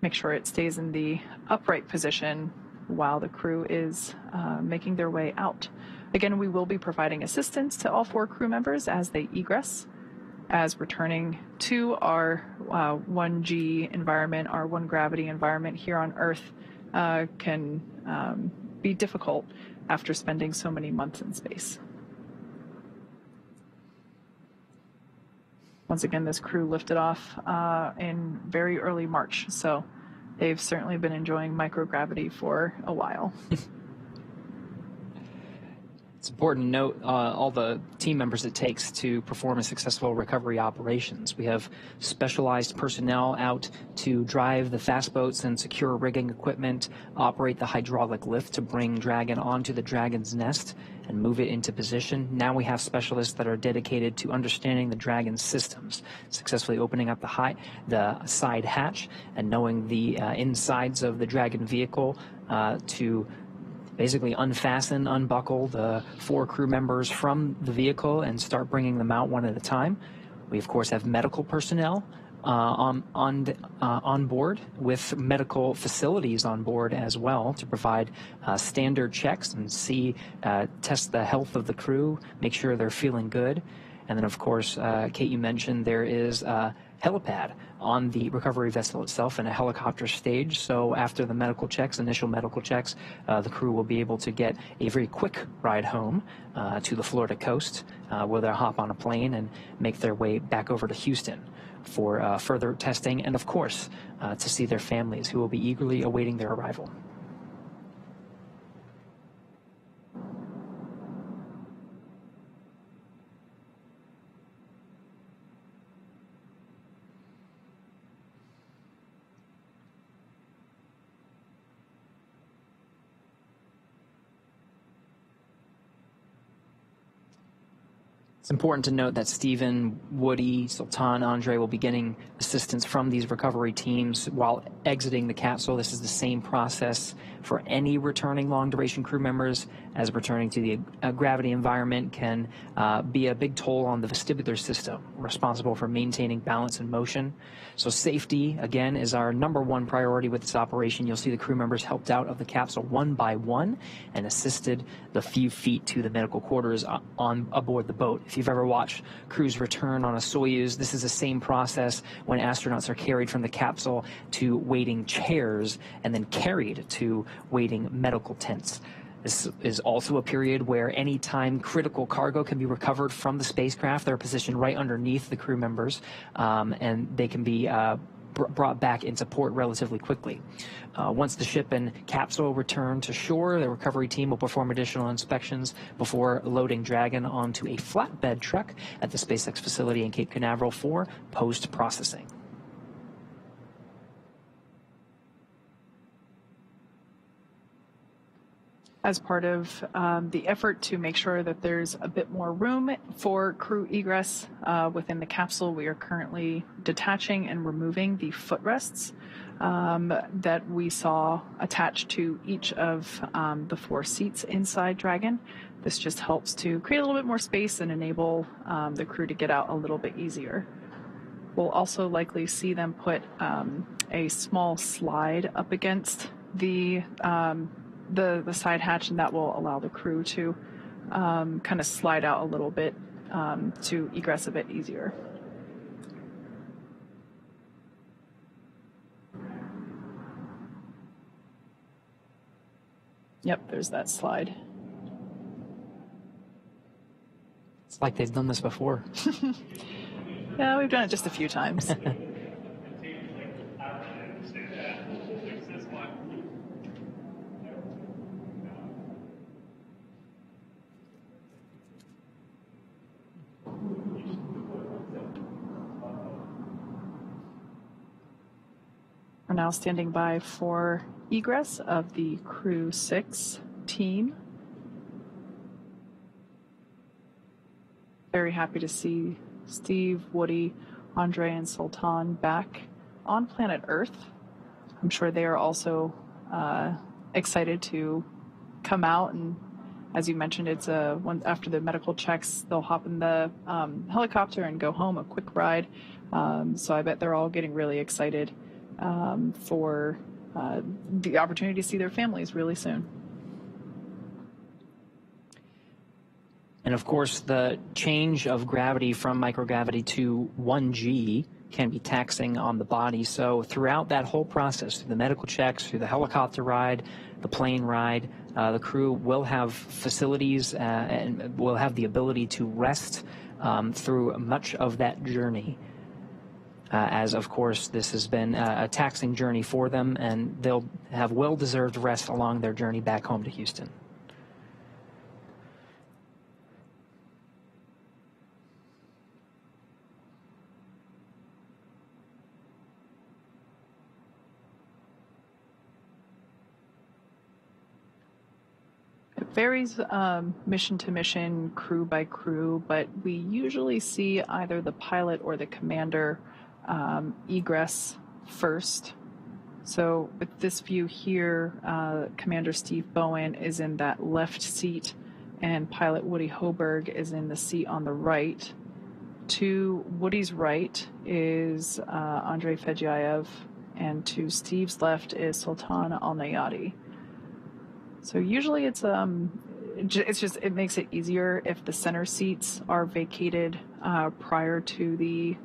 Make sure it stays in the upright position while the crew is making their way out. Again, we will be providing assistance to all 4 crew members as they egress, as returning to our 1G environment, our 1 gravity environment here on Earth can be difficult after spending so many months in space. Once again, this crew lifted off in very early March, so they've certainly been enjoying microgravity for a while. It's important to note all the team members it takes to perform a successful recovery operations. We have specialized personnel out to drive the fast boats and secure rigging equipment, operate the hydraulic lift to bring Dragon onto the Dragon's nest and move it into position. Now we have specialists that are dedicated to understanding the Dragon's systems, successfully opening up the side hatch and knowing the insides of the Dragon vehicle to basically unbuckle the 4 crew members from the vehicle and start bringing them out one at a time. We of course have medical personnel on board, with medical facilities on board as well, to provide standard checks and test the health of the crew, make sure they're feeling good. And then of course, Kate, you mentioned there is a helipad on the recovery vessel itself and a helicopter stage. So after the initial medical checks, the crew will be able to get a very quick ride home to the Florida coast, where they'll hop on a plane and make their way back over to Houston for further testing and of course to see their families, who will be eagerly awaiting their arrival. It's important to note that Stephen, Woody, Sultan, Andrey will be getting assistance from these recovery teams while exiting the capsule. This is the same process for any returning long-duration crew members, as returning to the gravity environment can be a big toll on the vestibular system, responsible for maintaining balance and motion. So safety, again, is our #1 priority with this operation. You'll see the crew members helped out of the capsule one by one and assisted the few feet to the medical quarters on aboard the boat. If you've ever watched crews return on a Soyuz, this is the same process when astronauts are carried from the capsule to waiting chairs and then carried to waiting medical tents. This is also a period where any time critical cargo can be recovered from the spacecraft. They're positioned right underneath the crew members, and they can be brought back into port relatively quickly. Once the ship and capsule return to shore, the recovery team will perform additional inspections before loading Dragon onto a flatbed truck at the SpaceX facility in Cape Canaveral for post-processing. As part of the effort to make sure that there's a bit more room for crew egress within the capsule, we are currently detaching and removing the footrests that we saw attached to each of the 4 seats inside Dragon. This just helps to create a little bit more space and enable the crew to get out a little bit easier. We'll also likely see them put a small slide up against the side hatch, and that will allow the crew to kind of slide out a little bit to egress a bit easier. Yep, there's that slide. It's like they've done this before. Yeah, we've done it just a few times. We're now standing by for egress of the Crew-6 team. Very happy to see Steve, Woody, Andrey, and Sultan back on planet Earth. I'm sure they are also excited to come out, and as you mentioned, it's after the medical checks, they'll hop in the helicopter and go home, a quick ride. So I bet they're all getting really excited for the opportunity to see their families really soon. And of course, the change of gravity from microgravity to 1G can be taxing on the body. So throughout that whole process, through the medical checks, through the helicopter ride, the plane ride, the crew will have facilities and will have the ability to rest through much of that journey. As, of course, this has been a taxing journey for them, and they'll have well-deserved rest along their journey back home to Houston. It varies mission to mission, crew by crew, but we usually see either the pilot or the commander egress first. So with this view here, Commander Steve Bowen is in that left seat and pilot Woody Hoburg is in the seat on the right. To Woody's right is Andrey Fedyaev, and to Steve's left is Sultan Alneyadi. So usually it makes it easier if the center seats are vacated prior to the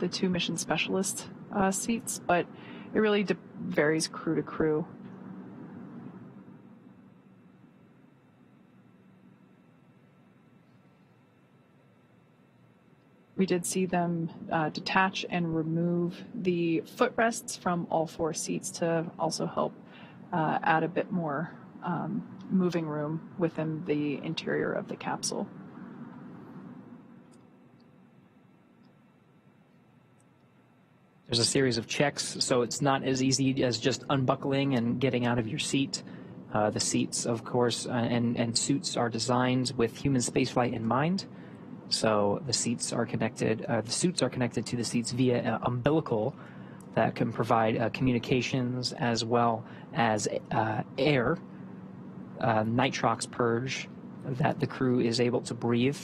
2 mission specialist seats, but it really varies crew to crew. We did see them detach and remove the footrests from all 4 seats to also help add a bit more moving room within the interior of the capsule. There's a series of checks, so it's not as easy as just unbuckling and getting out of your seat. The seats, of course, and suits are designed with human spaceflight in mind. So the seats are connected. The suits are connected to the seats via umbilical that can provide communications as well as air, nitrox purge that the crew is able to breathe.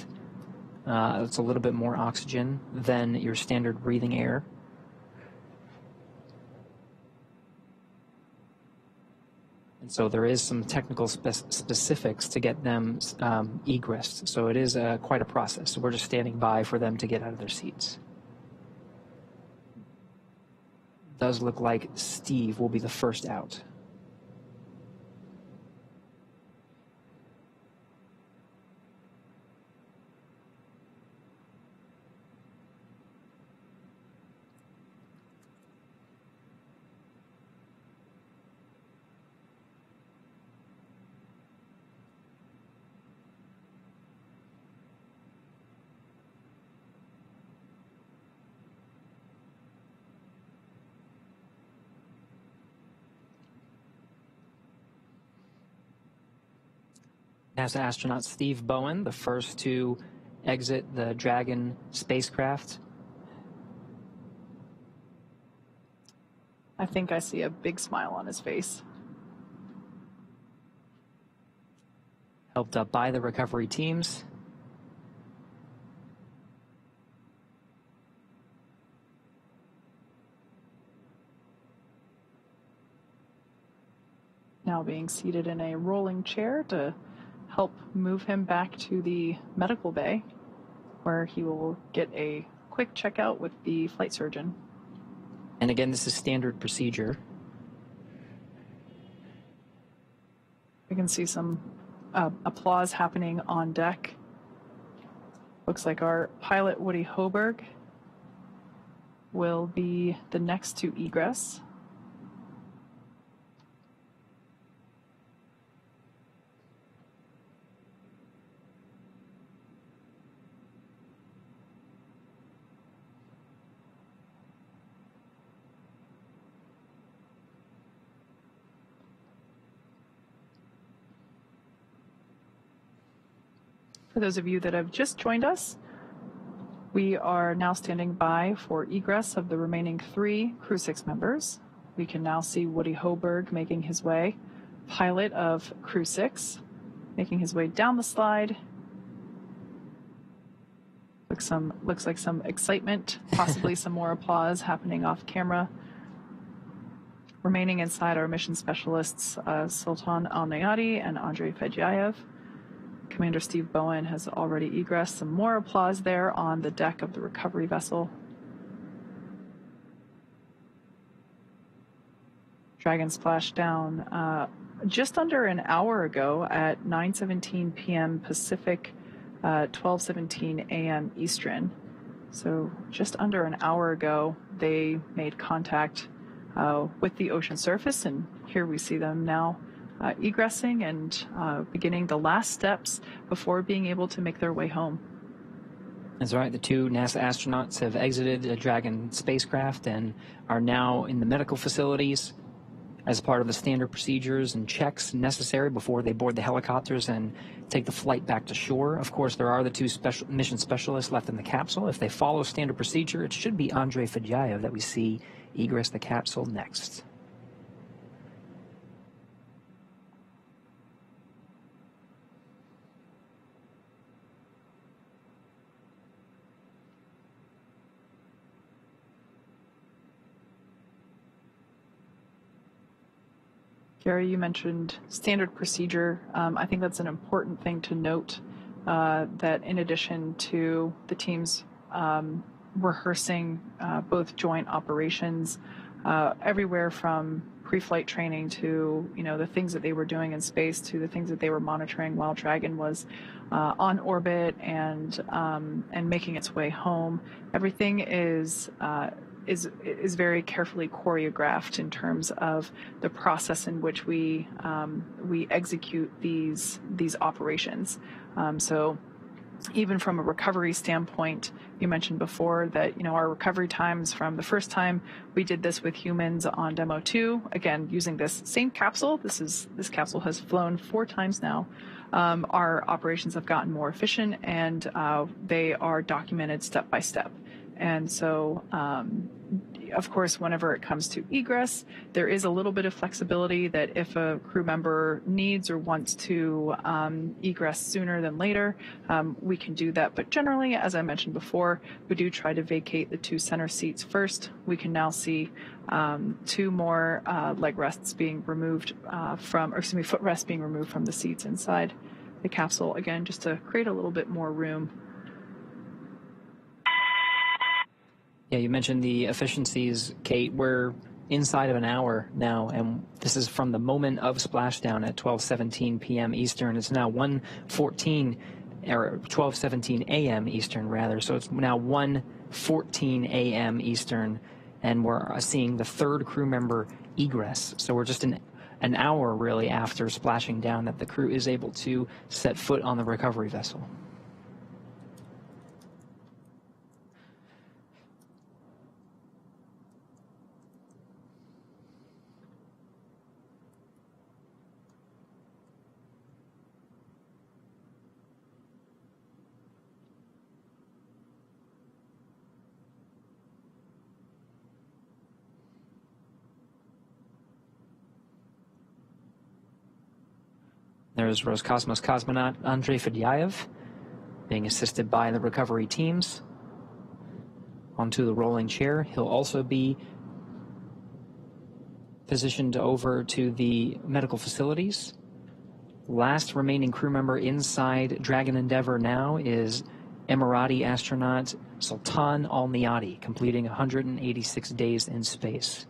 It's a little bit more oxygen than your standard breathing air. And so there is some technical specifics to get them egressed. So it is quite a process. So we're just standing by for them to get out of their seats. Does look like Steve will be the first out. NASA astronaut Steve Bowen, the first to exit the Dragon spacecraft. I think I see a big smile on his face. Helped up by the recovery teams. Now being seated in a rolling chair to help move him back to the medical bay, where he will get a quick checkout with the flight surgeon. And again, this is standard procedure. We can see some applause happening on deck. Looks like our pilot, Woody Hoburg, will be the next to egress. For those of you that have just joined us, we are now standing by for egress of the remaining 3 Crew-6 members. We can now see Woody Hoburg making his way, pilot of Crew-6, making his way down the slide. Looks like some excitement, possibly some more applause happening off camera. Remaining inside are mission specialists Sultan Alneyadi and Andrey Fedyaev. Commander Steve Bowen has already egressed. Some more applause there on the deck of the recovery vessel. Dragon splashed down just under an hour ago at 9:17 p.m. Pacific, 12:17 a.m. Eastern. So just under an hour ago, they made contact with the ocean surface, and here we see them now egressing and beginning the last steps before being able to make their way home. That's right. The 2 NASA astronauts have exited the Dragon spacecraft and are now in the medical facilities as part of the standard procedures and checks necessary before they board the helicopters and take the flight back to shore. Of course, there are the 2 mission specialists left in the capsule. If they follow standard procedure, it should be Andrey Fedyaev that we see egress the capsule next. Gary, you mentioned standard procedure. I think that's an important thing to note, that in addition to the teams rehearsing both joint operations, everywhere from pre-flight training to the things that they were doing in space to the things that they were monitoring while Dragon was on orbit and making its way home, everything is very carefully choreographed in terms of the process in which we execute these operations. So even from a recovery standpoint, you mentioned before that our recovery times from the first time we did this with humans on Demo 2, again using this same capsule. This capsule has flown 4 times now. Our operations have gotten more efficient, and they are documented step by step. And so of course, whenever it comes to egress, there is a little bit of flexibility that if a crew member needs or wants to egress sooner than later, we can do that. But generally, as I mentioned before, we do try to vacate the 2 center seats first. We can now see 2 more leg rests being removed footrests being removed from the seats inside the capsule, again, just to create a little bit more room. Yeah, you mentioned the efficiencies, Kate. We're inside of an hour now, and this is from the moment of splashdown at 12:17 p.m. Eastern. It's now 1:14, or 12:17 a.m. Eastern, rather. So it's now 1:14 a.m. Eastern, and we're seeing the 3rd crew member egress. So we're just an hour, really, after splashing down that the crew is able to set foot on the recovery vessel. There's Roscosmos cosmonaut Andrey Fedyaev being assisted by the recovery teams onto the rolling chair. He'll also be positioned over to the medical facilities. Last remaining crew member inside Dragon Endeavour now is Emirati astronaut Sultan Alneyadi, completing 186 days in space.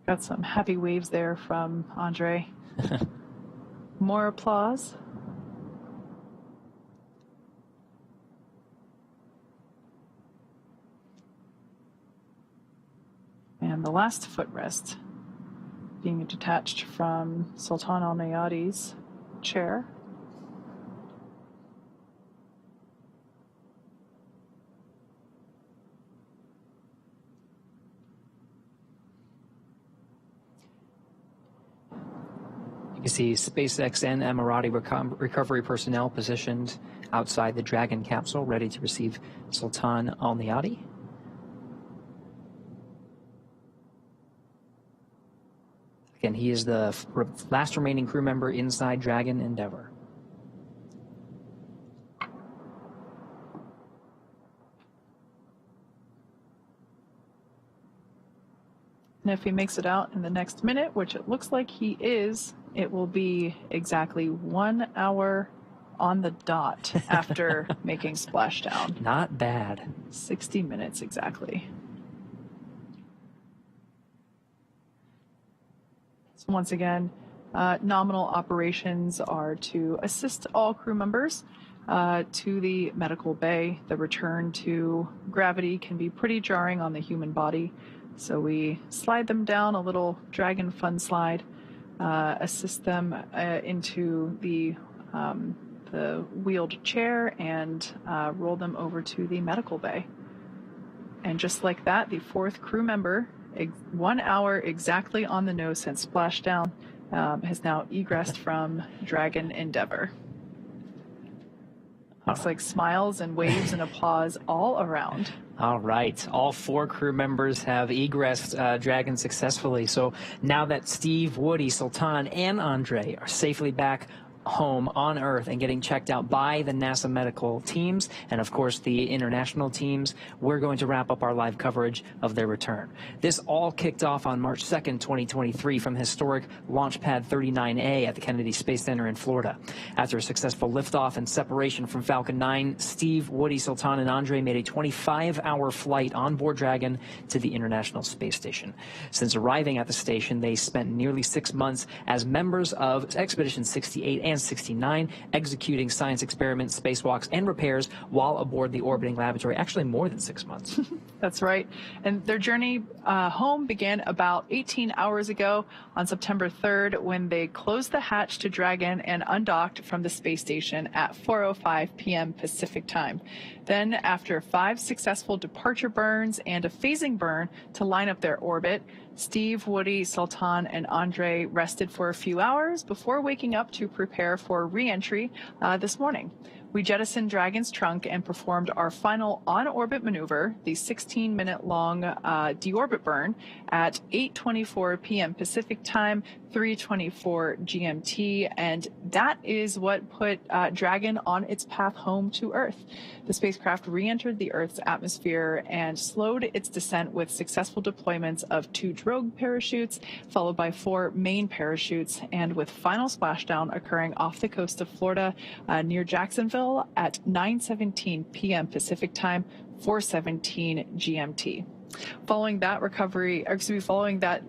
Got some happy waves there from Andrey. More applause. And the last footrest being detached from Sultan Alneyadi's chair. You see SpaceX and Emirati recovery personnel positioned outside the Dragon capsule, ready to receive Sultan Alneyadi. Again, he is the last remaining crew member inside Dragon Endeavour. And if he makes it out in the next minute, which it looks like he is, it will be exactly 1 hour on the dot after making splashdown. Not bad. 60 minutes exactly. So once again, nominal operations are to assist all crew members to the medical bay. The return to gravity can be pretty jarring on the human body. So we slide them down a little Dragon fun slide, assist them into the wheeled chair, and roll them over to the medical bay. And just like that, the 4th crew member, 1 hour exactly on the nose since splashdown, has now egressed from Dragon Endeavour. Looks like smiles and waves and applause all around. All right. All 4 crew members have egressed Dragon successfully. So now that Steve, Woody, Sultan, and Andrey are safely back home on Earth and getting checked out by the NASA medical teams and, of course, the international teams, we're going to wrap up our live coverage of their return. This all kicked off on March 2nd, 2023 from historic Launch Pad 39A at the Kennedy Space Center in Florida. After a successful liftoff and separation from Falcon 9, Steve, Woody, Sultan, and Andrey made a 25-hour flight on board Dragon to the International Space Station. Since arriving at the station, they spent nearly 6 months as members of Expedition 68 and 69, executing science experiments, spacewalks, and repairs while aboard the orbiting laboratory. Actually, more than 6 months. That's right. And their journey home began about 18 hours ago on September 3rd when they closed the hatch to Dragon and undocked from the space station at 4:05 p.m. Pacific time. Then, after 5 successful departure burns and a phasing burn to line up their orbit, Steve, Woody, Sultan, and Andrey rested for a few hours before waking up to prepare for re-entry this morning. We jettisoned Dragon's trunk and performed our final on-orbit maneuver, the 16-minute-long deorbit burn, at 8:24 p.m. Pacific time, 3:24 GMT, and that is what put Dragon on its path home to Earth. The spacecraft re-entered the Earth's atmosphere and slowed its descent with successful deployments of 2 drogue parachutes, followed by 4 main parachutes, and with final splashdown occurring off the coast of Florida near Jacksonville at 9:17 p.m. Pacific time, 4:17 GMT. Following that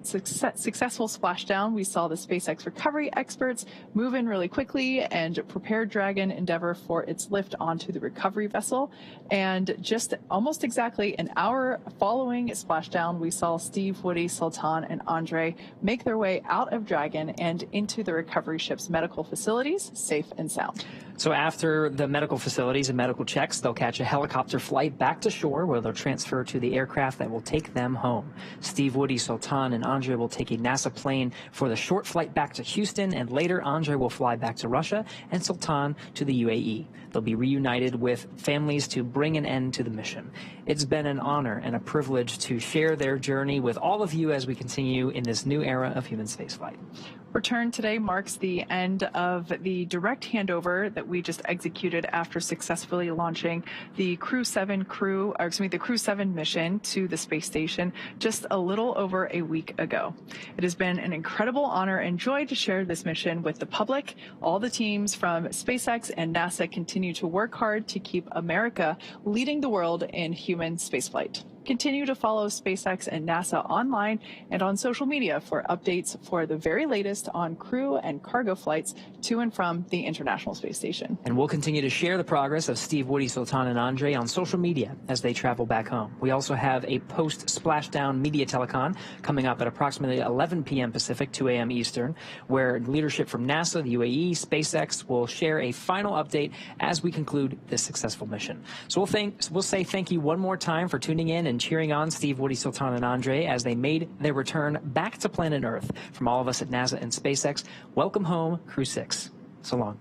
successful splashdown, we saw the SpaceX recovery experts move in really quickly and prepare Dragon Endeavour for its lift onto the recovery vessel. And just almost exactly an hour following splashdown, we saw Steve, Woody, Sultan, and Andrey make their way out of Dragon and into the recovery ship's medical facilities, safe and sound. So after the medical facilities and medical checks, they'll catch a helicopter flight back to shore where they'll transfer to the aircraft that will take them home. Steve, Woody, Sultan, and Andrey will take a NASA plane for the short flight back to Houston, and later Andrey will fly back to Russia and Sultan to the UAE. They'll be reunited with families to bring an end to the mission. It's been an honor and a privilege to share their journey with all of you as we continue in this new era of human spaceflight. Return today marks the end of the direct handover that we just executed after successfully launching the Crew-7 mission to the space station just a little over a week ago. It has been an incredible honor and joy to share this mission with the public. All the teams from SpaceX and NASA continue to work hard to keep America leading the world in human spaceflight. Continue to follow SpaceX and NASA online and on social media for updates for the very latest on crew and cargo flights to and from the International Space Station. And we'll continue to share the progress of Steve, Woody, Sultan, and Andrey on social media as they travel back home. We also have a post-splashdown media telecon coming up at approximately 11 p.m. Pacific, 2 a.m. Eastern, where leadership from NASA, the UAE, SpaceX will share a final update as we conclude this successful mission. So we'll say thank you one more time for tuning in and cheering on Steve, Woody, Sultan, and Andrey as they made their return back to planet Earth. From all of us at NASA and SpaceX, welcome home, Crew-6. So long.